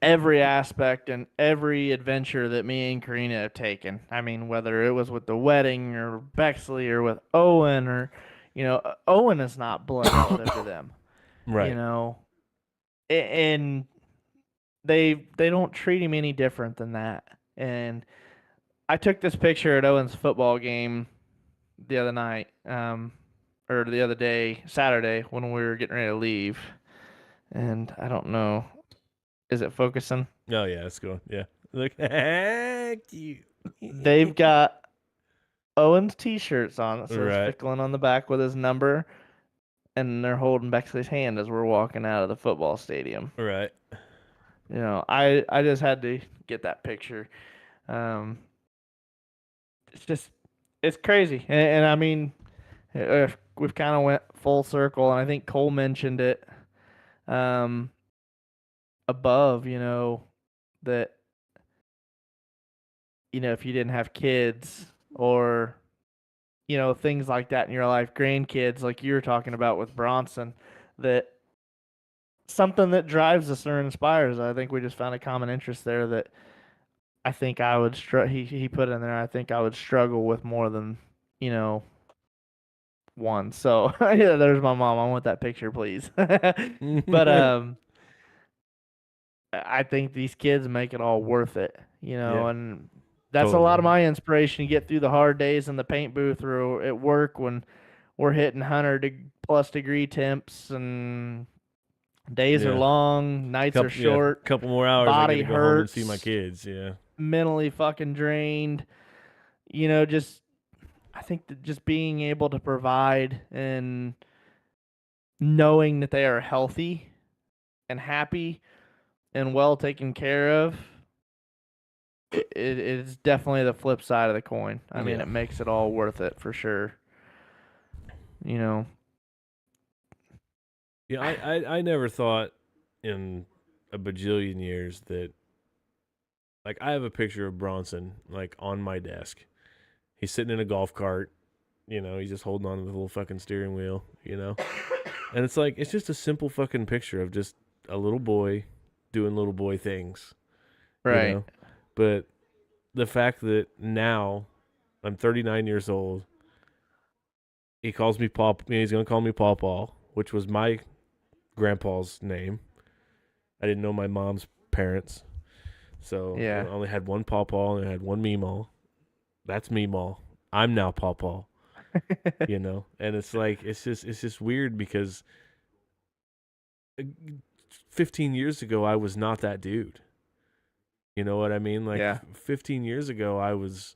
every aspect and every adventure that me and Karina have taken. I mean, whether it was with the wedding or Bexley or with Owen or, Owen is not blood relative to them. Right. And they don't treat him any different than that. And I took this picture at Owen's football game the other night, or the other day, Saturday, when we were getting ready to leave. And I don't know. Is it focusing? Oh, yeah, it's going. Yeah. Look, cute. They've got Owen's T-shirts on. It says Ficklin on the back with his number, and they're holding Bexley's hand as we're walking out of the football stadium. Right. I just had to get that picture. It's crazy, and I mean, we've kind of went full circle, and I think Cole mentioned it. Above, that, if you didn't have kids or, things like that in your life, grandkids, like you were talking about with Bronson, that something that drives us or inspires. I think we just found a common interest there that I think I would he put in there. I think I would struggle with more than, one. So yeah, there's my mom. I want that picture, please. But I think these kids make it all worth it, and that's a lot of my inspiration to get through the hard days in the paint booth or at work when we're hitting 100+ degree temps and days are long, nights are short. Couple more hours. Body I get to go hurts. home and see my kids. Yeah. Mentally fucking drained. I think that just being able to provide and knowing that they are healthy and happy and well taken care of, it's definitely the flip side of the coin. I mean, it makes it all worth it for sure. Yeah, I never thought in a bajillion years that, like, I have a picture of Bronson, like, on my desk. He's sitting in a golf cart, he's just holding on to the little fucking steering wheel, And it's like, it's just a simple fucking picture of just a little boy doing little boy things. Right. But the fact that now I'm 39 years old, he calls me Paw, he's going to call me Paw Paw, which was my grandpa's name. I didn't know my mom's parents. So I only had one pawpaw and I had one meemaw. That's meemaw. I'm now pawpaw. You know, and it's like it's just weird because 15 years ago I was not that dude. You know what I mean? Like 15 years ago I was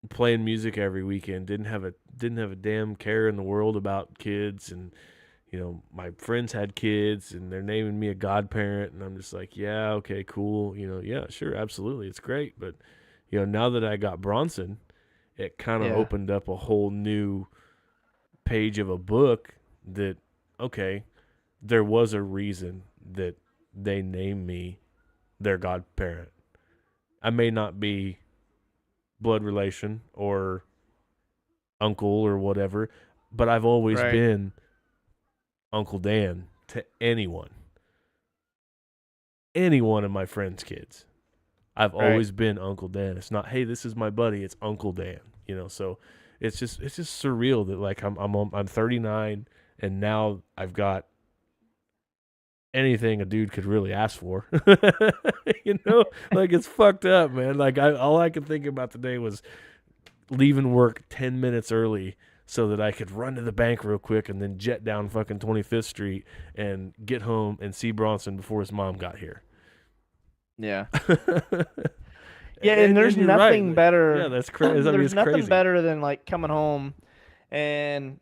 playing music every weekend, didn't have a damn care in the world about kids, and you know, my friends had kids and they're naming me a godparent, and I'm just like, yeah, okay, cool, you know, yeah, sure, absolutely, it's great. But you know, now that I got Bronson, it kind of opened up a whole new page of a book that, okay, there was a reason that they named me their godparent. I may not be blood relation or uncle or whatever, but I've always been Uncle Dan to anyone of my friends' kids. I've always been Uncle Dan. It's not, hey, this is my buddy. It's Uncle Dan. You know, so it's just surreal that like I'm 39 and now I've got anything a dude could really ask for. You know, like it's fucked up, man. Like all I could think about today was leaving work 10 minutes early so that I could run to the bank real quick and then jet down fucking 25th Street and get home and see Bronson before his mom got here. Yeah. Yeah, and there's nothing better. Yeah, that's crazy. There's nothing better than like coming home and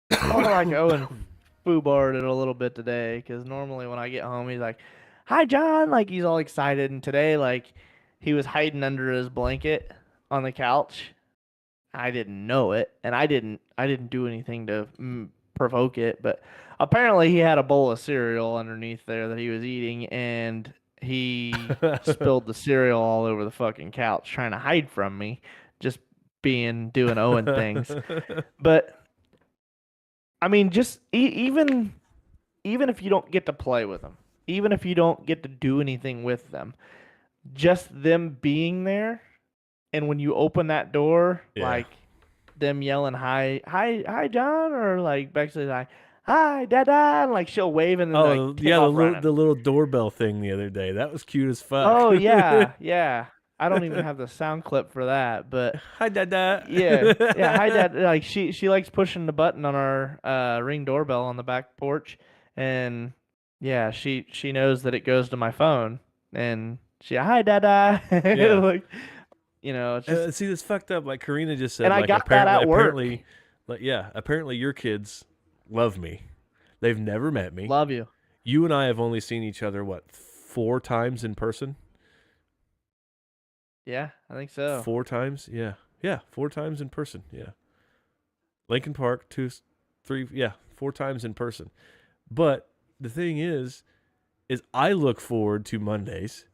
like Owen foobarred it a little bit today, because normally when I get home he's like, "Hi, John," like he's all excited, and today like he was hiding under his blanket on the couch. I didn't know it, and I didn't do anything to provoke it, but apparently he had a bowl of cereal underneath there that he was eating, and he spilled the cereal all over the fucking couch trying to hide from me, just doing Owen things. But I mean, just even if you don't get to play with them, even if you don't get to do anything with them, just them being there, and when you open that door, like them yelling hi John, or like Bexley's like, "Hi, Dada," and like she'll wave and then like, the little doorbell thing the other day, that was cute as fuck. Oh yeah. I don't even have the sound clip for that, but hi Dada. Yeah, hi Dad. Like she likes pushing the button on our Ring doorbell on the back porch, and yeah, she knows that it goes to my phone, and she, "Hi Dada." Yeah. Like, you know, it's just, see, this fucked up. Like Karina just said, and like, I got that at work. Apparently your kids love me. They've never met me. Love you. You and I have only seen each other, 4 times in person? Yeah, I think so. 4 times? Yeah. Yeah, 4 times in person. Yeah. Lincoln Park, 2, 3, 4 times in person. But the thing is I look forward to Mondays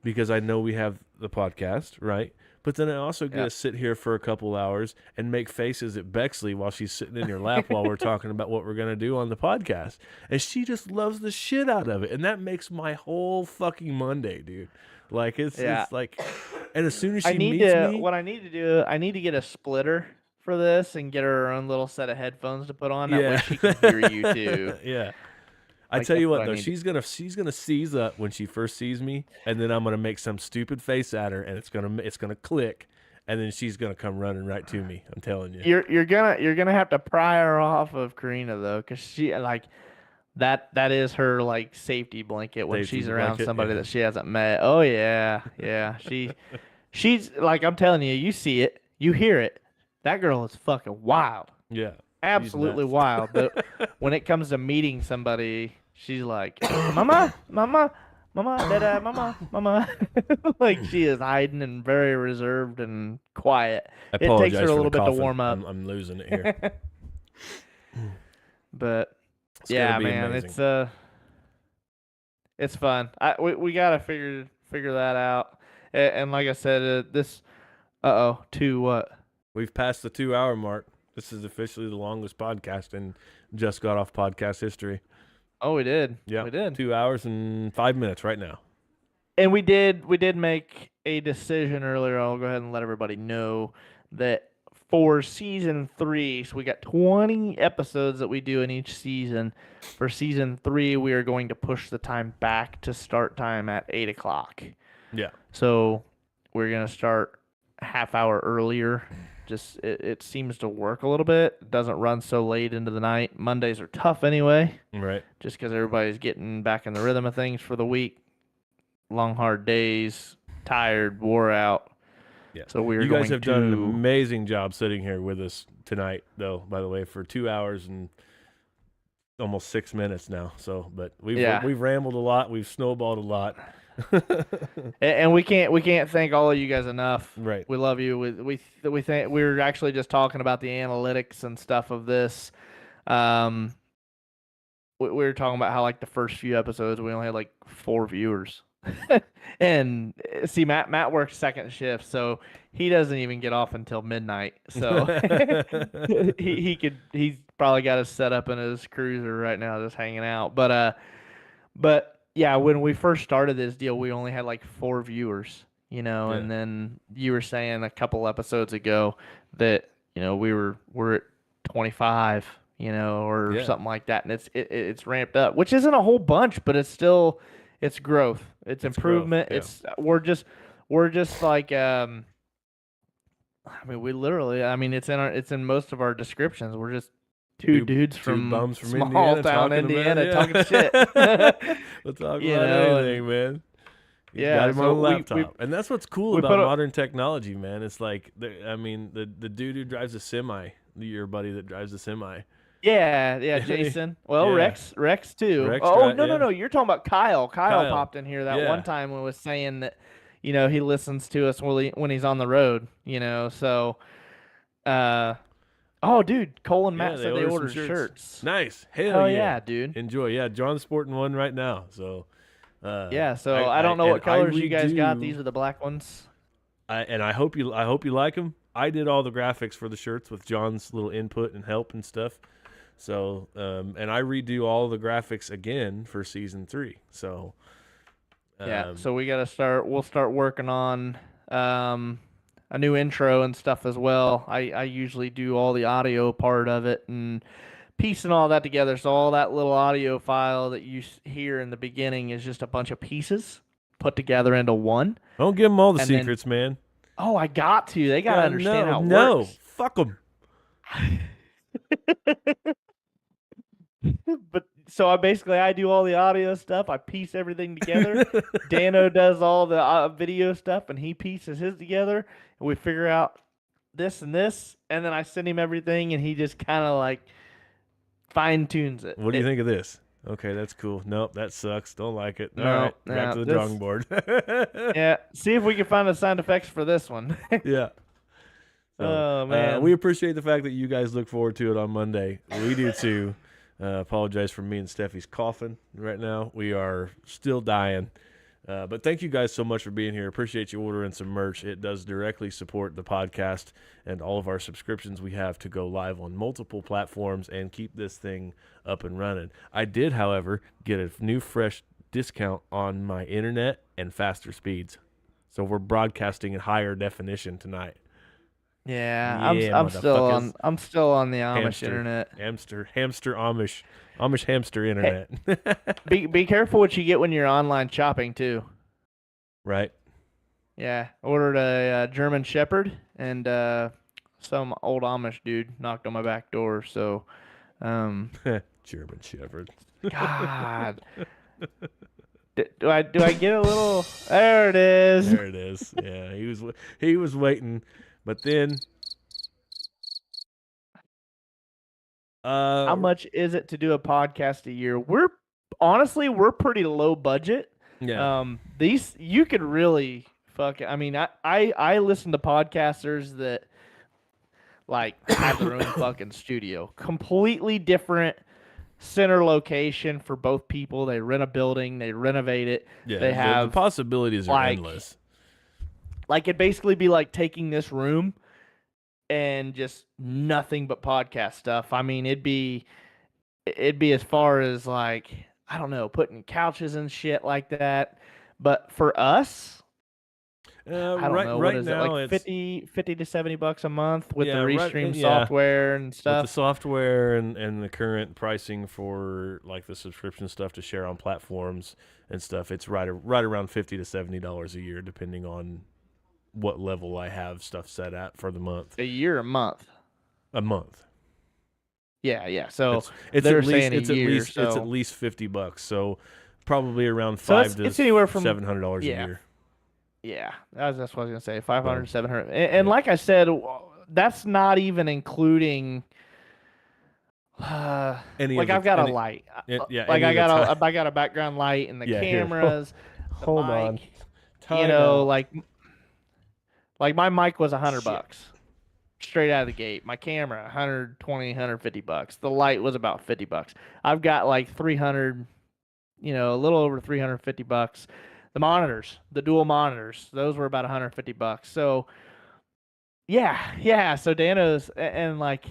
because I know we have the podcast, right? But then I also get to sit here for a couple hours and make faces at Bexley while she's sitting in your lap while we're talking about what we're going to do on the podcast. And she just loves the shit out of it. And that makes my whole fucking Monday, dude. Like, it's like, and as soon as she meets me. What I need to do, I need to get a splitter for this and get her own little set of headphones to put on. That way she can hear you too. Yeah. I tell you what though, she's gonna seize up when she first sees me, and then I'm gonna make some stupid face at her, and it's gonna click, and then she's gonna come running right to me. I'm telling you. You're gonna have to pry her off of Karina though, because she like that is her like safety blanket when she's around somebody that she hasn't met. Oh yeah. She's like, I'm telling you, you see it, you hear it. That girl is fucking wild. Yeah. Absolutely wild. But when it comes to meeting somebody, she's like, Mama, Dada, Mama. Like she is hiding and very reserved and quiet. It takes her a little bit to warm up. I'm losing it here. But yeah, man, amazing. It's fun. We gotta figure that out. And like I said, this 2 what? We've passed the 2-hour mark. This is officially the longest podcast in Just Got Off podcast history. Oh, we did. Yeah, we did. 2 hours and 5 minutes right now. And we did make a decision earlier. I'll go ahead and let everybody know that for season 3, so we got 20 episodes that we do in each season. For season 3, we are going to push the time back to start time at 8 o'clock. Yeah. So we're gonna start a half hour earlier. Just it seems to work a little bit. It doesn't run so late into the night. Mondays are tough anyway. Right. Just because everybody's getting back in the rhythm of things for the week. Long, hard days, tired, wore out. Yeah. So you guys have done an amazing job sitting here with us tonight, though, by the way, for 2 hours and almost 6 minutes now. So, but we've rambled a lot. We've snowballed a lot. And we can't thank all of you guys enough. Right. We love you. We think we were actually just talking about the analytics and stuff of this. We were talking about how like the first few episodes we only had like 4 viewers. And see, Matt works second shift, so he doesn't even get off until midnight. So he's probably got us set up in his cruiser right now, just hanging out. But yeah, when we first started this deal, we only had like 4 viewers, Yeah. and then you were saying a couple episodes ago that we're at 25, or something like that, and it's ramped up, which isn't a whole bunch, but it's growth, it's improvement. Growth, yeah. We're just like we literally, it's in most of our descriptions. We're just two dudes from small town Indiana talking shit. We'll talk about anything, man. You got him on a laptop. And that's what's cool about modern technology, man. It's like, the dude who drives a semi, your buddy that drives a semi. Yeah, Jason. Well, yeah. Rex too. No. You're talking about Kyle. Kyle popped in here that one time and was saying that, he listens to us when he's on the road, so, oh, dude, Cole and Matt said they ordered shirts. Nice. Hell yeah, dude. Enjoy. Yeah, John's sporting one right now. So, so I don't know what colors you guys got. These are the black ones. I hope you like them. I did all the graphics for the shirts with John's little input and help and stuff. So, and I redo all the graphics again for season 3. So, so we'll start working on a new intro and stuff as well. I usually do all the audio part of it and piecing all that together. So all that little audio file that you hear in the beginning is just a bunch of pieces put together into one. Don't give them all the secrets, man. Oh, I got to. They got to understand how it works. No, fuck them. But so I do all the audio stuff. I piece everything together. Dano does all the video stuff, and he pieces his together. And we figure out this and this, and then I send him everything, and he just kind of like fine tunes it. What do you think of this? Okay, that's cool. Nope, that sucks. Don't like it. All right, back to the drawing board. Yeah, see if we can find the sound effects for this one. Yeah. So, oh man, we appreciate the fact that you guys look forward to it on Monday. We do too. Apologize for me and Steffi's coughing right now. We are still dying. But thank you guys so much for being here. Appreciate you ordering some merch. It does directly support the podcast and all of our subscriptions we have to go live on multiple platforms and keep this thing up and running. I did, however, get a new fresh discount on my internet and faster speeds. So we're broadcasting in higher definition tonight. Yeah, I'm still on the Amish internet. Hamster Amish hamster internet. Hey, be careful what you get when you're online shopping too. Right. Yeah, ordered a German Shepherd, and some old Amish dude knocked on my back door. So, German Shepherd. God. Do I get a little? There it is. There it is. Yeah, he was waiting. But then, how much is it to do a podcast a year? We're pretty low budget. Yeah. These you could really fuck. I mean, I listen to podcasters that like have their own fucking studio, completely different center location for both people. They rent a building, they renovate it. Yeah, they have the possibilities are endless. Like it'd basically be like taking this room and just nothing but podcast stuff. I mean, it'd be as far as like, I don't know, putting couches and shit like that. But for us, I don't know. What is it? Like 50 to $70 a month with the Restream software and stuff. With the software and the current pricing for like the subscription stuff to share on platforms and stuff, it's right around $50 to $70 a year, depending on what level I have stuff set at for the month. A year, a month? A month. Yeah. So it's they're at least, saying it's a year. It's at least $50. So probably around it's anywhere from $700 a year. Yeah, that's what I was gonna say. 500, 700, and like I said, that's not even including. I've got a light. I got a background light and the cameras. Hold on. Like my mic was $100 straight out of the gate. My camera, $120, $150. The light was about $50. I've got like 300, a little over $350. The monitors, the dual monitors, those were about $150. So, yeah. So Dano's and like,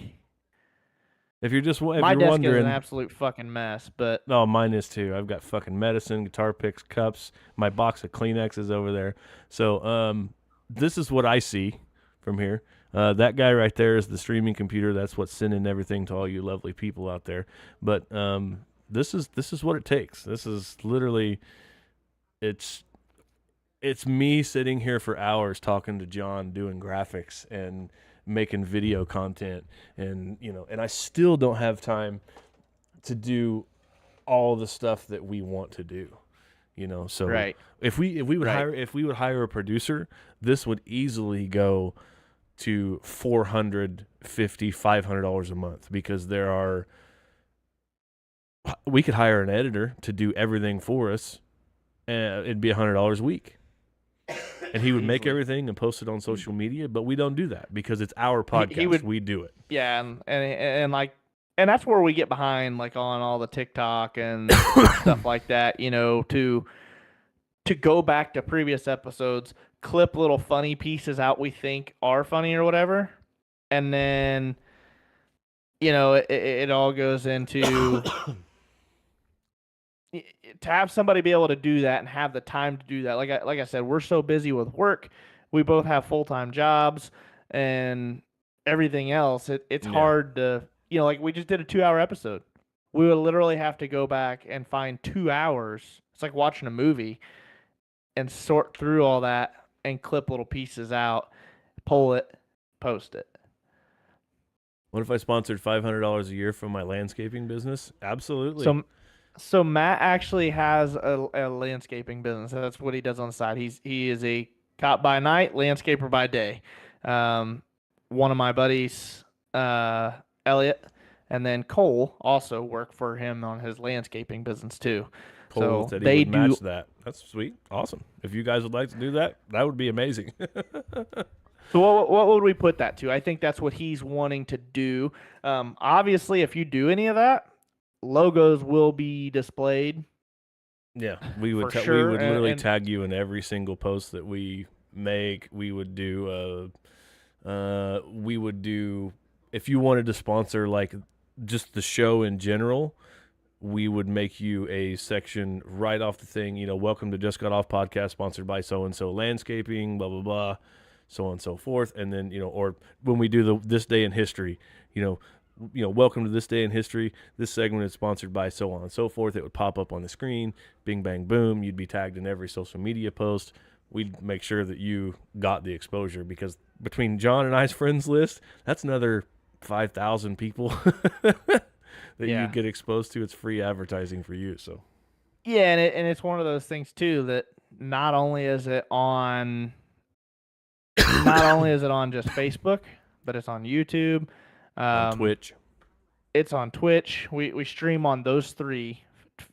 if you're my desk is an absolute fucking mess. But no, mine is too. I've got fucking medicine, guitar picks, cups. My box of Kleenex is over there. So, this is what I see from here. That guy right there is the streaming computer. That's what's sending everything to all you lovely people out there. But this is what it takes. This is literally. It's me sitting here for hours talking to John, doing graphics and making video content, and and I still don't have time to do all the stuff that we want to do. So right. if we would hire a producer, this would easily go to $450, $500 a month, because we could hire an editor to do everything for us. It'd be $100 a week, and he would make everything and post it on social media. But we don't do that because it's our podcast. We do it. Yeah, and that's where we get behind, like on all the TikTok and stuff like that. To go back to previous episodes, clip little funny pieces out we think are funny or whatever, and then it all goes into. To have somebody be able to do that and have the time to do that, like I said, we're so busy with work. We both have full-time jobs and everything else. It's hard to, like we just did a 2-hour episode. We would literally have to go back and find 2 hours. It's like watching a movie and sort through all that and clip little pieces out, pull it, post it. What if I sponsored $500 a year from my landscaping business? Absolutely. So Matt actually has a landscaping business. That's what he does on the side. He is a cop by night, landscaper by day. One of my buddies, Elliot, and then Cole also work for him on his landscaping business too. Cole said he would match that. That's sweet. Awesome. If you guys would like to do that, that would be amazing. So what would we put that to? I think that's what he's wanting to do. Obviously, if you do any of that, logos will be displayed. Yeah, we would we would literally tag you in every single post that we make. We would do if you wanted to sponsor like just the show in general, we would make you a section right off the thing, welcome to Just Got Off Podcast, sponsored by so and so landscaping, blah blah blah, so on and so forth. And then or when we do this day in history, welcome to this day in history. This segment is sponsored by so on and so forth. It would pop up on the screen. Bing, bang, boom. You'd be tagged in every social media post. We'd make sure that you got the exposure, because between John and I's friends list, that's another 5,000 people that you get exposed to. It's free advertising for you. So yeah, and it's one of those things too that not only is it on just Facebook, but it's on YouTube. On Twitch. It's on Twitch. We stream on those three,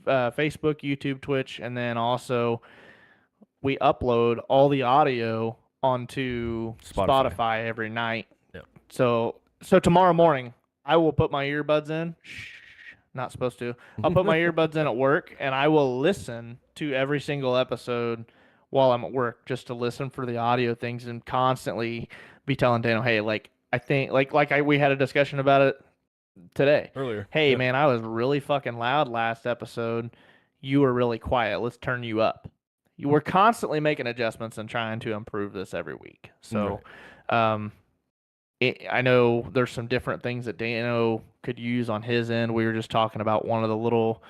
Facebook, YouTube, Twitch, and then also we upload all the audio onto Spotify every night. Yep. So tomorrow morning, I will put my earbuds in. Not supposed to. I'll put my earbuds in at work, and I will listen to every single episode while I'm at work, just to listen for the audio things, and constantly be telling Daniel, hey, like, I think we had a discussion about it today. Earlier. Hey, man, I was really fucking loud last episode. You were really quiet. Let's turn you up. we're constantly making adjustments and trying to improve this every week. So, I know there's some different things that Dano could use on his end. We were just talking about one of the little,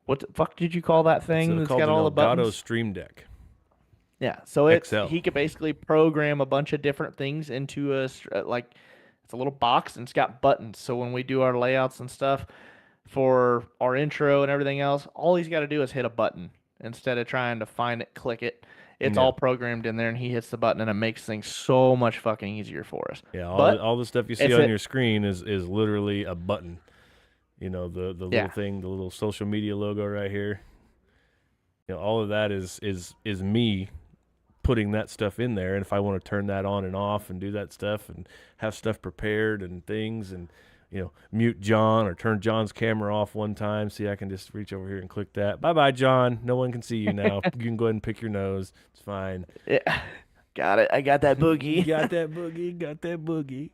what the fuck did you call that thing that's got all the buttons? Elgato Stream Deck. Yeah, so he could basically program a bunch of different things into it's a little box and it's got buttons. So when we do our layouts and stuff for our intro and everything else, all he's got to do is hit a button instead of trying to find it, click it. It's all programmed in there, and he hits the button, and it makes things so much fucking easier for us. Yeah, all the stuff you see on your screen is literally a button. You know, the little thing, the little social media logo right here. You know, all of that is me putting that stuff in there, and if I want to turn that on and off and do that stuff and have stuff prepared and things, and mute John or turn John's camera off one time. See, I can just reach over here and click that. Bye-bye, John. No one can see you now. You can go ahead and pick your nose. It's fine. Yeah. Got it. I got that boogie. Got that boogie.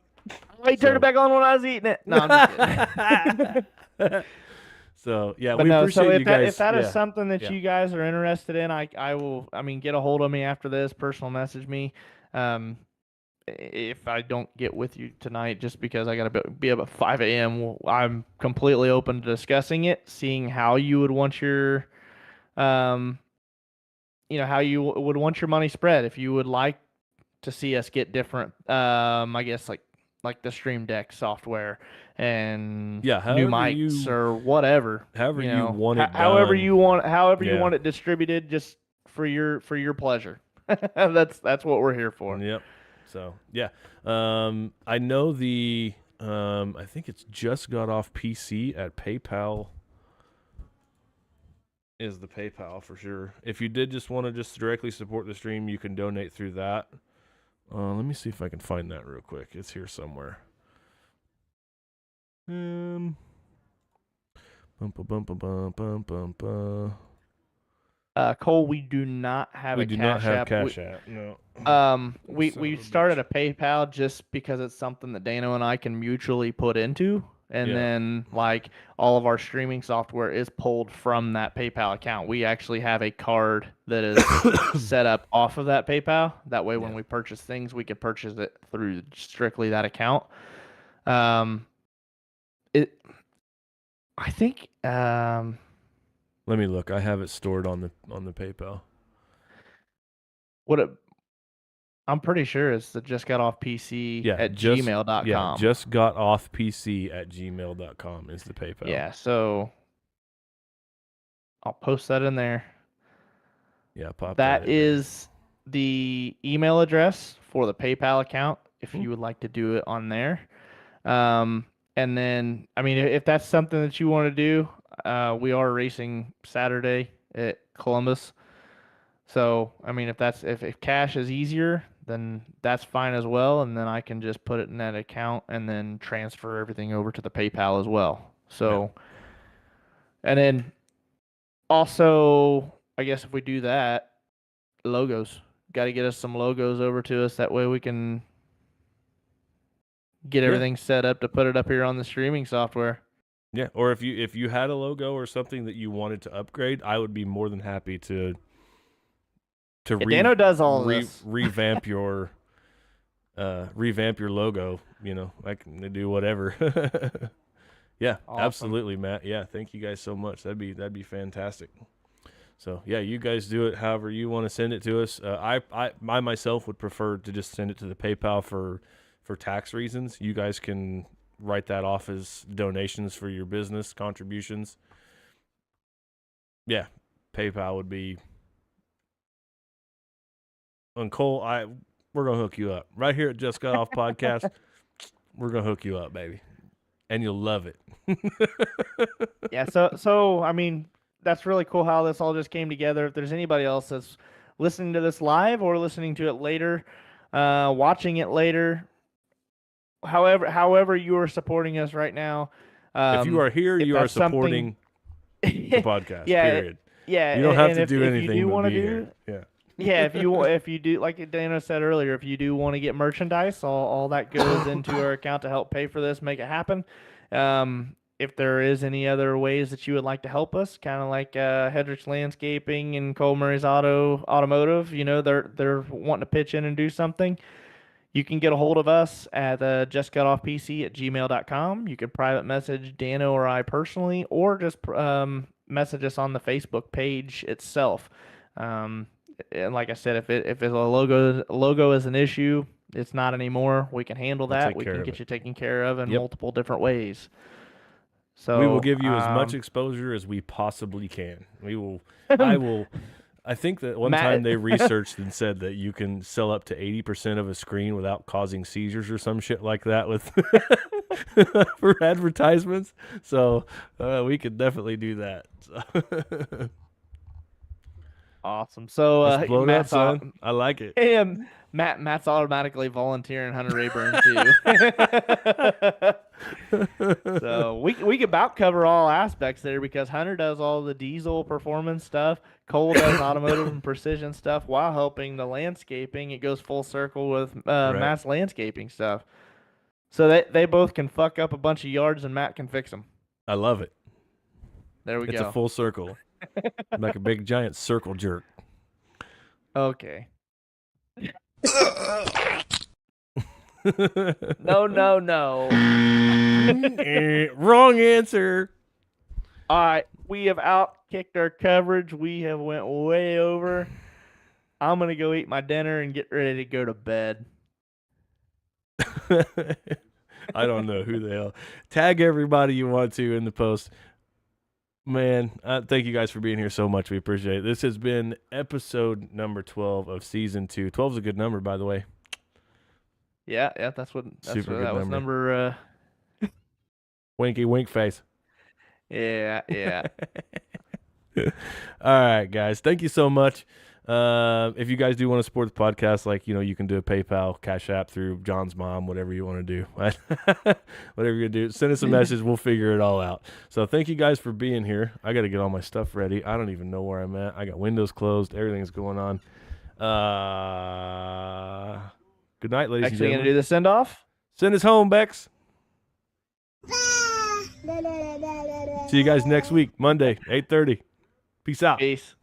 I turned it back on when I was eating it. No, I'm just kidding. So, yeah, we appreciate you guys. If that is something that you guys are interested in, I will, get a hold of me after this, personal message me. If I don't get with you tonight, just because I got to be up at 5 a.m., I'm completely open to discussing it, seeing how you would want your, how you would want your money spread. If you would like to see us get different, I guess like the Stream Deck software and new mics or whatever. However you want it. However you want it distributed, just for your pleasure. That's what we're here for. Yep. So, yeah, I know I think it's just got off PC at PayPal is the PayPal for sure. If you did just want to just directly support the stream, you can donate through that. Let me see if I can find that real quick. It's here somewhere. Cole, we do not have Cash App. No. We started a PayPal just because it's something that Dano and I can mutually put into, and then all of our streaming software is pulled from that PayPal account. We actually have a card that is set up off of that PayPal. That way, when we purchase things, we could purchase it through strictly that account. I think. Let me look. I have it stored on the PayPal. I'm pretty sure it's the just got off PC at gmail.com. Yeah, just got off PC at gmail.com is the PayPal. Yeah, so I'll post that in there. Yeah, pop that is the email address for the PayPal account if you would like to do it on there. And then, if that's something that you want to do, we are racing Saturday at Columbus. So, if cash is easier, then that's fine as well. And then I can just put it in that account and then transfer everything over to the PayPal as well. So, and then also, I guess if we do that, logos. Got to get us some logos over to us. That way we can get everything set up to put it up here on the streaming software. Yeah, or if you had a logo or something that you wanted to upgrade, I would be more than happy to Dano does all this. revamp your logo. I can do whatever. Yeah, awesome. Absolutely, Matt. Yeah, thank you guys so much. That'd be fantastic. So yeah, you guys do it however you want to send it to us. I myself would prefer to just send it to the PayPal for tax reasons. You guys can write that off as donations for your business contributions. Yeah, PayPal would be. And Cole, we're gonna hook you up right here at Just Got Off Podcast. We're gonna hook you up, baby, and you'll love it. Yeah. So that's really cool how this all just came together. If there's anybody else that's listening to this live or listening to it later, watching it later. However you are supporting us right now. If you are here, you are supporting the podcast. Period. You don't have to do anything. If you want to do, if you do, like Dana said earlier, if you do want to get merchandise, all that goes into our account to help pay for this, make it happen. if there is any other ways that you would like to help us, kind of like Hedrick's Landscaping and Cole Murray's Automotive, they're wanting to pitch in and do something. You can get a hold of us at justcutoffpc@gmail.com. You can private message Dano or I personally, or just message us on the Facebook page itself. And like I said, if a logo is an issue, it's not anymore. We can handle that. We can get you taken care of in multiple different ways. So we will give you as much exposure as we possibly can. I think that one time they researched and said that you can sell up to 80% of a screen without causing seizures or some shit like that with for advertisements. So we could definitely do that. So. Awesome. So Matt's on. I like it. And Matt's automatically volunteering Hunter Rayburn too. So we could about cover all aspects there, because Hunter does all the diesel performance stuff. Cole does automotive and precision stuff while helping the landscaping. It goes full circle with Matt's landscaping stuff. So they both can fuck up a bunch of yards and Matt can fix them. I love it. There we go. It's a full circle. Like a big giant circle jerk. Okay. No. Wrong answer. All right, we have outkicked our coverage. We have went way over. I'm gonna go eat my dinner and get ready to go to bed. I don't know who the hell. Tag everybody you want to in the post. Man, thank you guys for being here so much. We appreciate it. This has been episode number 12 of season 2. 12 is a good number, by the way. Yeah, that was number. Winky wink face. Yeah. All right, guys. Thank you so much. If you guys do want to support the podcast, you can do a PayPal, Cash App through John's mom, whatever you want to do. Whatever you do, send us a message. We'll figure it all out. So thank you guys for being here. I got to get all my stuff ready. I don't even know where I'm at. I got windows closed. Everything's going on. Good night, ladies and gentlemen. Actually going to do the send-off? Send us home, Bex. See you guys next week, Monday, 8:30. Peace out. Peace.